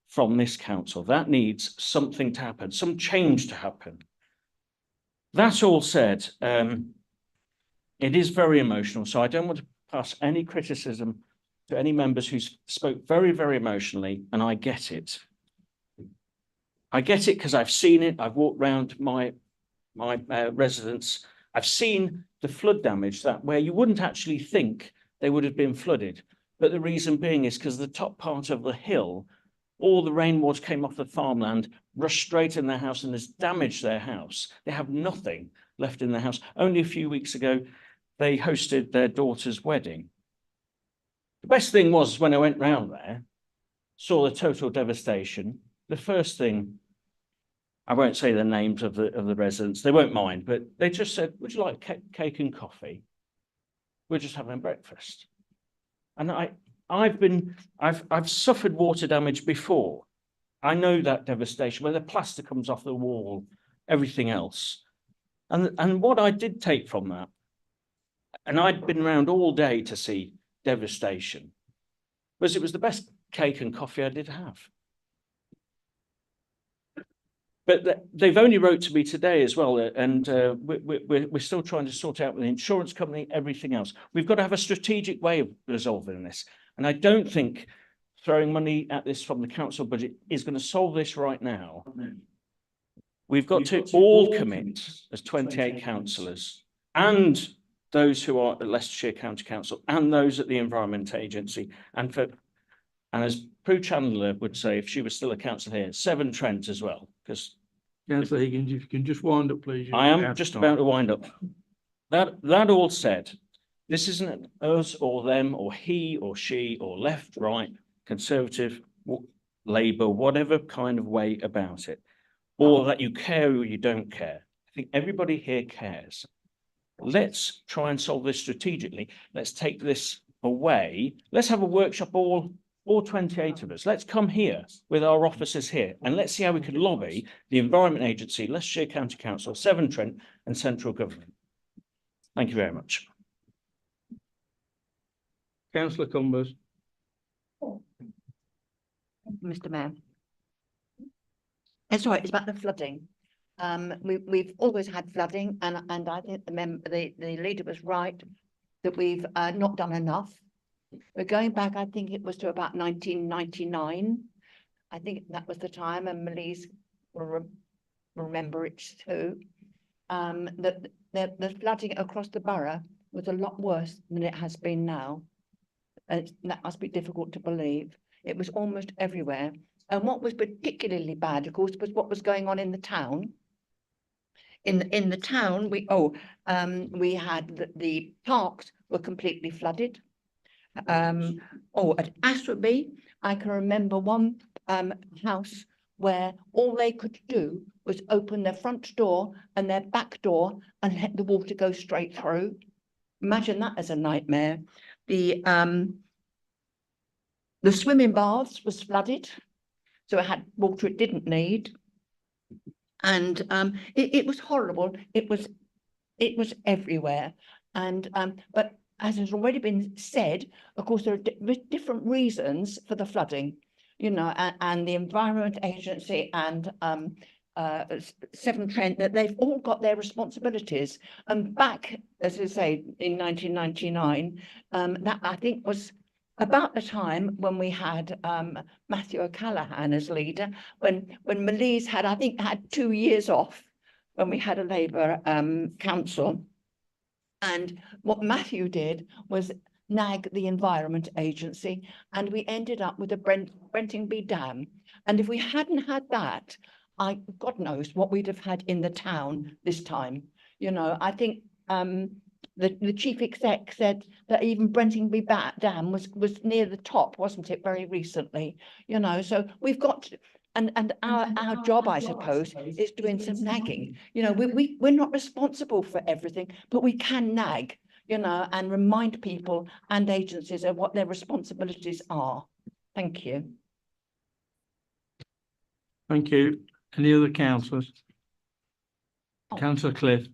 F: from this council. That needs something to happen, some change to happen. That all said, it is very emotional. So I don't want to pass any criticism to any members who spoke very, very emotionally, and I get it. I get it because I've seen it. I've walked around my residence. I've seen the flood damage that where you wouldn't actually think they would have been flooded. But the reason being is because the top part of the hill, all the rainwater came off the farmland, rushed straight in their house and has damaged their house. They have nothing left in their house. Only a few weeks ago, they hosted their daughter's wedding. The best thing was when I went round there, saw the total devastation. The first thing, I won't say the names of the residents, they won't mind, but they just said, would you like cake and coffee? We're just having breakfast. And I've suffered water damage before. I know that devastation, where the plaster comes off the wall, everything else. And what I did take from that, and I'd been around all day to see devastation, was it was the best cake and coffee I did have. But they've only wrote to me today as well, and we're still trying to sort out with the insurance company, everything else. We've got to have a strategic way of resolving this. And I don't think throwing money at this from the council budget is going to solve this right now. We've got to all commit as 28 councillors and those who are at Leicestershire County Council and those at the Environment Agency. And as Prue Chandler would say, if she was still a councillor here, Severn Trent as well, because
B: Councillor Higgins, if you can just wind up, please.
F: I am just about to wind up. That all said, this isn't us or them or he or she or left, right, Conservative, Labour, whatever kind of way about it, or that you care or you don't care. I think everybody here cares. Let's try and solve this strategically. Let's take this away. Let's have a workshop, all 28 of us. Let's come here with our officers here and let's see how we can lobby the Environment Agency, Leicestershire County Council, Severn Trent and central government. Thank you very much.
B: Councillor Cumbers.
Q: Mr. Mayor. It's right, it's about the flooding. We've always had flooding, and I think the leader was right that we've not done enough. We're going back, I think it was to about 1999. I think that was the time, and Melise will remember it too. That the flooding across the borough was a lot worse than it has been now. And that must be difficult to believe. It was almost everywhere. And what was particularly bad, of course, was what was going on in the town. In the town, we had the parks were completely flooded. At Aswarby, I can remember one house where all they could do was open their front door and their back door and let the water go straight through. Imagine that as a nightmare. The swimming baths was flooded, so it had water it didn't need. And it was horrible. It was everywhere. And but as has already been said, of course, there are different reasons for the flooding, you know, and the Environment Agency and Severn Trent, that they've all got their responsibilities. And back, as I say, in 1999, that I think was about the time when we had Matthew O'Callaghan as leader, when Melise had, I think, had 2 years off when we had a Labour council. And what Matthew did was nag the Environment Agency, and we ended up with a Brentingby Dam. And if we hadn't had that, God knows what we'd have had in the town this time. You know, I think the chief exec said that even Brentingby Dam was near the top, wasn't it, very recently? You know, so we've got And our job, I suppose, is doing some nagging. You know, we're not responsible for everything, but we can nag, you know, and remind people and agencies of what their responsibilities are. Thank you.
B: Thank you. Any other councillors? Councillor Cliff.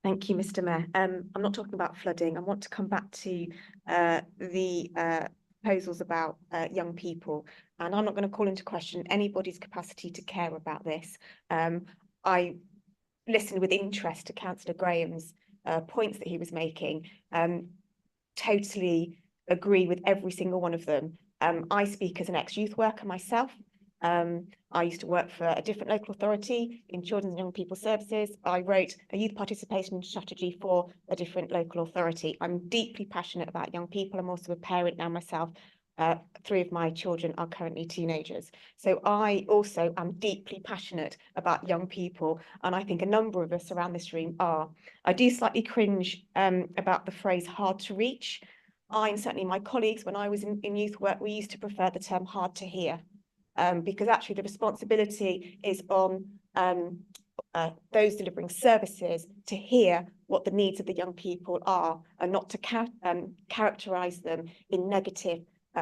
S: Thank you, Mr. Mayor. I'm not talking about flooding. I want to come back to the proposals about young people, and I'm not going to call into question anybody's capacity to care about this. I listened with interest to Councillor Graham's points that he was making. Totally agree with every single one of them. I speak as an ex-youth worker myself. I used to work for a different local authority in Children's and Young People Services. I wrote a youth participation strategy for a different local authority. I'm deeply passionate about young people. I'm also a parent now myself. 3 of my children are currently teenagers. So I also am deeply passionate about young people, and I think a number of us around this room are. I do slightly cringe about the phrase hard to reach. I and certainly my colleagues, when I was in youth work, we used to prefer the term hard to hear. Because actually the responsibility is on those delivering services to hear what the needs of the young people are, and not to characterise them in negative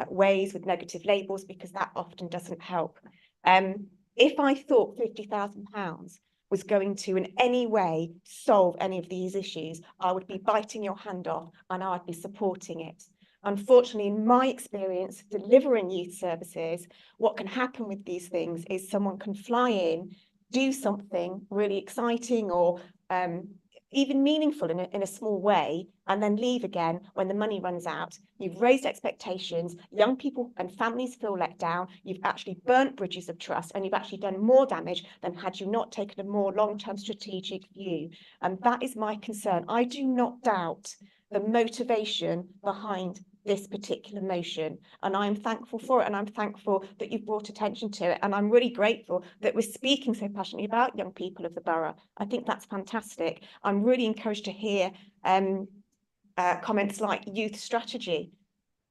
S: ways with negative labels, because that often doesn't help. If I thought £50,000 was going to in any way solve any of these issues, I would be biting your hand off and I'd be supporting it. Unfortunately, in my experience delivering youth services, what can happen with these things is someone can fly in, do something really exciting or even meaningful in a small way, and then leave again when the money runs out. You've raised expectations, young people and families feel let down, you've actually burnt bridges of trust, and you've actually done more damage than had you not taken a more long-term strategic view. And that is my concern. I do not doubt the motivation behind this particular motion, and I'm thankful for it, and I'm thankful that you've brought attention to it, and I'm really grateful that we're speaking so passionately about young people of the borough. I think that's fantastic. I'm really encouraged to hear comments like youth strategy.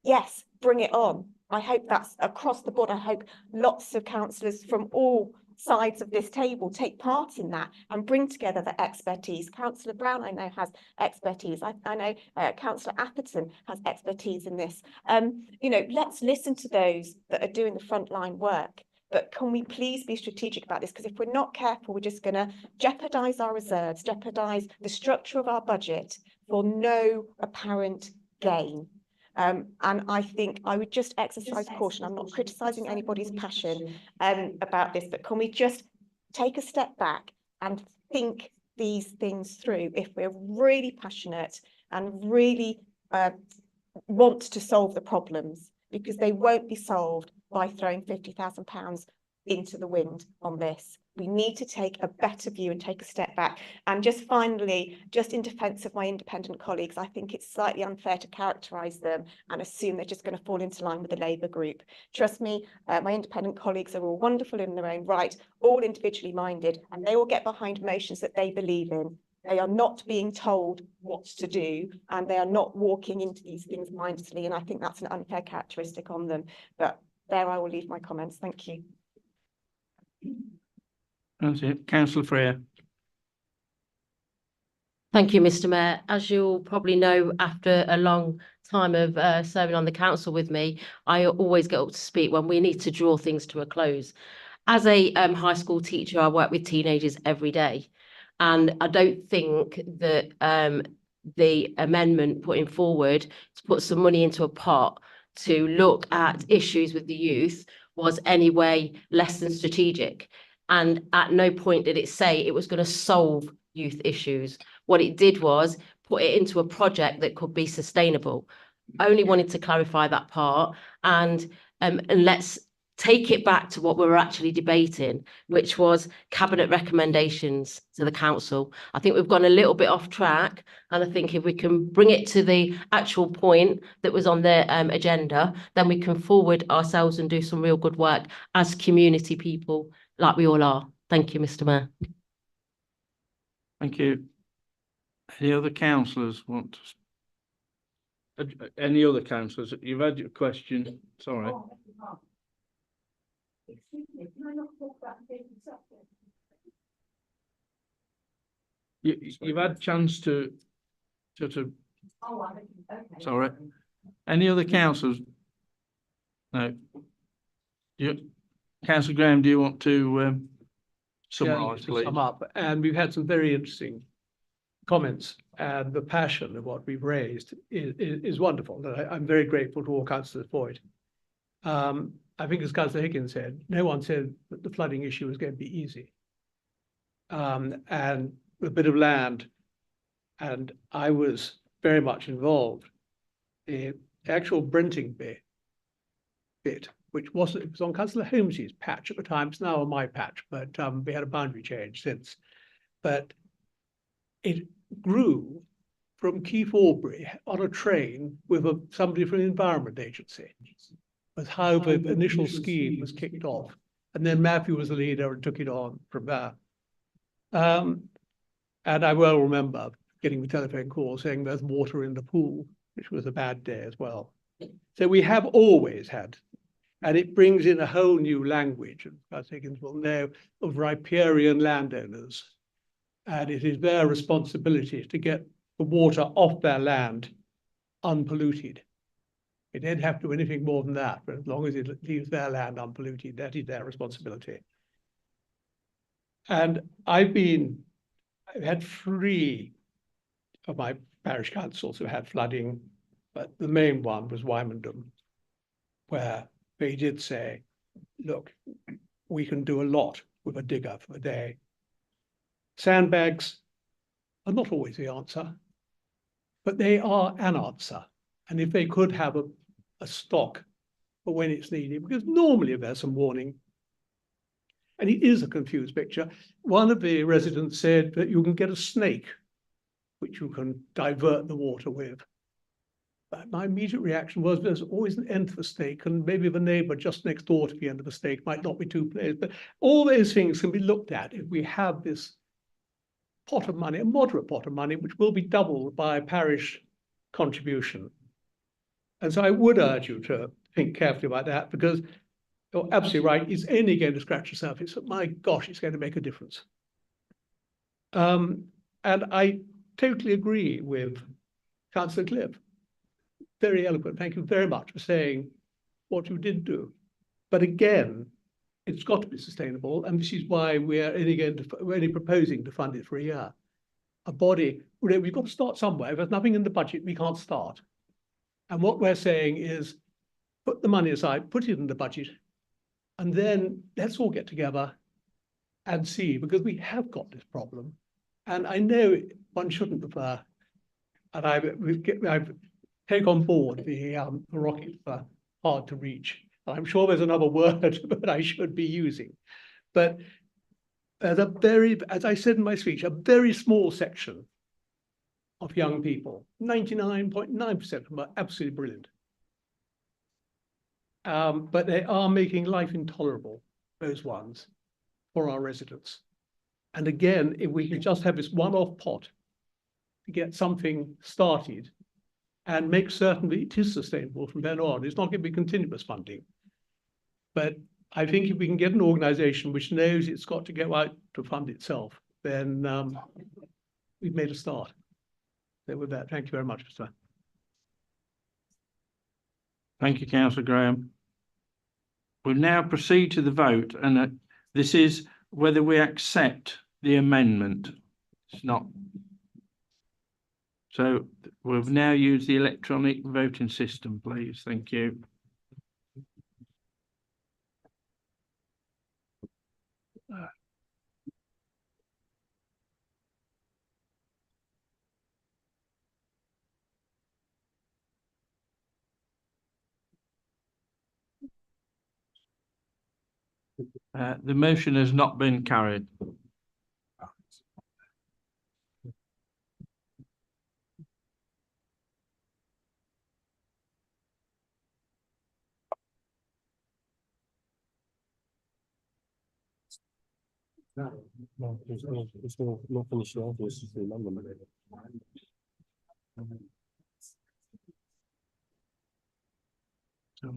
S: Yes, bring it on. I hope that's across the board. I hope lots of councillors from all sides of this table take part in that and bring together the expertise. Councillor Brown, I know, has expertise. I know Councillor Atherton has expertise in this. You know, let's listen to those that are doing the frontline work. But can we please be strategic about this? Because if we're not careful, we're just going to jeopardise our reserves, jeopardise the structure of our budget for no apparent gain. And I think I would just exercise caution. I'm not criticising anybody's passion about this, but can we just take a step back and think these things through if we're really passionate and really want to solve the problems, because they won't be solved by throwing £50,000 into the wind on this. We need to take a better view and take a step back. And just finally, just in defence of my independent colleagues, I think it's slightly unfair to characterise them and assume they're just going to fall into line with the Labour group. Trust me, my independent colleagues are all wonderful in their own right, all individually minded, and they will get behind motions that they believe in. They are not being told what to do, and they are not walking into these things mindlessly, and I think that's an unfair characteristic on them. But there I will leave my comments. Thank you.
B: That's it. Councillor Freer.
T: Thank you, Mr. Mayor. As you'll probably know, after a long time of serving on the council with me, I always get up to speak when we need to draw things to a close. As a high school teacher, I work with teenagers every day, and I don't think that the amendment putting forward to put some money into a pot to look at issues with the youth was any way less than strategic. And at no point did it say it was going to solve youth issues. What it did was put it into a project that could be sustainable. I only wanted to clarify that part, and let's take it back to what we were actually debating, which was cabinet recommendations to the council. I think we've gone a little bit off track, and I think if we can bring it to the actual point that was on the agenda, then we can forward ourselves and do some real good work as community people like we all are. Thank you, Mr. Mayor.
B: Thank you. Any other councillors want to? Any other councillors? You've had your question, sorry. You've had chance to, sorry. Any other councillors? No. Councillor Graham, do you want to summarise,
R: To
B: please?
R: sum up, and we've had some very interesting comments, and the passion of what we've raised is wonderful. And I'm very grateful to all councillors for it. I think as Councillor Higgins said, no one said that the flooding issue was going to be easy. And a bit of land, and I was very much involved. The actual Brenting bit, which it was on Councillor Holmes's patch at the time. It's now on my patch, but we had a boundary change since. But it grew from Keith Aubrey on a train with somebody from the Environment Agency. Was how the initial scheme was kicked off, and then Matthew was the leader and took it on from there. And I well remember getting the telephone call saying there's water in the pool, which was a bad day as well. So we have always had, and it brings in a whole new language, and Councillor Higgins will know, of riparian landowners. And it is their responsibility to get the water off their land unpolluted. It don't have to do anything more than that, but as long as it leaves their land unpolluted, that is their responsibility. And I've had 3 of my parish councils who had flooding, but the main one was Wymondham, where they did say, look, we can do a lot with a digger for the day. Sandbags are not always the answer, but they are an answer. And if they could have a stock for when it's needed, because normally there's some warning. And it is a confused picture. One of the residents said that you can get a snake, which you can divert the water with. But my immediate reaction was there's always an end to the snake, and maybe the neighbour just next door to the end of the snake might not be too pleased. But all those things can be looked at if we have this pot of money, a moderate pot of money, which will be doubled by parish contribution. And so I would urge you to think carefully about that, because you're absolutely right, it's only going to scratch the surface, but my gosh, it's going to make a difference. And I totally agree with Councillor Cliff. Very eloquent. Thank you very much for saying what you did do. But again, it's got to be sustainable, and this is why we're only proposing to fund it for a year. A body, we've got to start somewhere. If there's nothing in the budget, we can't start. And what we're saying is, put the money aside, put it in the budget, and then let's all get together and see, because we have got this problem. And I know one shouldn't prefer, and I've take on board the rocket for hard to reach. I'm sure there's another word that I should be using. But as I said in my speech, a very small section of young people, 99.9% of them are absolutely brilliant. But they are making life intolerable, those ones, for our residents. And again, if we could just have this one-off pot to get something started and make certain that it is sustainable from then on. It's not going to be continuous funding. But I think if we can get an organisation which knows it's got to go out to fund itself, then we've made a start. So with that, thank you very much, Mr.
B: Thank you, Councillor Graham. We'll now proceed to the vote, and this is whether we accept the amendment. It's not. So we'll now use the electronic voting system, please. Thank you. The motion has not been carried.
U: No, it's not finished off. It's just the amendment.
N: No,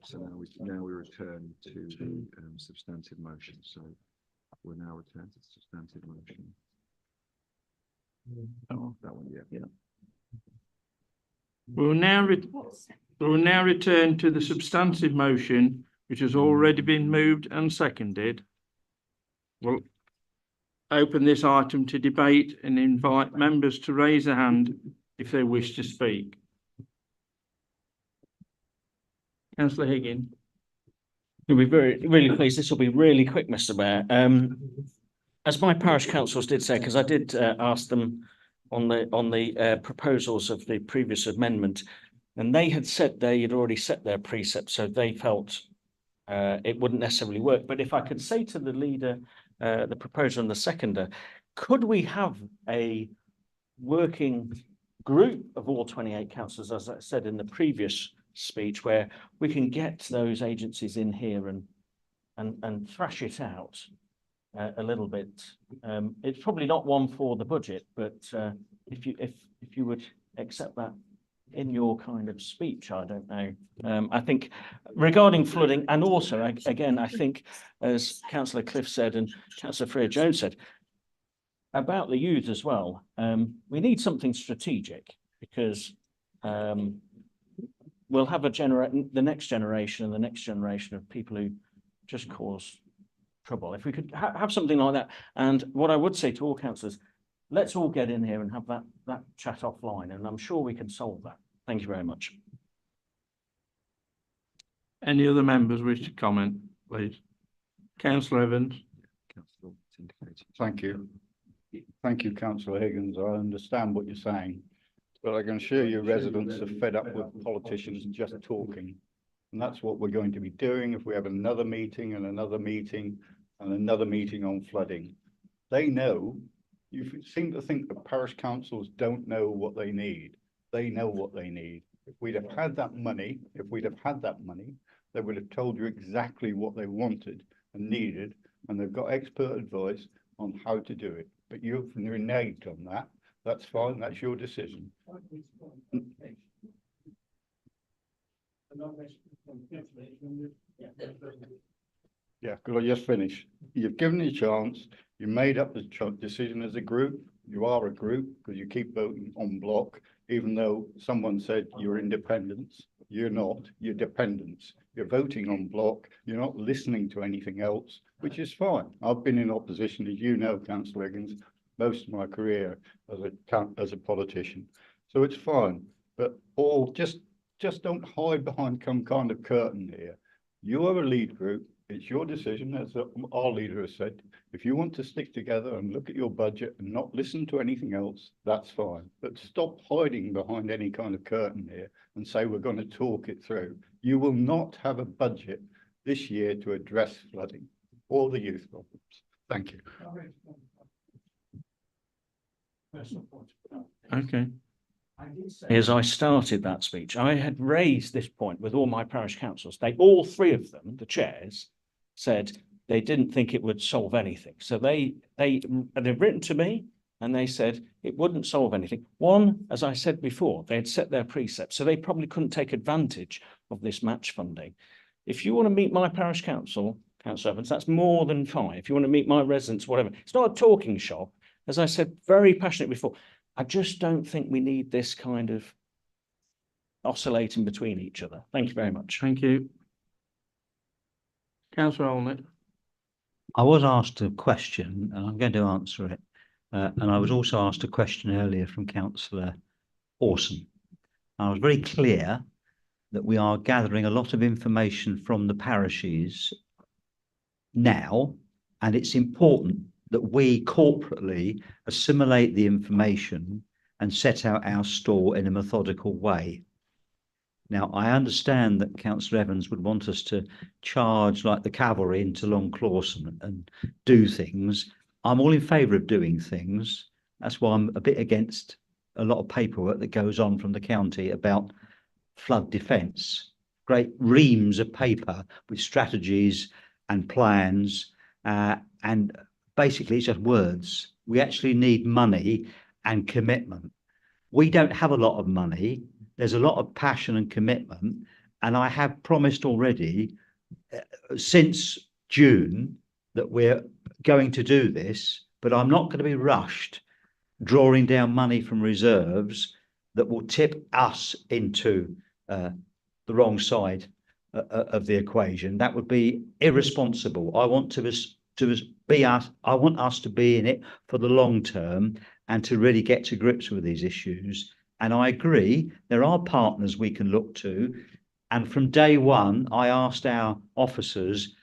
N: so now we return to the substantive motion, so we're now return to the substantive motion.
B: Oh,
N: That one, yeah.
B: yeah. We'll now return to the substantive motion, which has already been moved and seconded. We'll open this item to debate and invite members to raise a hand if they wish to speak. Councillor Higgins.
F: You'll be really pleased. This will be really quick, Mr. Mayor. As my parish councils did say, because I did ask them on the proposals of the previous amendment, and they had said they had already set their precepts, so they felt it wouldn't necessarily work. But if I could say to the leader, the proposer and the seconder, could we have a working group of all 28 councillors, as I said in the previous speech, where we can get those agencies in here and thrash it out a little bit. It's probably not one for the budget, but if you would accept that in your kind of speech, I don't know. I think regarding flooding, and also again, I think as Councillor Cliff said and Councillor Freer-Jones said about the youth as well, we need something strategic, because we'll have the next generation and the next generation of people who just cause trouble. If we could have something like that. And what I would say to all councillors, let's all get in here and have that chat offline, and I'm sure we can solve that. Thank you very much.
B: Any other members wish to comment, please? Councillor Evans.
C: Thank you. Thank you, Councillor Higgins. I understand what you're saying, but I can assure you residents are fed up with politicians just talking. And that's what we're going to be doing if we have another meeting and another meeting and another meeting on flooding. They know, you seem to think the parish councils don't know what they need. They know what they need. If we'd have had that money, they would have told you exactly what they wanted and needed, and they've got expert advice on how to do it. But you've reneged on that. That's fine, that's your decision. Yeah, could I just finish? You've given me a chance. You made up the decision as a group. You are a group because you keep voting en bloc, even though someone said you're independents. You're not, you're dependents. You're voting en bloc. You're not listening to anything else, which is fine. I've been in opposition, as you know, Councillor Higgins, most of my career as a politician. So it's fine, but all just don't hide behind some kind of curtain here. You are a lead group. It's your decision, as our leader has said. If you want to stick together and look at your budget and not listen to anything else, that's fine. But stop hiding behind any kind of curtain here and say we're going to talk it through. You will not have a budget this year to address flooding or the youth problems. Thank you.
B: Okay.
F: As I started that speech, I had raised this point with all my parish councils. All three of them, the chairs, said they didn't think it would solve anything. So they've written to me and they said it wouldn't solve anything. One, as I said before, they had set their precepts, so they probably couldn't take advantage of this match funding. If you want to meet my parish council, Councillor Evans, that's more than fine. If you want to meet my residents, whatever. It's not a talking shop. As I said very passionately before, I just don't think we need this kind of oscillating between each other. Thank you very much.
B: Thank you. Councillor Olnett.
H: I was asked a question and I'm going to answer it. And I was also asked a question earlier from Councillor Orson. I was very clear that we are gathering a lot of information from the parishes now, and it's important that we corporately assimilate the information and set out our stall in a methodical way. Now, I understand that Councillor Evans would want us to charge like the cavalry into Long Clawson and do things. I'm all in favour of doing things. That's why I'm a bit against a lot of paperwork that goes on from the county about flood defence. Great reams of paper with strategies and plans, and basically it's just words. We actually need money and commitment. We don't have a lot of money. there's a lot of passion and commitment, and I have promised already since June that we're going to do this, but I'm not going to be rushed drawing down money from reserves that will tip us into the wrong side of the equation. That would be irresponsible. I want I want us to be in it for the long term and to really get to grips with these issues. And I agree, there are partners we can look to. And from day one, I asked our officers,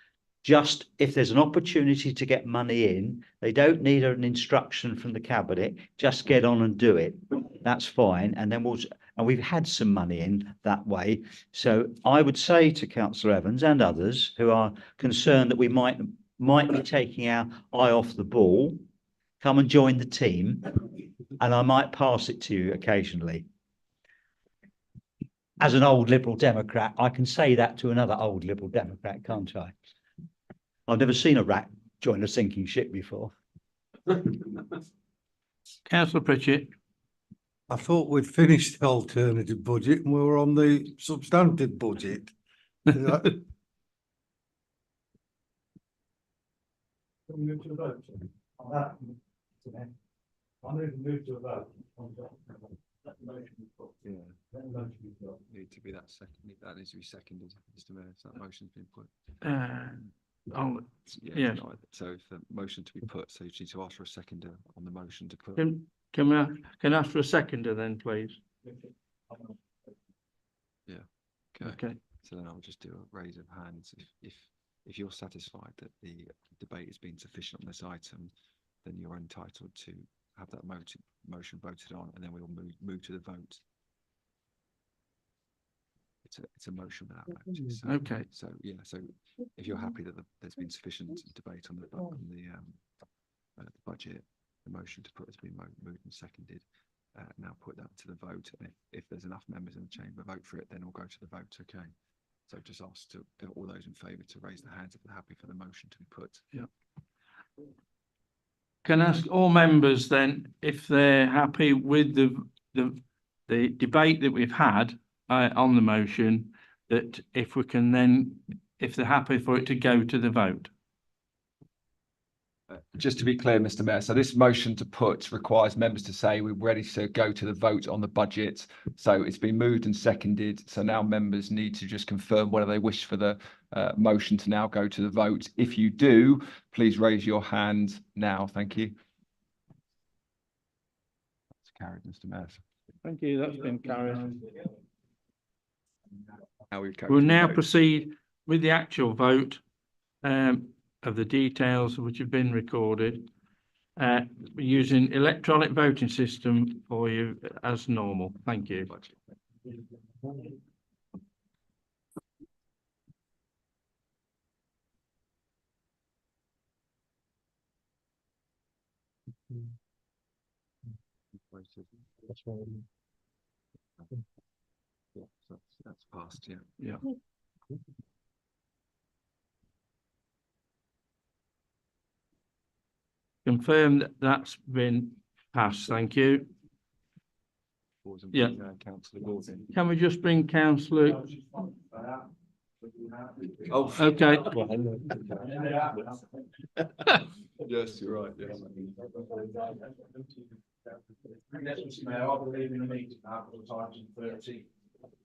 H: just if there's an opportunity to get money in, they don't need an instruction from the cabinet, just get on and do it. That's fine. And then we've had some money in that way. So I would say to Councillor Evans and others who are concerned that we might be taking our eye off the ball, come and join the team, and I might pass it to you occasionally. As an old Liberal Democrat, I can say that to another old Liberal Democrat, can't I? I've never seen a rat join a sinking ship before.
B: Councillor Pritchett.
O: I thought we'd finished the alternative budget and we were on the substantive budget.
N: Need to be that second, that needs to be seconded, Mr. Mayor, so that motion's been put.
B: Yeah.
N: So if the motion to be put, so you need to ask for a seconder on the motion to put.
B: Can I ask for a seconder then, please?
N: Yeah.
B: Okay.
N: So then I'll just do a raise of hands. If you're satisfied that the debate has been sufficient on this item, then you're entitled to have that motion voted on, and then we'll move to the vote. It's a motion without vote. So,
B: Okay.
N: So yeah. So if you're happy that there's been sufficient debate on the budget, the motion to put has been moved and seconded. Now put that to the vote, and if there's enough members in the chamber vote for it, then we'll go to the vote. Okay. So just ask all those in favour to raise their hands if they're happy for the motion to be put.
B: Yeah. Can I ask all members then if they're happy with the debate that we've had on the motion, that if we can then, if they're happy for it to go to the vote?
N: Just to be clear, Mr. Mayor, so this motion to put requires members to say we're ready to go to the vote on the budget. So it's been moved and seconded. So now members need to just confirm whether they wish for the motion to now go to the vote. If you do, please raise your hand now. Thank you. That's carried, Mr. Mayor.
B: Thank you. That's been carried.
N: We'll
B: now proceed with the actual vote of the details which have been recorded using electronic voting system for you as normal. Thank you.
N: That's right. Yeah, that's passed. Yeah.
B: Yeah. Confirm that that's been passed. Thank you. Yeah.
N: Councillor Gordon.
B: Can we just bring Councillor?
N: Oh,
B: okay.
N: Yes, you're right. Yes.
E: Mr. Mayor, I believe in a meeting now for the times in 30.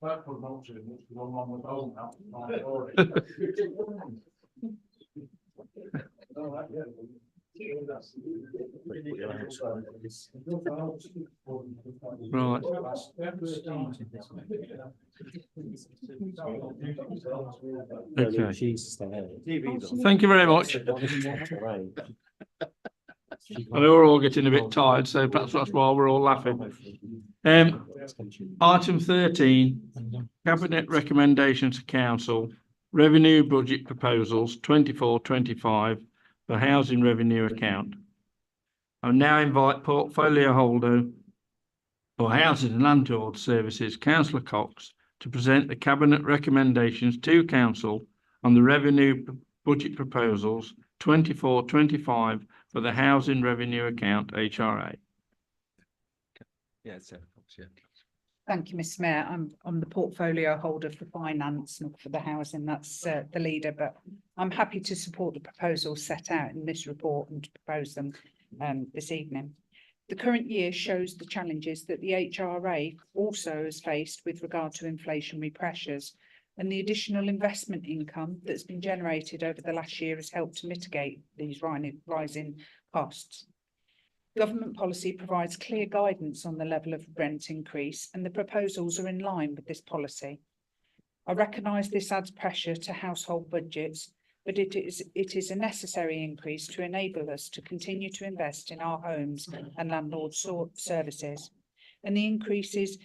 E: That would not do much to one with home
B: Right. Okay. Thank you very much. I know we're all getting a bit tired, so perhaps that's why we're all laughing. Item 13, Cabinet recommendations to Council, revenue budget proposals 24-25 for housing revenue account. I now invite portfolio holder for Housing and Landlord Services, Councillor Cox, to present the Cabinet recommendations to Council on the revenue budget proposals 24-25 for the Housing Revenue Account HRA.
N: Yeah, it's yeah.
P: Thank you, Mr Mayor. I'm the portfolio holder for finance, not for the housing. That's the leader, but I'm happy to support the proposals set out in this report and to propose them this evening. The current year shows the challenges that the HRA also has faced with regard to inflationary pressures, and the additional investment income that's been generated over the last year has helped to mitigate these rising costs. Government policy provides clear guidance on the level of rent increase, and the proposals are in line with this policy. I recognise this adds pressure to household budgets, but it is a necessary increase to enable us to continue to invest in our homes and landlord services. And the increase is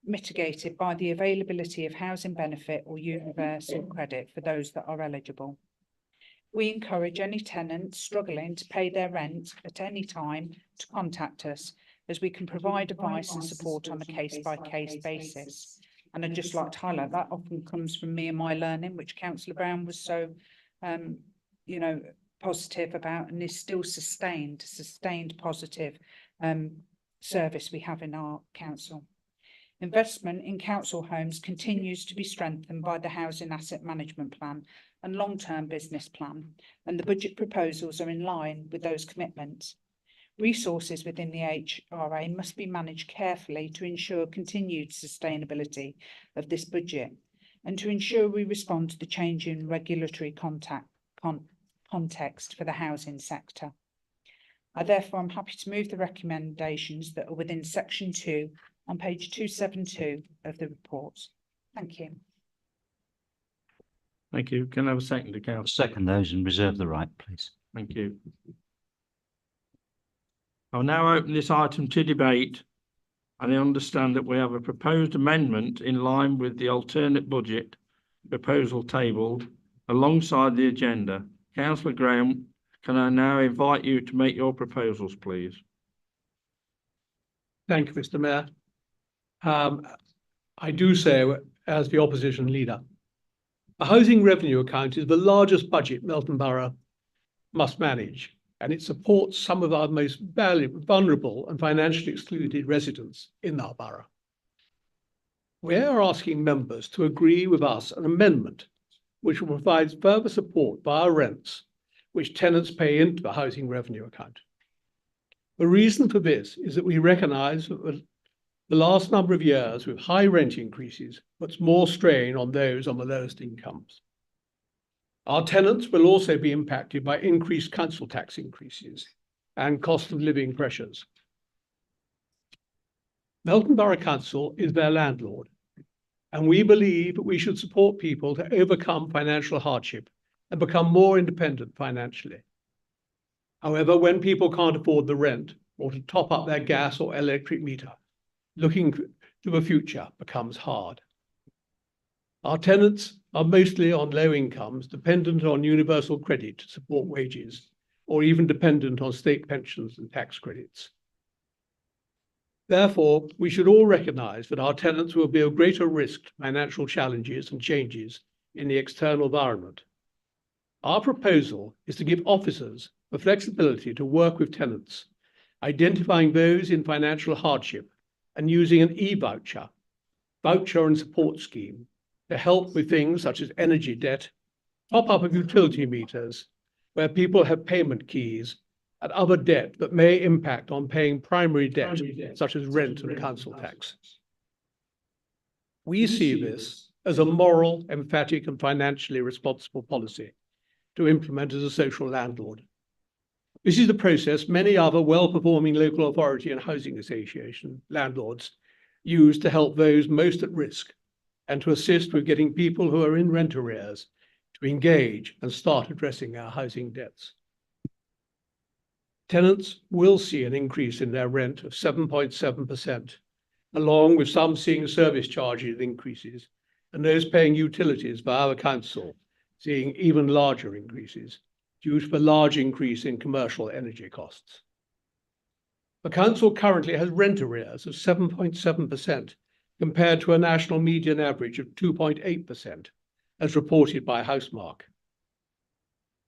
P: mitigated by the availability of housing benefit or universal credit for those that are eligible. We encourage any tenant struggling to pay their rent at any time to contact us, as we can provide advice and support on a case-by-case basis. And I'd just like to highlight that often comes from me and my learning, which Councillor Brown was so, positive about, and is still sustained positive service we have in our council. Investment in council homes continues to be strengthened by the Housing Asset Management Plan and long-term business plan, and the budget proposals are in line with those commitments. Resources within the HRA must be managed carefully to ensure continued sustainability of this budget and to ensure we respond to the change in regulatory context for the housing sector. I therefore am happy to move the recommendations that are within section 2 on page 272 of the report. Thank you.
B: Thank you. Can I have a second to councillor?
H: Second those and reserve the right, please.
B: Thank you. I'll now open this item to debate, and I understand that we have a proposed amendment in line with the alternate budget proposal tabled alongside the agenda. Councillor Graham, can I now invite you to make your proposals, please?
R: Thank you, Mr Mayor. I do so as the opposition leader. A housing revenue account is the largest budget Melton Borough must manage, and it supports some of our most vulnerable and financially excluded residents in our borough. We are asking members to agree with us an amendment which will provide further support via rents, which tenants pay into the housing revenue account. The reason for this is that we recognise that the last number of years with high rent increases puts more strain on those on the lowest incomes. Our tenants will also be impacted by increased council tax increases and cost of living pressures. Melton Borough Council is their landlord, and we believe that we should support people to overcome financial hardship and become more independent financially. However, when people can't afford the rent or to top up their gas or electric meter, looking to the future becomes hard. Our tenants are mostly on low incomes, dependent on universal credit to support wages, or even dependent on state pensions and tax credits. Therefore, we should all recognise that our tenants will be of greater risk to financial challenges and changes in the external environment. Our proposal is to give officers the flexibility to work with tenants, identifying those in financial hardship and using an e-voucher, voucher and support scheme to help with things such as energy debt, top up of utility meters, where people have payment keys, and other debt that may impact on paying primary debt, such as rent and council tax. We see this as a moral, emphatic, and financially responsible policy to implement as a social landlord. This is the process many other well-performing local authority and housing association landlords use to help those most at risk and to assist with getting people who are in rent arrears to engage and start addressing our housing debts. Tenants will see an increase in their rent of 7.7%, along with some seeing service charges increases and those paying utilities via the council seeing even larger increases due to the large increase in commercial energy costs. The council currently has rent arrears of 7.7% compared to a national median average of 2.8%, as reported by Housemarque.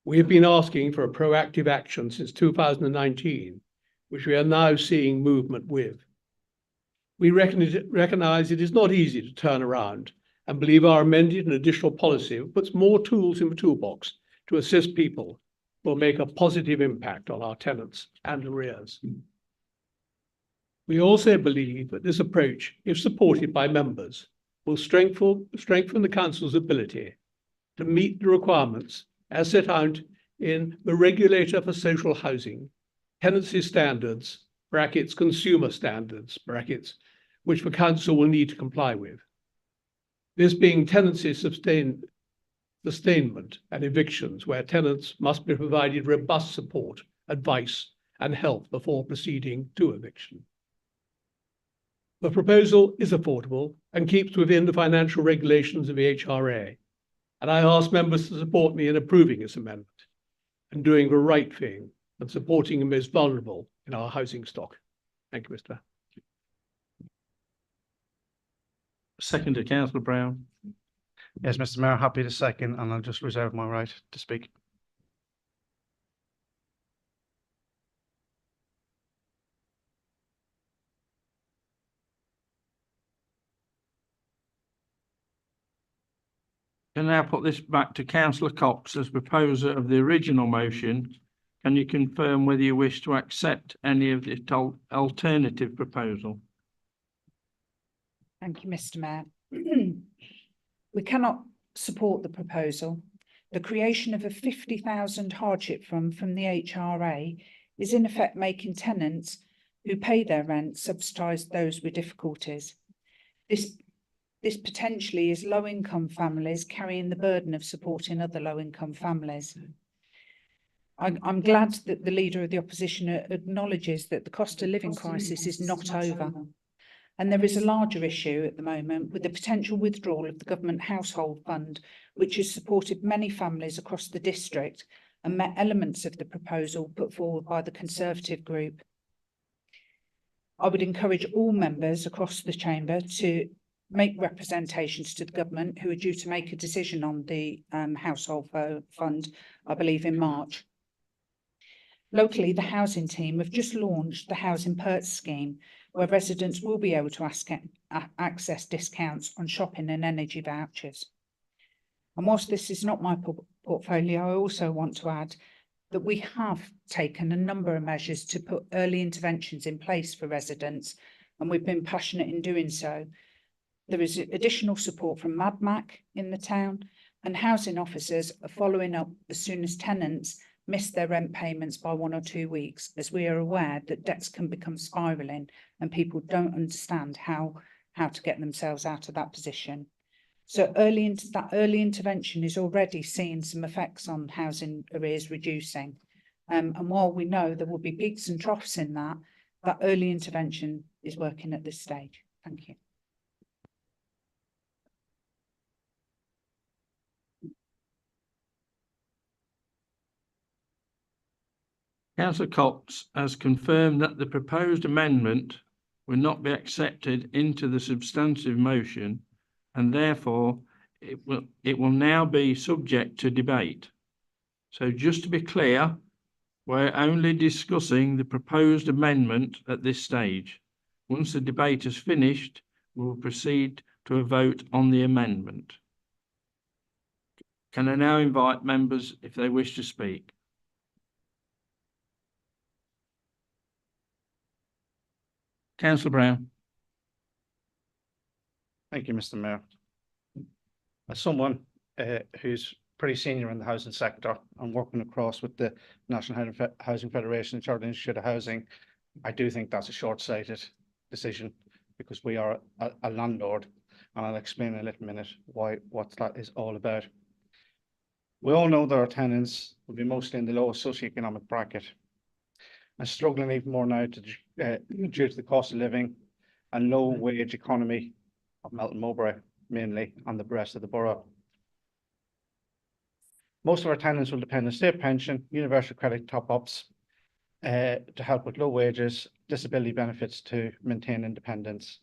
R: We have been asking for a proactive action since 2019, which we are now seeing movement with. We recognize it is not easy to turn around and believe our amended and additional policy puts more tools in the toolbox to assist people will make a positive impact on our tenants and arrears. We also believe that this approach, if supported by members, will strengthen the council's ability to meet the requirements as set out in the Regulator for Social Housing, Tenancy Standards, brackets, Consumer Standards, brackets, which the council will need to comply with. This being tenancy sustainment and evictions, where tenants must be provided robust support, advice, and help before proceeding to eviction. The proposal is affordable and keeps within the financial regulations of the HRA, and I ask members to support me in approving this amendment and doing the right thing and supporting the most vulnerable in our housing stock. Thank you, Mr.
B: Second to Councillor Brown.
A: Yes, Mr. Mayor, happy to second, and I'll just reserve my right to speak.
B: Can now put this back to Councillor Cox as proposer of the original motion. Can you confirm whether you wish to accept any of the alternative proposal?
P: Thank you, Mr. Mayor. We cannot support the proposal. The creation of a 50,000 hardship fund from the HRA is in effect making tenants who pay their rent subsidise those with difficulties. This potentially is low-income families carrying the burden of supporting other low-income families. I'm glad that the Leader of the Opposition acknowledges that the cost of living crisis is not over. And there is a larger issue at the moment with the potential withdrawal of the Government Household Fund, which has supported many families across the district and met elements of the proposal put forward by the Conservative group. I would encourage all members across the chamber to make representations to the government, who are due to make a decision on the household fund, I believe in March. Locally, the housing team have just launched the Housing Perks scheme, where residents will be able to access discounts on shopping and energy vouchers. And whilst this is not my portfolio, I also want to add that we have taken a number of measures to put early interventions in place for residents, and we've been passionate in doing so. There is additional support from MADMAC in the town, and housing officers are following up as soon as tenants miss their rent payments by 1 or 2 weeks, as we are aware that debts can become spiralling and people don't understand how to get themselves out of that position. So that early intervention is already seeing some effects on housing arrears reducing. And while we know there will be peaks and troughs in that early intervention is working at this stage. Thank you.
B: Councillor Cox has confirmed that the proposed amendment will not be accepted into the substantive motion, and therefore it will now be subject to debate. So just to be clear, we're only discussing the proposed amendment at this stage. Once the debate is finished, we'll proceed to a vote on the amendment. Can I now invite members if they wish to speak? Councillor Brown.
A: Thank you, Mr. Mayor. As someone who's pretty senior in the housing sector and working across with the National Housing Federation and Chartered Institute of Housing, I do think that's a short-sighted decision, because we are a landlord, and I'll explain in a little minute what that is all about. We all know that our tenants will be mostly in the lowest socioeconomic bracket and struggling even more now due to the cost of living and low wage economy of Melton Mowbray, mainly, and the rest of the borough. Most of our tenants will depend on state pension, universal credit top-ups to help with low wages, disability benefits to maintain independence.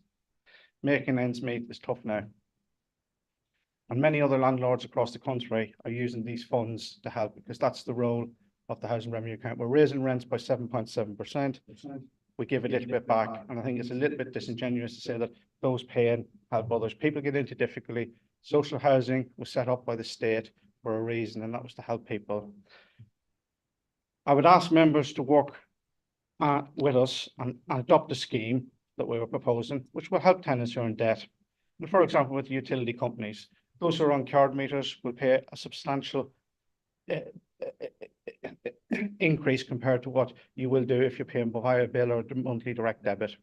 A: Making ends meet is tough now. And many other landlords across the country are using these funds to help, because that's the role of the housing revenue account. We're raising rents by 7.7%. we give a little bit back. And I think it's a little bit disingenuous to say that those paying help others. People get into difficulty. Social housing was set up by the state for a reason, and that was to help people. I would ask members to work with us and adopt a scheme that we were proposing, which will help tenants who are in debt. And for example, with the utility companies, those who are on card meters will pay a substantial increase compared to what you will do if you're paying via a bill or the monthly direct debit.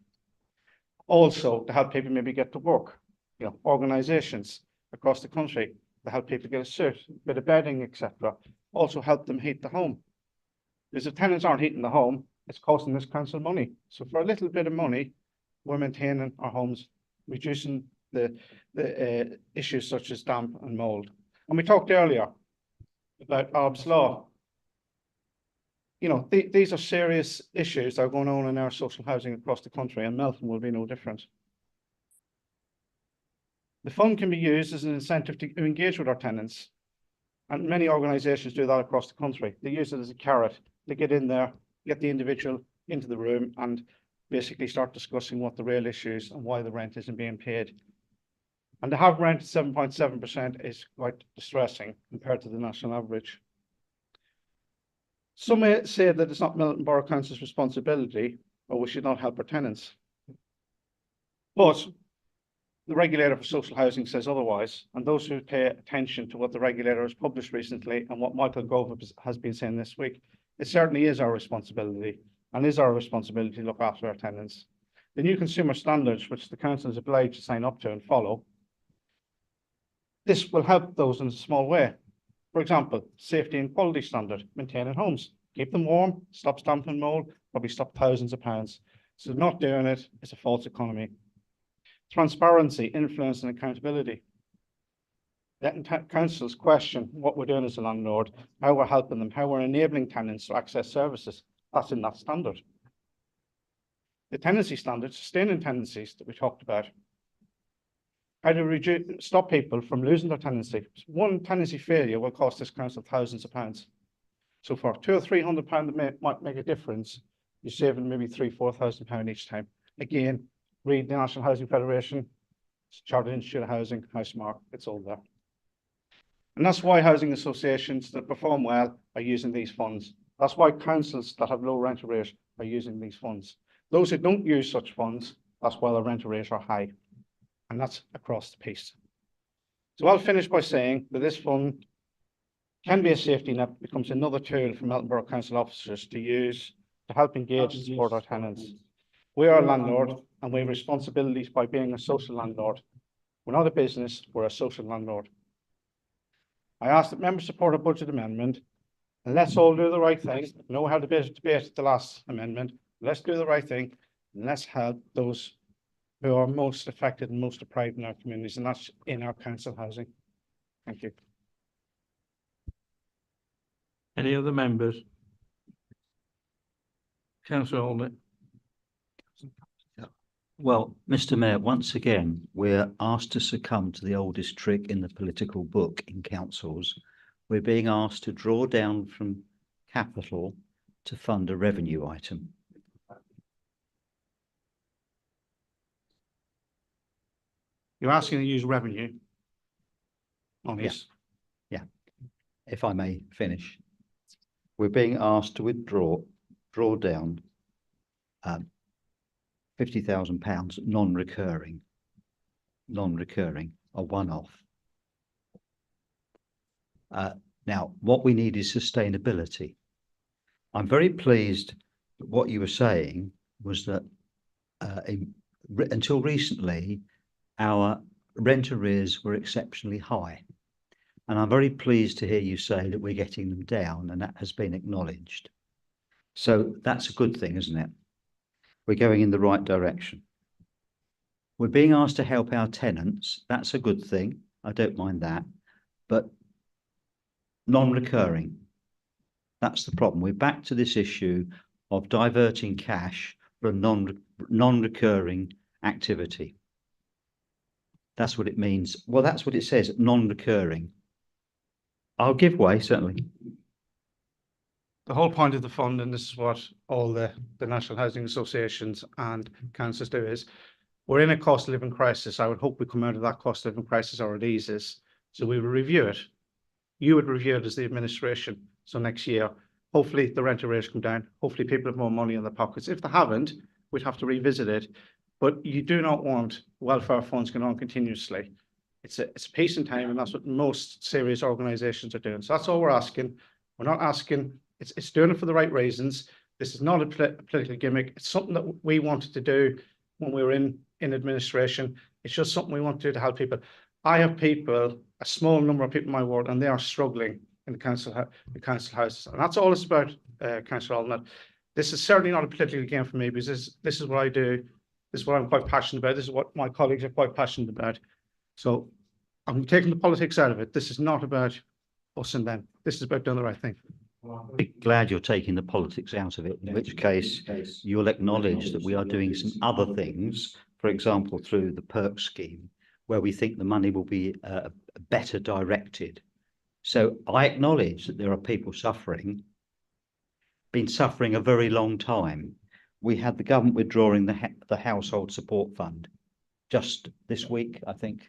A: Also, to help people maybe get to work, you know, organisations across the country to help people get a suit, a bit of bedding, etc. Also help them heat the home. Because if tenants aren't heating the home, it's costing this council money. So for a little bit of money, we're maintaining our homes, reducing the issues such as damp and mould. And we talked earlier about Obb's Law. You know, these are serious issues that are going on in our social housing across the country, and Melton will be no different. The fund can be used as an incentive to engage with our tenants. And many organisations do that across the country. They use it as a carrot. They get in there, get the individual into the room and basically start discussing what the real issues and why the rent isn't being paid. And to have rent at 7.7% is quite distressing compared to the national average. Some may say that it's not Melton Borough Council's responsibility, or we should not help our tenants. But the regulator for social housing says otherwise, and those who pay attention to what the regulator has published recently and what Michael Gove has been saying this week, it certainly is our responsibility, and is our responsibility to look after our tenants. The new consumer standards, which the council is obliged to sign up to and follow, this will help those in a small way. For example, safety and quality standard, maintaining homes, keep them warm, stop damp and mold, probably stop thousands of pounds. So not doing it is a false economy. Transparency, influence and accountability. Letting councils question what we're doing as a landlord, how we're helping them, how we're enabling tenants to access services. That's in that standard. The tenancy standard, sustaining tenancies that we talked about. How to stop people from losing their tenancy. One tenancy failure will cost this council thousands of pounds. So for £200 or £300 that might make a difference, you're saving maybe £3,000 or £4,000 each time. Again, read the National Housing Federation, Chartered Institute of Housing, Housemark, it's all there. And that's why housing associations that perform well are using these funds. That's why councils that have low rental rate are using these funds. Those who don't use such funds, that's why the rental rates are high. And that's across the piece. So I'll finish by saying that this fund can be a safety net, becomes another tool for Melton Borough Council officers to use to help engage and support our tenants. We are a landlord and we have responsibilities by being a social landlord. We're not a business, we're a social landlord. I ask that members support a budget amendment, and let's all do the right thing. I know we had a bit of debate at the last amendment. Let's do the right thing, and let's help those who are most affected and most deprived in our communities, and that's in our council housing. Thank you.
B: Any other members? Councillor Holnett.
H: Well, Mr. Mayor, once again, we're asked to succumb to the oldest trick in the political book in councils. We're being asked to draw down from capital to fund a revenue item.
A: You're asking to use revenue on this?
H: Yeah. If I may finish. We're being asked to draw down £50,000 non-recurring, a one-off. Now, what we need is sustainability. I'm very pleased that what you were saying was that until recently, our rent arrears were exceptionally high. And I'm very pleased to hear you say that we're getting them down, and that has been acknowledged. So that's a good thing, isn't it? We're going in the right direction. We're being asked to help our tenants. That's a good thing. I don't mind that. But non-recurring, that's the problem. We're back to this issue of diverting cash for a non-recurring activity. That's what it means. Well, that's what it says, non-recurring. I'll give way, certainly.
A: the whole point of the fund, and this is what all the National Housing Associations and councils do, is we're in a cost of living crisis. I would hope we come out of that cost of living crisis or it eases. So we will review it. You would review it as the administration. So next year, hopefully the rental rates come down. Hopefully people have more money in their pockets. If they haven't, we'd have to revisit it. But you do not want welfare funds going on continuously. It's a piece in time, and that's what most serious organisations are doing. So that's all we're asking. We're not asking, it's doing it for the right reasons. This is not a political gimmick. It's something that we wanted to do when we were in administration. It's just something we want to do to help people. I have people, a small number of people in my ward, and they are struggling in the council houses. And that's all it's about, Councillor Alden. This is certainly not a political game for me, because this is what I do. This is what I'm quite passionate about. This is what my colleagues are quite passionate about. So I'm taking the politics out of it. This is not about us and them. This is about doing the right thing.
H: I'd be glad you're taking the politics out of it, in which case you'll acknowledge that we are doing some other things, for example, through the PERK scheme, where we think the money will be better directed. So I acknowledge that there are people suffering, been suffering a very long time. We had the government withdrawing the household support fund just this week, I think,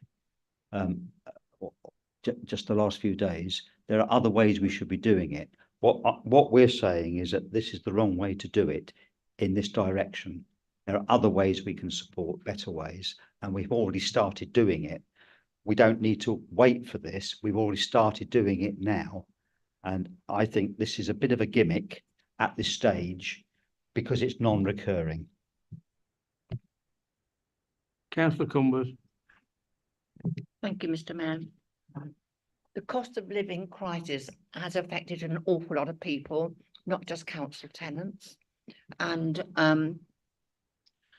H: just the last few days. There are other ways we should be doing it. What we're saying is that this is the wrong way to do it in this direction. There are other ways we can support, better ways, and we've already started doing it. We don't need to wait for this. We've already started doing it now. And I think this is a bit of a gimmick at this stage because it's non-recurring.
B: Councillor Cumbers.
Q: Thank you, Mr. Mayor. The cost of living crisis has affected an awful lot of people, not just council tenants. And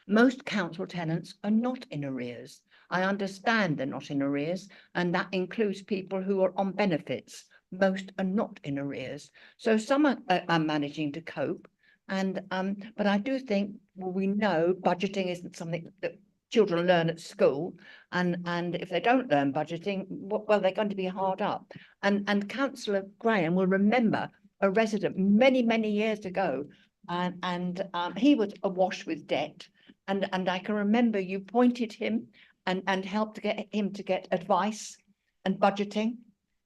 Q: most council tenants are not in arrears. I understand they're not in arrears, and that includes people who are on benefits. Most are not in arrears. So some are managing to cope. And but I do think, well, we know budgeting isn't something that children learn at school, and if they don't learn budgeting, well, they're going to be hard up. And Councillor Graham will remember a resident many years ago, and he was awash with debt, and I can remember you pointed him and helped to get him to get advice and budgeting,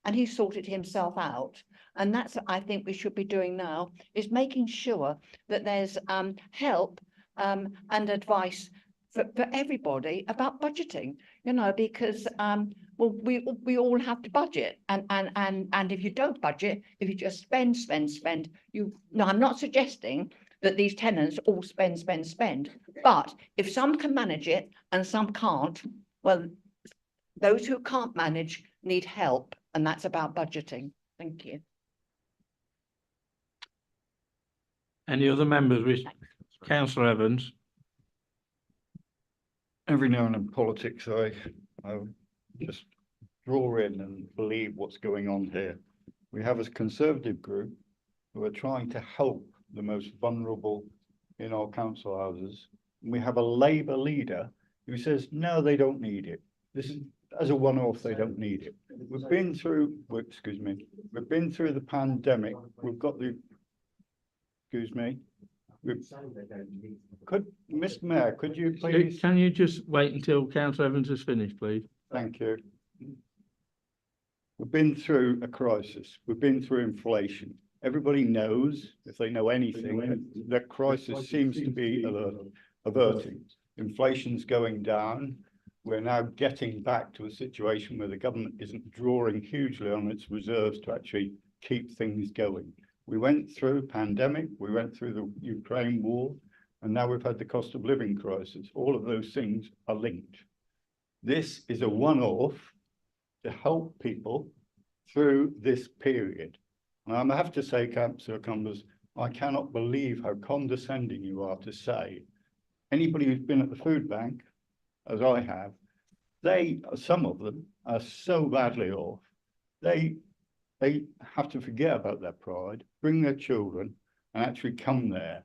Q: and he sorted himself out. And that's what I think we should be doing now, is making sure that there's help and advice for everybody about budgeting, you know, because well, we all have to budget, and if you don't budget, if you just spend, no, I'm not suggesting that these tenants all spend, but if some can manage it and some can't, well, those who can't manage need help, and that's about budgeting. Thank you.
B: Any other members wish? Councillor Evans.
C: Every now and then politics, I just draw in and believe what's going on here. We have a Conservative group who are trying to help the most vulnerable in our council houses. We have a Labour leader who says, no, they don't need it. This is as a one-off, they don't need it. We've been through, excuse me, we've been through the pandemic. We've got the, excuse me. Could, Mr. Mayor, could you please?
B: Can you just wait until Councillor Evans has finished, please?
C: Thank you. We've been through a crisis. We've been through inflation. Everybody knows, if they know anything, that crisis seems to be averting. Inflation's going down. We're now getting back to a situation where the government isn't drawing hugely on its reserves to actually keep things going. We went through pandemic, we went through the Ukraine war, and now we've had the cost of living crisis. All of those things are linked. This is a one-off to help people through this period. And I have to say, Councillor Cumbers, I cannot believe how condescending you are to say anybody who's been at the food bank, as I have, some of them are so badly off, they have to forget about their pride, bring their children and actually come there.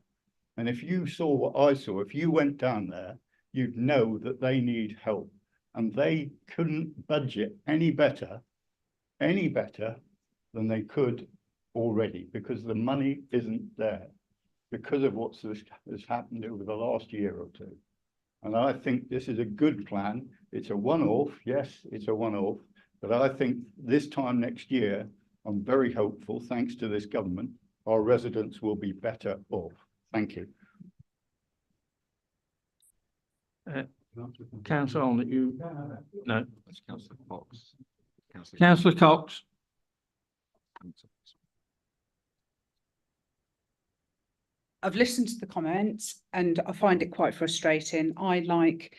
C: And if you saw what I saw, if you went down there, you'd know that they need help, and they couldn't budget any better than they could already because the money isn't there because of what has happened over the last year or two. And I think this is a good plan. It's a one-off. Yes, it's a one-off. But I think this time next year, I'm very hopeful, thanks to this government, our residents will be better off. Thank you.
B: Councillor on that you, no.
N: Councillor Cox.
B: Councillor Cox.
P: I've listened to the comments and I find it quite frustrating. I, like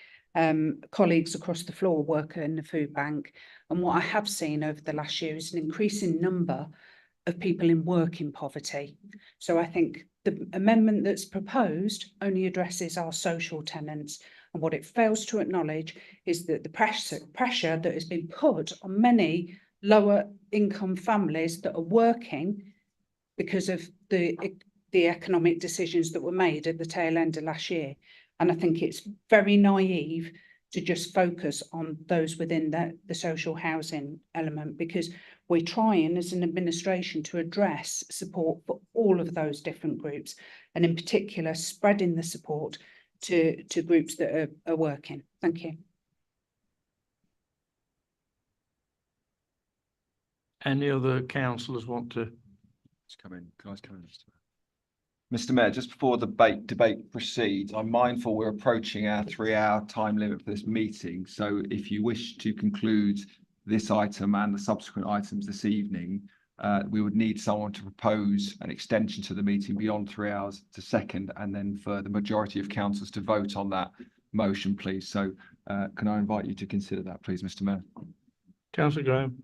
P: colleagues across the floor, work in the food bank, and what I have seen over the last year is an increasing number of people in working poverty. So I think the amendment that's proposed only addresses our social tenants, and what it fails to acknowledge is that the pressure that has been put on many lower income families that are working because of the economic decisions that were made at the tail end of last year. And I think it's very naive to just focus on those within the social housing element, because we're trying as an administration to address support for all of those different groups, and in particular spreading the support to groups that are working. Thank you.
B: Any other councillors want to?
N: Come in. Can I come in, Mr. Mayor, just before the debate proceeds, I'm mindful we're approaching our 3-hour time limit for this meeting. So if you wish to conclude this item and the subsequent items this evening, we would need someone to propose an extension to the meeting beyond 3 hours to second, and then for the majority of councillors to vote on that motion, please. So can I invite you to consider that, please, Mr. Mayor?
B: Councillor Graham.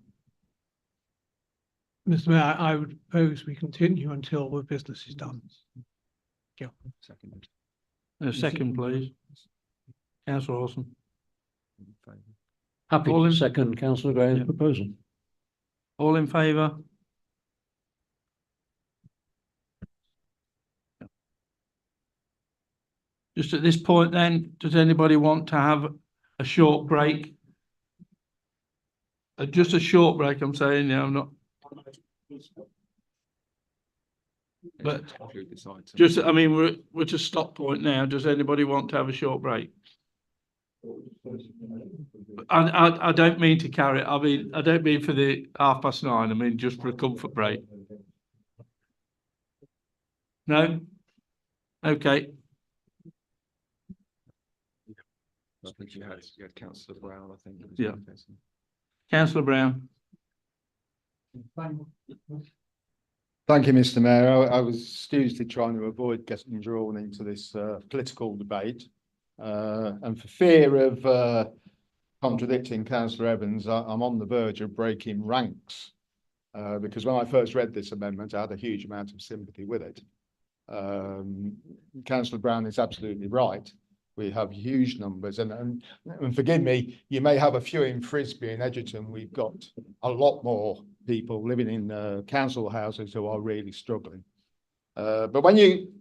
R: Mr. Mayor, I would propose we continue until the business is done. Thank you.
N: Seconded.
B: A second, please. Councillor Olsen.
F: Happy
B: All
F: to
B: in-
F: second Councillor Graham's
B: Yeah.
F: proposal.
B: All in favour? Just at this point then, does anybody want to have a short break? Just a short break, I'm saying, yeah, I'm not. But
N: Conclude this item.
B: just, I mean, we're at a stop point now. Does anybody want to have a short break? I don't mean to carry it. I mean, I don't mean for the 9:30. I mean, just for a comfort break. No? Okay.
N: I think you had Councillor Brown, I think.
B: Yeah. Councillor Brown.
G: Thank you, Mr. Mayor. I was studiously trying to avoid getting drawn into this political debate. And for fear of contradicting Councillor Evans, I'm on the verge of breaking ranks. Because when I first read this amendment, I had a huge amount of sympathy with it. Councillor Brown is absolutely right. We have huge numbers, and forgive me, you may have a few in Frisbee and Edgerton. We've got a lot more people living in council houses who are really struggling. But when you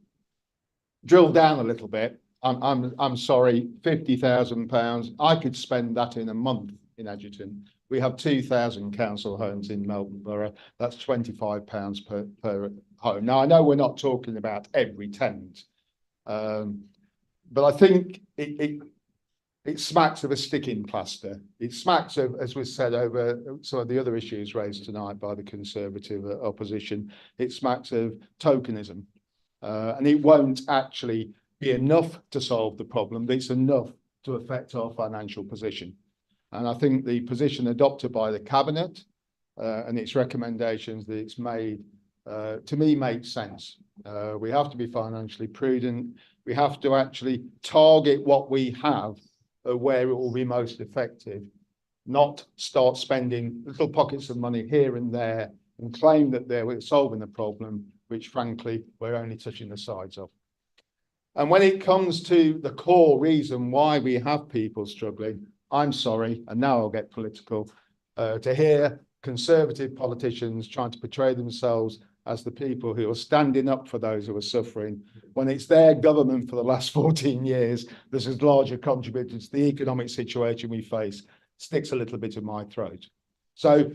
G: drill down a little bit, I'm sorry, £50,000. I could spend that in a month in Edgerton. We have 2,000 council homes in Melbourne Borough. That's £25 per home. Now I know we're not talking about every tenant. But I think it smacks of a sticking plaster. It smacks of, as was said over some of the other issues raised tonight by the Conservative opposition, it smacks of tokenism. And it won't actually be enough to solve the problem, but it's enough to affect our financial position. And I think the position adopted by the Cabinet and its recommendations that it's made, to me, makes sense. We have to be financially prudent. We have to actually target what we have where it will be most effective, not start spending little pockets of money here and there and claim that they're solving the problem, which frankly, we're only touching the sides of. And when it comes to the core reason why we have people struggling, I'm sorry, and now I'll get political, to hear Conservative politicians trying to portray themselves as the people who are standing up for those who are suffering, when it's their government for the last 14 years that has largely contributed to the economic situation we face, sticks a little bit in my throat. So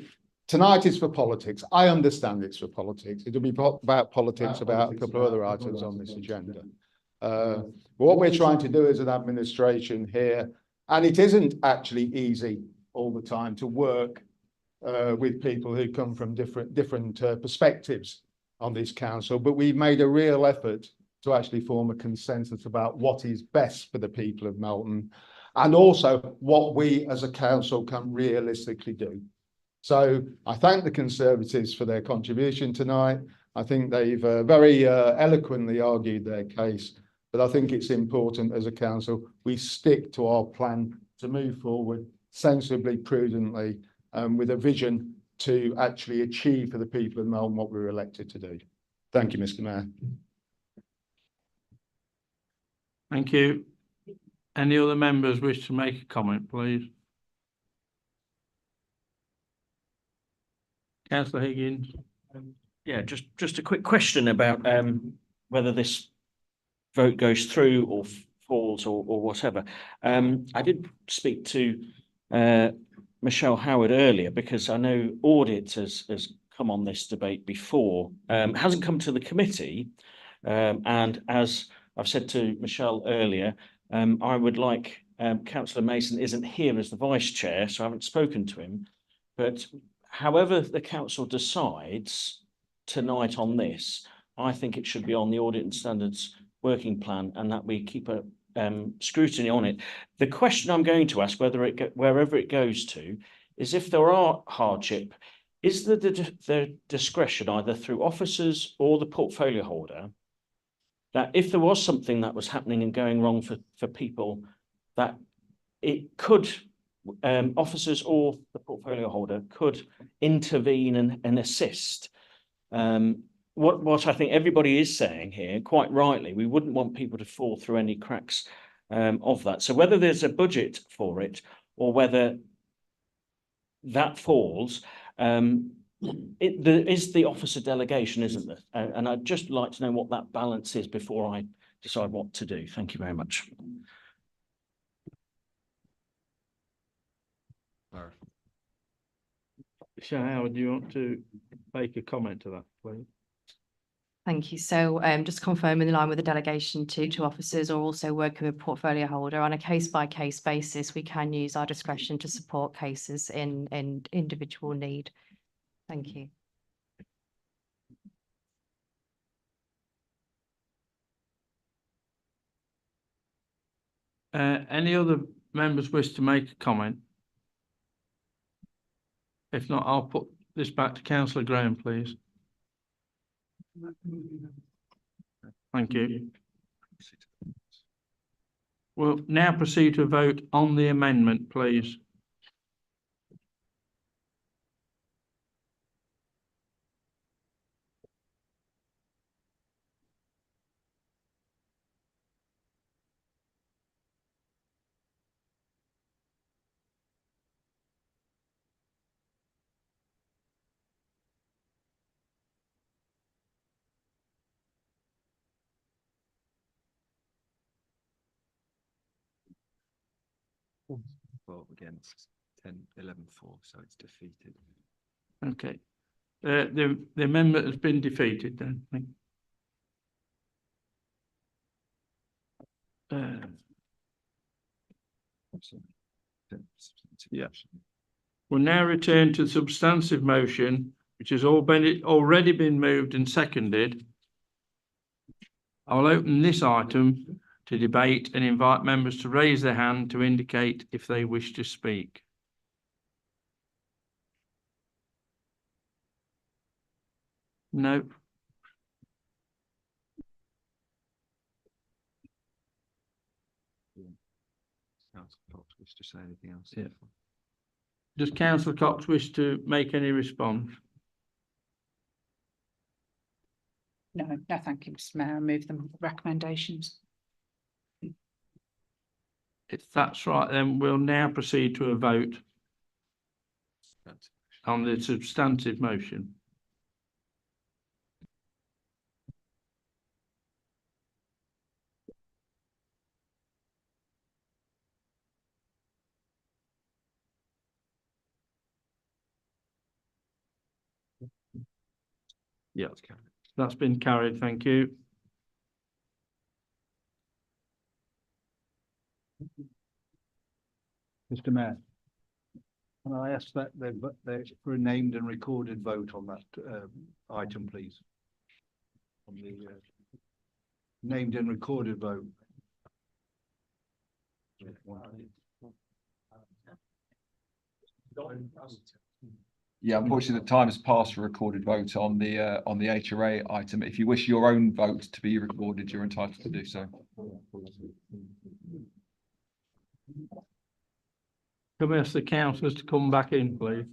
G: tonight is for politics. I understand it's for politics. It'll be about politics, about a couple of other items on this agenda. What we're trying to do as an administration here, and it isn't actually easy all the time to work with people who come from different perspectives on this council, but we've made a real effort to actually form a consensus about what is best for the people of Melton, and also what we as a council can realistically do. So I thank the Conservatives for their contribution tonight. I think they've very eloquently argued their case, but I think it's important as a council we stick to our plan to move forward sensibly, prudently, with a vision to actually achieve for the people of Melton what we were elected to do. Thank you, Mr. Mayor.
B: Thank you. Any other members wish to make a comment, please? Councillor Higgins.
F: Yeah, just a quick question about whether this vote goes through or falls or whatever. I did speak to Michelle Howard earlier because I know audit has come on this debate before. Hasn't come to the committee, and as I've said to Michelle earlier, I would like Councillor Mason isn't here as the vice chair, so I haven't spoken to him. But however the council decides tonight on this, I think it should be on the audit and standards working plan, and that we keep a scrutiny on it. The question I'm going to ask, wherever it goes to, is if there are hardship, is the discretion either through officers or the portfolio holder, that if there was something that was happening and going wrong for people, that it could, officers or the portfolio holder could intervene and assist. What I think everybody is saying here, quite rightly, we wouldn't want people to fall through any cracks of that. So whether there's a budget for it or whether that falls, there is the officer delegation, isn't there? And I'd just like to know what that balance is before I decide what to do. Thank you very much.
B: Michelle Howard, do you want to make a comment to that, please?
J: Thank you. So just confirming in line with the delegation to officers or also working with portfolio holder on a case-by-case basis, we can use our discretion to support cases in individual need. Thank you.
B: Any other members wish to make a comment? If not, I'll put this back to Councillor Graham, please. Thank you. We'll now proceed to a vote on the amendment, please.
N: Vote against 11-4, so it's defeated.
B: Okay. The amendment has been defeated then. Yeah. We'll now return to the substantive motion, which has already been moved and seconded. I'll open this item to debate and invite members to raise their hand to indicate if they wish to speak. No.
N: Councillor Cox wish to say anything else?
B: Yeah. Does Councillor Cox wish to make any response?
P: No, thank you, Mr. Mayor. I move the recommendations.
B: If that's right, then we'll now proceed to a vote on the substantive motion. Yeah, that's been carried. Thank you.
C: Mr. Mayor, can I ask that for a named and recorded vote on that item, please? On the named and recorded vote.
N: Yeah, unfortunately, the time has passed for recorded vote on the HRA item. If you wish your own vote to be recorded, you're entitled to do so.
B: Can we ask the councillors to come back in, please?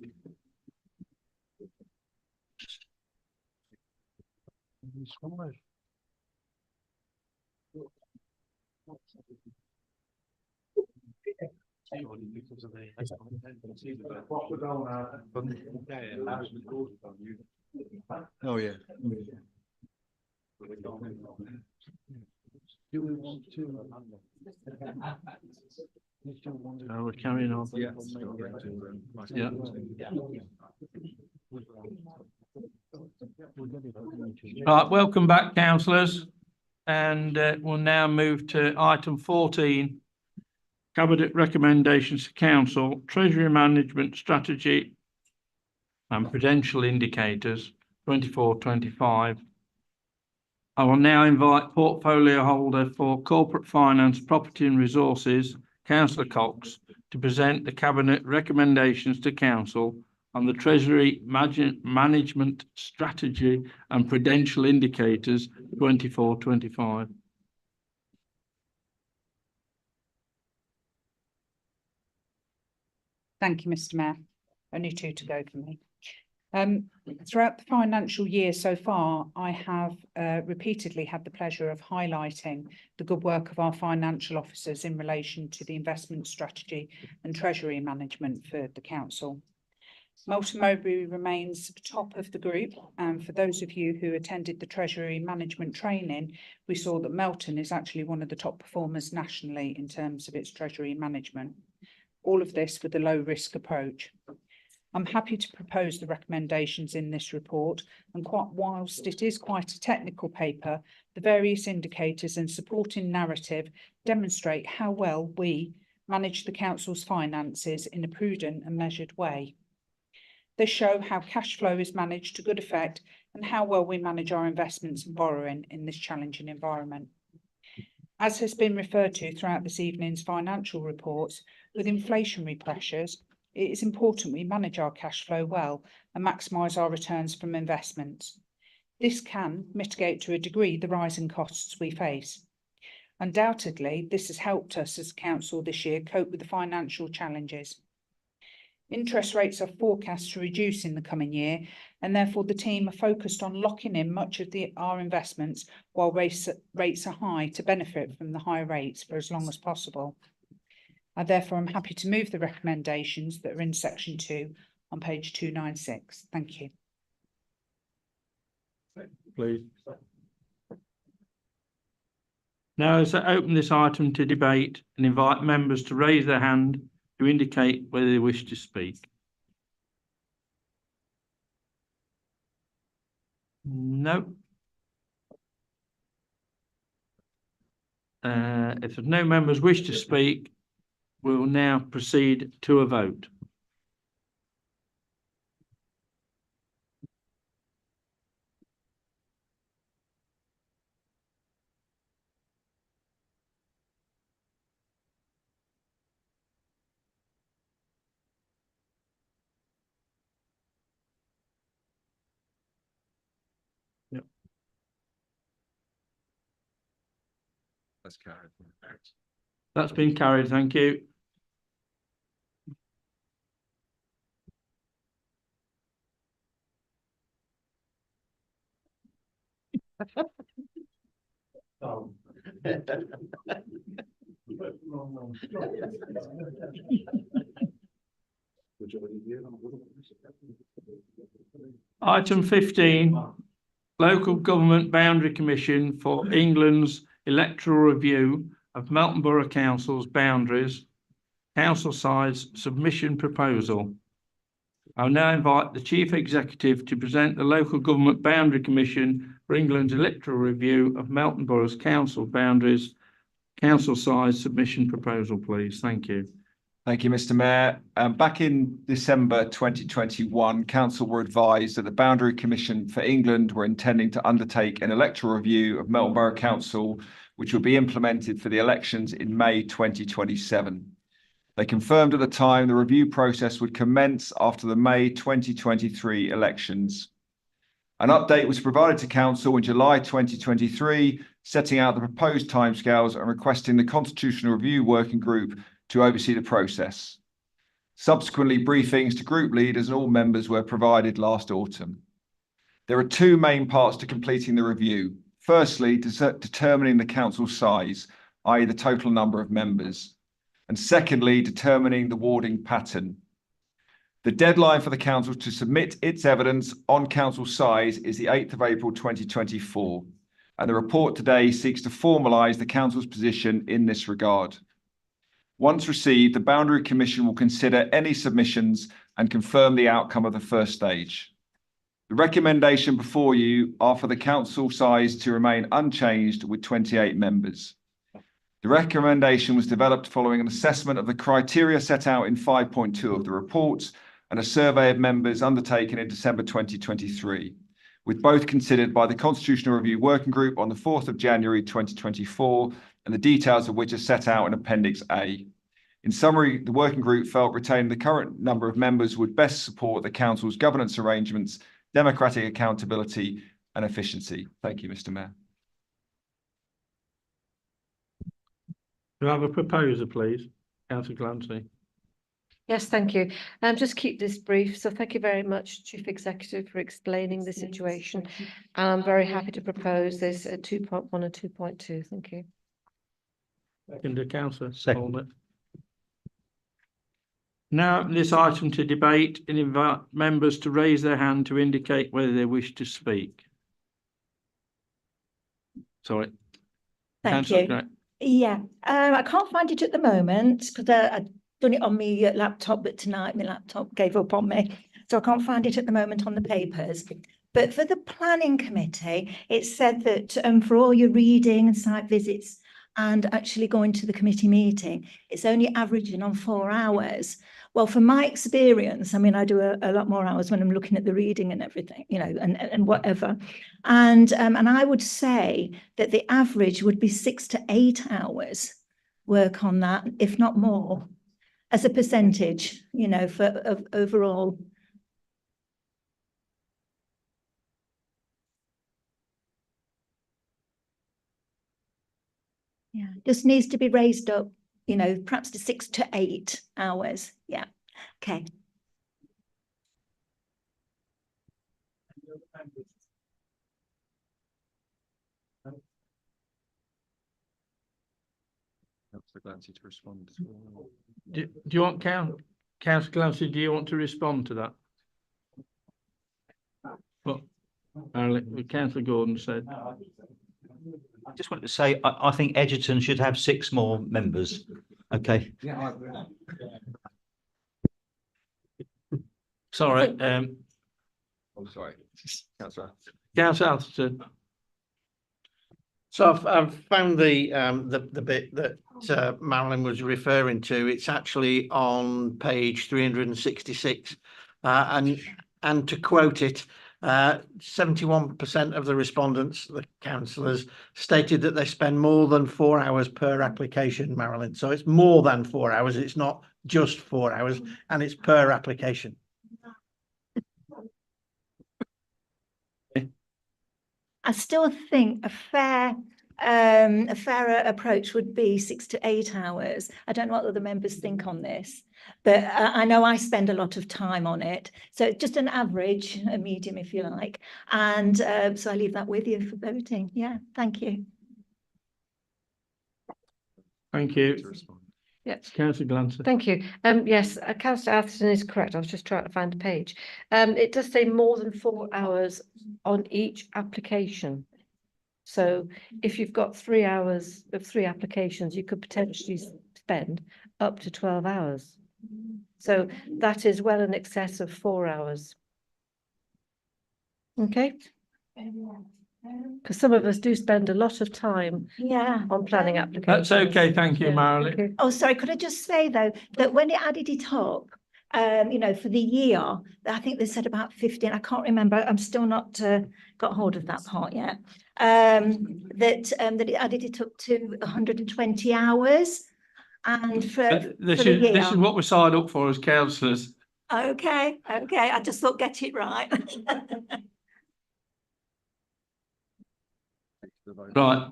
C: Oh, yeah. Do we want to?
B: We're carrying on.
C: Yeah.
B: Yeah. Right, welcome back, councillors. And we'll now move to item 14. Cabinet recommendations to council, treasury management strategy and prudential indicators 24-25. I will now invite portfolio holder for corporate finance, property and resources, Councillor Cox, to present the cabinet recommendations to council on the treasury management strategy and prudential indicators 24-25.
P: Thank you, Mr. Mayor. Only 2 to go for me. Throughout the financial year so far, I have repeatedly had the pleasure of highlighting the good work of our financial officers in relation to the investment strategy and treasury management for the council. Melton Mowbray remains top of the group, and for those of you who attended the treasury management training, we saw that Melton is actually one of the top performers nationally in terms of its treasury management. All of this with a low risk approach. I'm happy to propose the recommendations in this report, and whilst it is quite a technical paper, the various indicators and supporting narrative demonstrate how well we manage the council's finances in a prudent and measured way. They show how cash flow is managed to good effect and how well we manage our investments and borrowing in this challenging environment. As has been referred to throughout this evening's financial reports, with inflationary pressures, it is important we manage our cash flow well and maximise our returns from investments. This can mitigate to a degree the rising costs we face. Undoubtedly, this has helped us as a council this year cope with the financial challenges. Interest rates are forecast to reduce in the coming year, and therefore the team are focused on locking in much of our investments while rates are high to benefit from the high rates for as long as possible. I therefore am happy to move the recommendations that are in section 2 on page 296. Thank you.
B: Please. Now, as I open this item to debate and invite members to raise their hand to indicate whether they wish to speak. No. If no members wish to speak, we will now proceed to a vote. Yep.
N: That's carried.
B: That's been carried, thank you. Item 15, Local Government Boundary Commission for England's electoral review of Melton Borough Council's boundaries, council size submission proposal. I'll now invite the Chief Executive to present the Local Government Boundary Commission for England's electoral review of Melton Borough's council boundaries, council size submission proposal, please. Thank you.
N: Thank you, Mr. Mayor. Back in December 2021, Council were advised that the Boundary Commission for England were intending to undertake an electoral review of Melton Borough Council, which would be implemented for the elections in May 2027. They confirmed at the time the review process would commence after the May 2023 elections. An update was provided to Council in July 2023, setting out the proposed timescales and requesting the Constitutional Review Working Group to oversee the process. Subsequently, briefings to group leaders and all members were provided last autumn. There are two main parts to completing the review. Firstly, determining the council size, i.e. the total number of members. And secondly, determining the warding pattern. The deadline for the council to submit its evidence on council size is the 8th of April 2024, and the report today seeks to formalise the council's position in this regard. Once received, the Boundary Commission will consider any submissions and confirm the outcome of the first stage. The recommendation before you are for the council size to remain unchanged with 28 members. The recommendation was developed following an assessment of the criteria set out in 5.2 of the report and a survey of members undertaken in December 2023, with both considered by the Constitutional Review Working Group on the 4th of January 2024, and the details of which are set out in Appendix A. In summary, the working group felt retaining the current number of members would best support the council's governance arrangements, democratic accountability and efficiency. Thank you, Mr. Mayor.
B: Do I have a proposer, please? Councillor Clancy.
L: Yes, thank you. Just keep this brief. So thank you very much, Chief Executive, for explaining the situation. And I'm very happy to propose this at 2.1 and 2.2. Thank you.
B: Second, Councillor Allnutt. Now, this item to debate and invite members to raise their hand to indicate whether they wish to speak. Sorry.
D: Thank you. Yeah, I can't find it at the moment because I've done it on my laptop, but tonight my laptop gave up on me. So I can't find it at the moment on the papers. But for the planning committee, it said that for all your reading and site visits and actually going to the committee meeting, it's only averaging on 4 hours. Well, from my experience, I mean, I do a lot more hours when I'm looking at the reading and everything, you know, and whatever. And I would say that the average would be 6 to 8 hours work on that, if not more, as a percentage, you know, of overall. Yeah, just needs to be raised up, you know, perhaps to 6 to 8 hours. Yeah. Okay.
N: Councillor Clancy to respond.
B: Do you want Councillor Clancy, do you want to respond to that? What Councillor Gordon said.
H: I just wanted to say, I think Edgerton should have 6 more members. Okay.
B: Sorry.
N: Oh, sorry. Councillor.
B: Councillor Atherton.
I: So I've found the bit that Marilyn was referring to. It's actually on page 366, and to quote it, 71% of the respondents, the councillors, stated that they spend more than 4 hours per application, Marilyn. So it's more than 4 hours. It's not just 4 hours, and it's per application.
D: I still think a fairer approach would be 6 to 8 hours. I don't know what other members think on this, but I know I spend a lot of time on it. So just an average, a medium, if you like. And so I leave that with you for voting. Yeah, thank you.
B: Thank you.
L: Yes.
B: Councillor Glancy.
L: Thank you. Yes, Councillor Atherton is correct. I was just trying to find the page. It does say more than 4 hours on each application. So if you've got 3 hours of 3 applications, you could potentially spend up to 12 hours. So that is well in excess of 4 hours. Okay? Because some of us do spend a lot of time on planning applications.
B: That's okay, thank you,
L: Yeah,
B: Marilyn.
L: okay.
D: Oh, sorry, could I just say though, that when it added it up, for the year, I think they said about 15, I can't remember, I'm still not got hold of that part yet. That it added it up to 120 hours. And for
B: This
D: the year.
B: is what we signed up for as councillors.
D: Okay, I just thought get it right.
B: Right.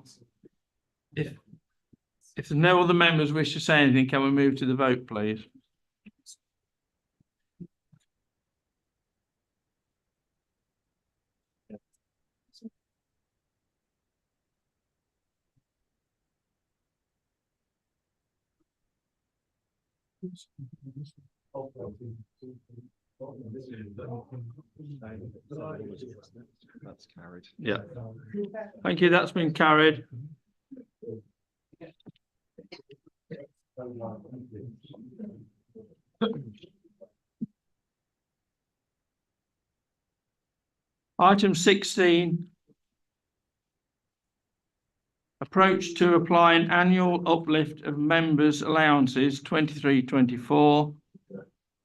B: If there's no other members wish to say anything, can we move to the vote, please?
N: That's carried.
B: Yeah. Thank you, that's been carried. Item 16. Approach to apply an annual uplift of members' allowances 23-24.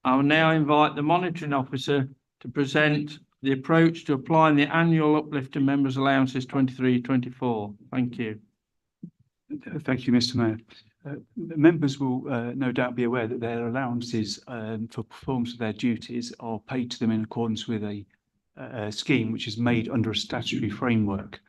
B: I will now invite the monitoring officer to present the approach to applying the annual uplift of members' allowances 23-24. Thank you.
K: Thank you, Mr. Mayor. Members will no doubt be aware that their allowances for performance of their duties are paid to them in accordance with a scheme which is made under a statutory framework.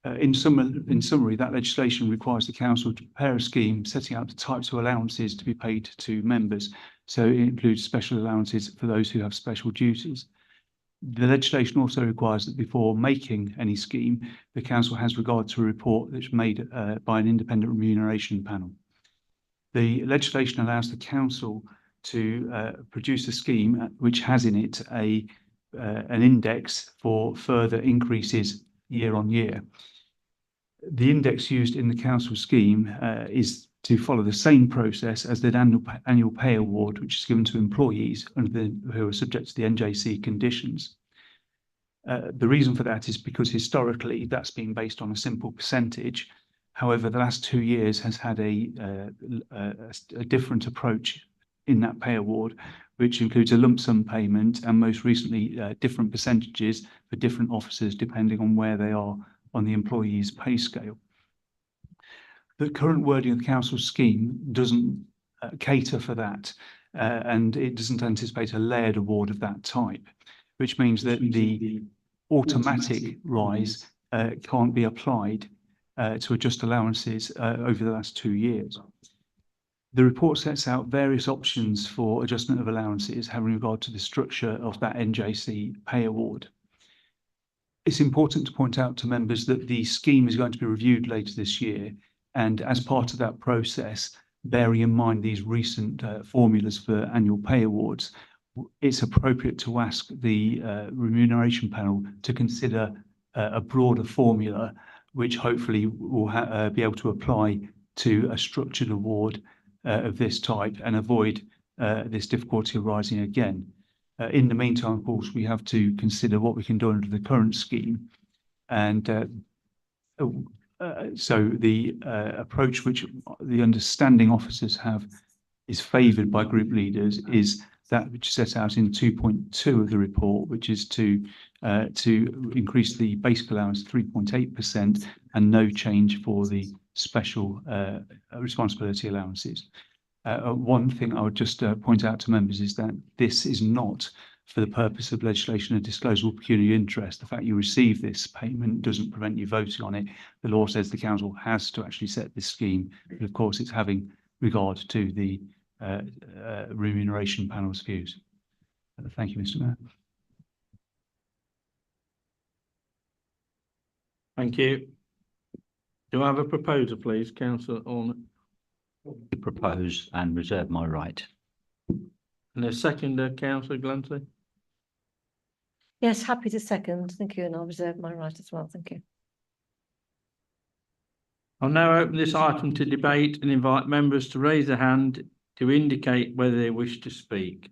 K: In summary, that legislation requires the council to prepare a scheme setting out the types of allowances to be paid to members. So it includes special allowances for those who have special duties. The legislation also requires that before making any scheme, the council has regard to a report that's made by an independent remuneration panel. The legislation allows the council to produce a scheme which has in it an index for further increases year on year. The index used in the council scheme is to follow the same process as the annual pay award, which is given to employees who are subject to the NJC conditions. The reason for that is because historically that's been based on a simple percentage. However, the last 2 years has had a different approach in that pay award, which includes a lump sum payment and most recently different percentages for different officers depending on where they are on the employee's pay scale. The current wording of the council scheme doesn't cater for that, and it doesn't anticipate a layered award of that type, which means that the automatic rise can't be applied to adjust allowances over the last 2 years. The report sets out various options for adjustment of allowances having regard to the structure of that NJC pay award. It's important to point out to members that the scheme is going to be reviewed later this year, and as part of that process, bearing in mind these recent formulas for annual pay awards, it's appropriate to ask the remuneration panel to consider a broader formula, which hopefully will be able to apply to a structured award of this type and avoid this difficulty arising again. In the meantime, of course, we have to consider what we can do under the current scheme. And so the approach which the understanding officers have is favoured by group leaders is that which is set out in 2.2 of the report, which is to increase the basic allowance 3.8% and no change for the special responsibility allowances. One thing I would just point out to members is that this is not for the purpose of legislation of disclosable pecuniary interest. The fact you receive this payment doesn't prevent you voting on it. The law says the council has to actually set this scheme, but of course it's having regard to the remuneration panel's views. Thank you, Mr. Mayor.
B: Thank you. Do I have a proposer, please, Councillor Orner?
H: Propose and reserve my right.
B: And a seconder, Councillor Glancy?
L: Yes, happy to second. Thank you. And I'll reserve my right as well. Thank you.
B: I'll now open this item to debate and invite members to raise their hand to indicate whether they wish to speak?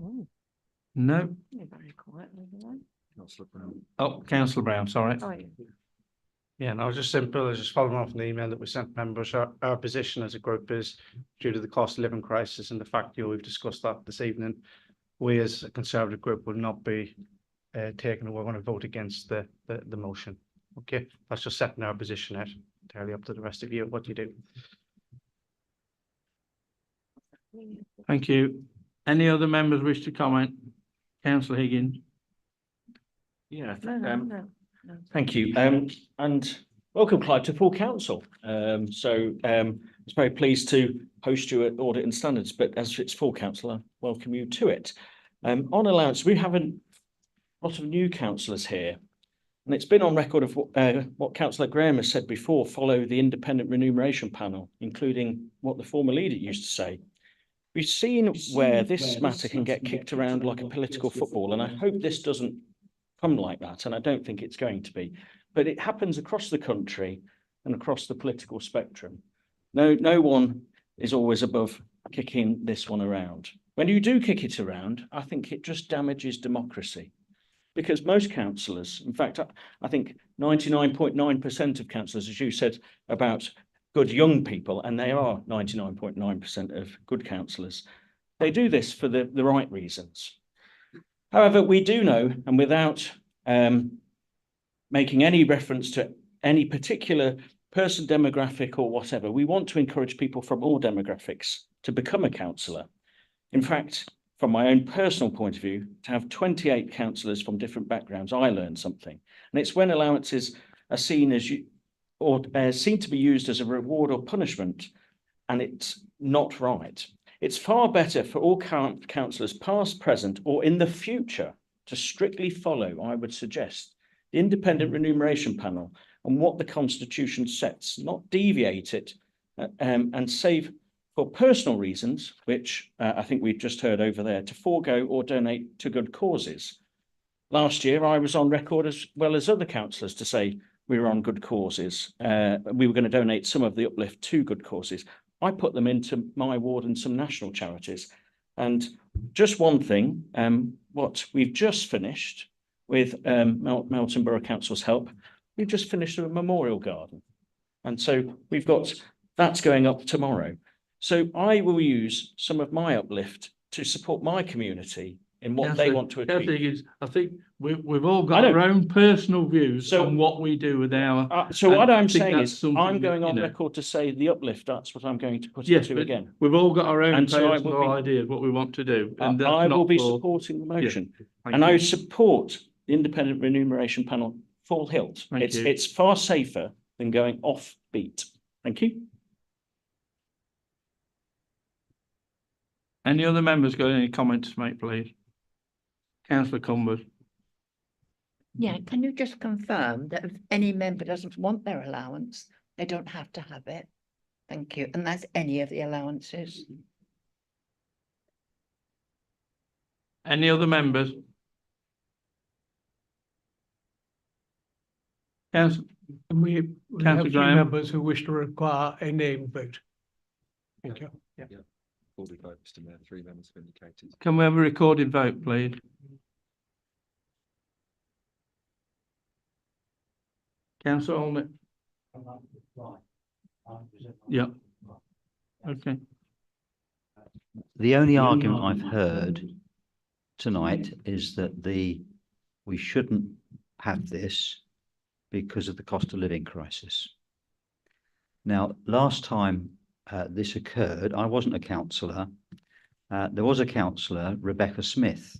L: Oh,
B: No?
L: you're very quiet, isn't
B: Councillor Brown. Oh, Councillor Brown, sorry.
L: it? Oh, yeah.
A: Yeah, no, just simple, just following off an email that we sent members, our position as a group is due to the cost of living crisis and the fact, we've discussed that this evening. We as a Conservative group will not be taking, we're going to vote against the motion. Okay, that's just setting our position out, entirely up to the rest of you, what you do.
B: Thank you. Any other members wish to comment? Councillor Higgins.
F: Yeah,
L: No.
F: thank you. And welcome, Clyde, to full council. I was very pleased to host you at Audit and Standards, but as it's full council, I welcome you to it. On allowance, we have a lot of new councillors here, and it's been on record of what Councillor Graham has said before, follow the independent remuneration panel, including what the former leader used to say. We've seen where this matter can get kicked around like a political football, and I hope this doesn't come like that, and I don't think it's going to be. But it happens across the country and across the political spectrum. No one is always above kicking this one around. When you do kick it around, I think it just damages democracy. Because most councillors, in fact, I think 99.9% of councillors, as you said about good young people, and they are 99.9% of good councillors, they do this for the right reasons. However, we do know, and without making any reference to any particular person, demographic or whatever, we want to encourage people from all demographics to become a councillor. In fact, from my own personal point of view, to have 28 councillors from different backgrounds, I learned something. And it's when allowances are seen as seen to be used as a reward or punishment, and it's not right. It's far better for all councillors, past, present, or in the future, to strictly follow, I would suggest, the independent remuneration panel and what the Constitution sets, not deviate it and save for personal reasons, which I think we've just heard over there, to forego or donate to good causes. Last year, I was on record as well as other councillors to say we were on good causes. We were going to donate some of the uplift to good causes. I put them into my ward and some national charities. And just one thing, what we've just finished with Melton Borough Council's help, we've just finished a memorial garden. And so we've got, that's going up tomorrow. So I will use some of my uplift to support my community in what they want to achieve.
B: I think we've all got our own personal views on what we do with our.
F: So what I'm saying
B: that's
F: is,
B: something
F: I'm
B: that,
F: going on
B: you know,
F: record to say the uplift, that's what I'm going to put
B: Yes,
F: into
B: but
F: again.
B: we've all got our own
F: And so I
B: personal
F: will be-
B: ideas, what we want to do. And that's
F: I will
B: not
F: be
B: for-
F: supporting the motion.
B: Thank
F: And I
B: you.
F: support the independent remuneration panel full hilt.
B: Thank you.
F: It's far safer than going off beat. Thank you.
B: Any other members got any comments to make, please? Councillor Cumbers.
Q: Yeah, can you just confirm that if any member doesn't want their allowance, they don't have to have it? Thank you. And that's any of the allowances.
B: Any other members? Council,
R: We have
B: Councillor
R: three
B: Graham.
R: members who wish to require a name vote. Thank you.
M: Yeah. Before we vote, Mr. Mayor, 3 members have indicated.
B: Can we have a recorded vote, please? Councillor Olney. Yeah. Okay.
H: The only argument I've heard tonight is that we shouldn't have this because of the cost of living crisis. Now, last time this occurred, I wasn't a councillor. There was a councillor, Rebecca Smith,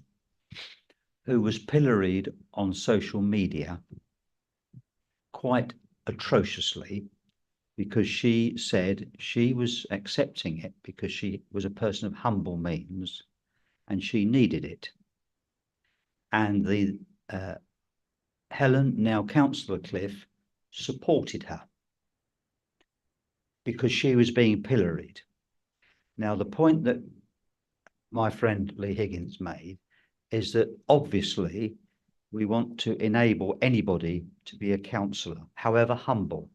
H: who was pilloried on social media quite atrociously because she said she was accepting it because she was a person of humble means and she needed it. And the Helen, now Councillor Cliff, supported her because she was being pilloried. Now, the point that my friend Lee Higgins made is that obviously we want to enable anybody to be a councillor, however humble,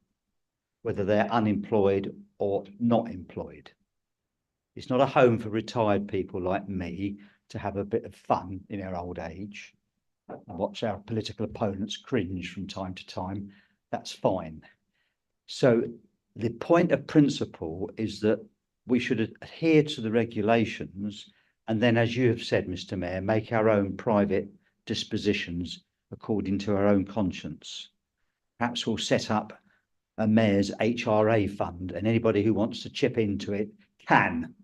H: whether they're unemployed or not employed. It's not a home for retired people like me to have a bit of fun in our old age and watch our political opponents cringe from time to time. That's fine. So the point of principle is that we should adhere to the regulations and then, as you have said, Mr. Mayor, make our own private dispositions according to our own conscience. Perhaps we'll set up a mayor's HRA fund and anybody who wants to chip into it can.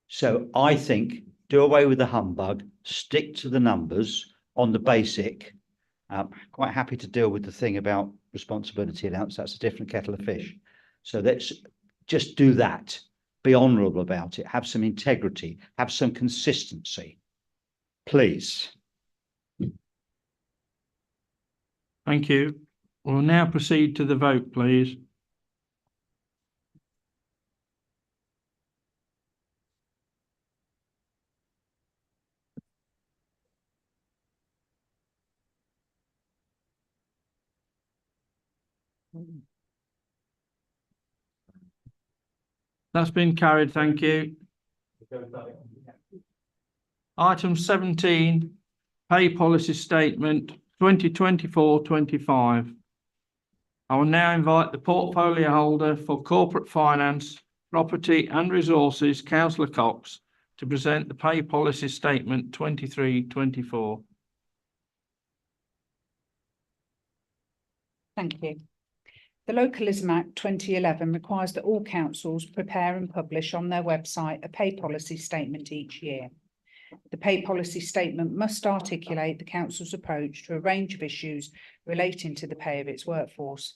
H: So I think do away with the humbug, stick to the numbers on the basic. Quite happy to deal with the thing about responsibility allowance. That's a different kettle of fish. So let's just do that. Be honourable about it. Have some integrity. Have some consistency. Please.
B: Thank you. We'll now proceed to the vote, please. That's been carried, thank you. Item 17, pay policy statement 2024-25. I will now invite the portfolio holder for corporate finance, property and resources, Councillor Cox, to present the pay policy statement 23-24.
P: Thank you. The Localism Act 2011 requires that all councils prepare and publish on their website a pay policy statement each year. The pay policy statement must articulate the council's approach to a range of issues relating to the pay of its workforce.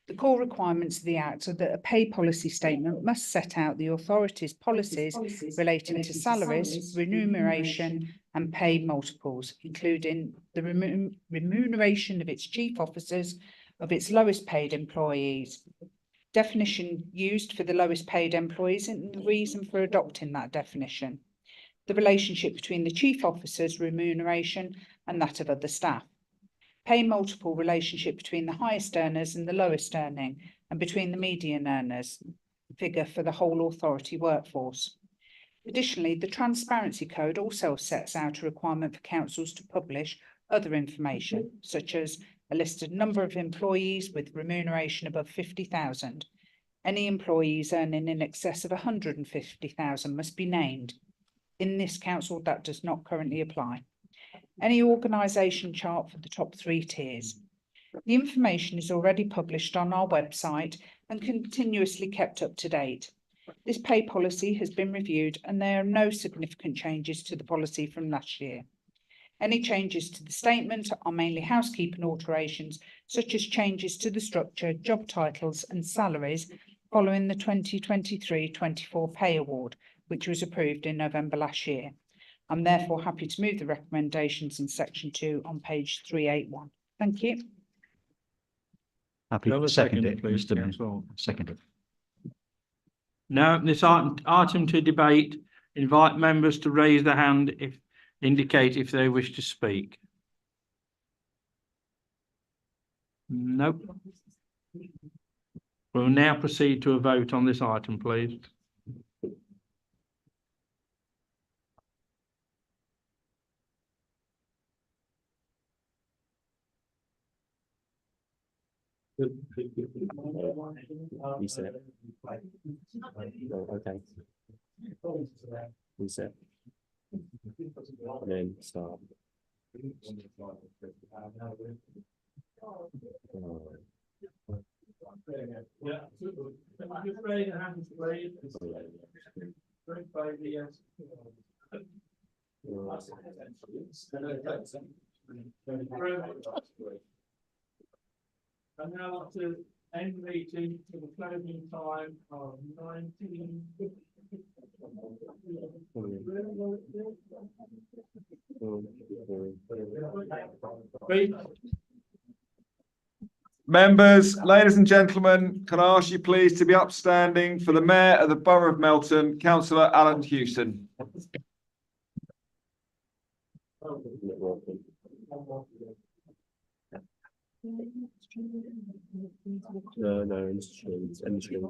P: The core requirements of the Act are that a pay policy statement must set out the authority's policies relating to salaries, remuneration and pay multiples, including the remuneration of its chief officers, of its lowest paid employees. Definition used for the lowest paid employees and the reason for adopting that definition. The relationship between the chief officer's remuneration and that of other staff. Pay multiple relationship between the highest earners and the lowest earning, and between the median earners figure for the whole authority workforce. Additionally, the Transparency Code also sets out a requirement for councils to publish other information, such as a listed number of employees with remuneration above 50,000. Any employees earning in excess of 150,000 must be named. In this council, that does not currently apply. Any organisation chart for the top 3 tiers. The information is already published on our website and continuously kept up to date. This pay policy has been reviewed and there are no significant changes to the policy from last year. Any changes to the statement are mainly housekeeping alterations, such as changes to the structure, job titles and salaries following the 2023-24 pay award, which was approved in November last year. I'm therefore happy to move the recommendations in section 2 on page 381. Thank you.
H: Happy to second it,
B: please,
H: Mr. Mayor.
B: Councillor.
H: Second it.
B: Now, this item to debate, invite members to raise their hand if indicate if they wish to speak. Nope. We'll now proceed to a vote on this item, please.
U: Reset. Okay. Reset. And then start.
B: And now to end the meeting to the closing time of 19.
N: Members, ladies and gentlemen, can I ask you please to be upstanding for the Mayor of the Borough of Melton, Councillor Alan Hewson.
U: Thank you. No, in the streets, in the street.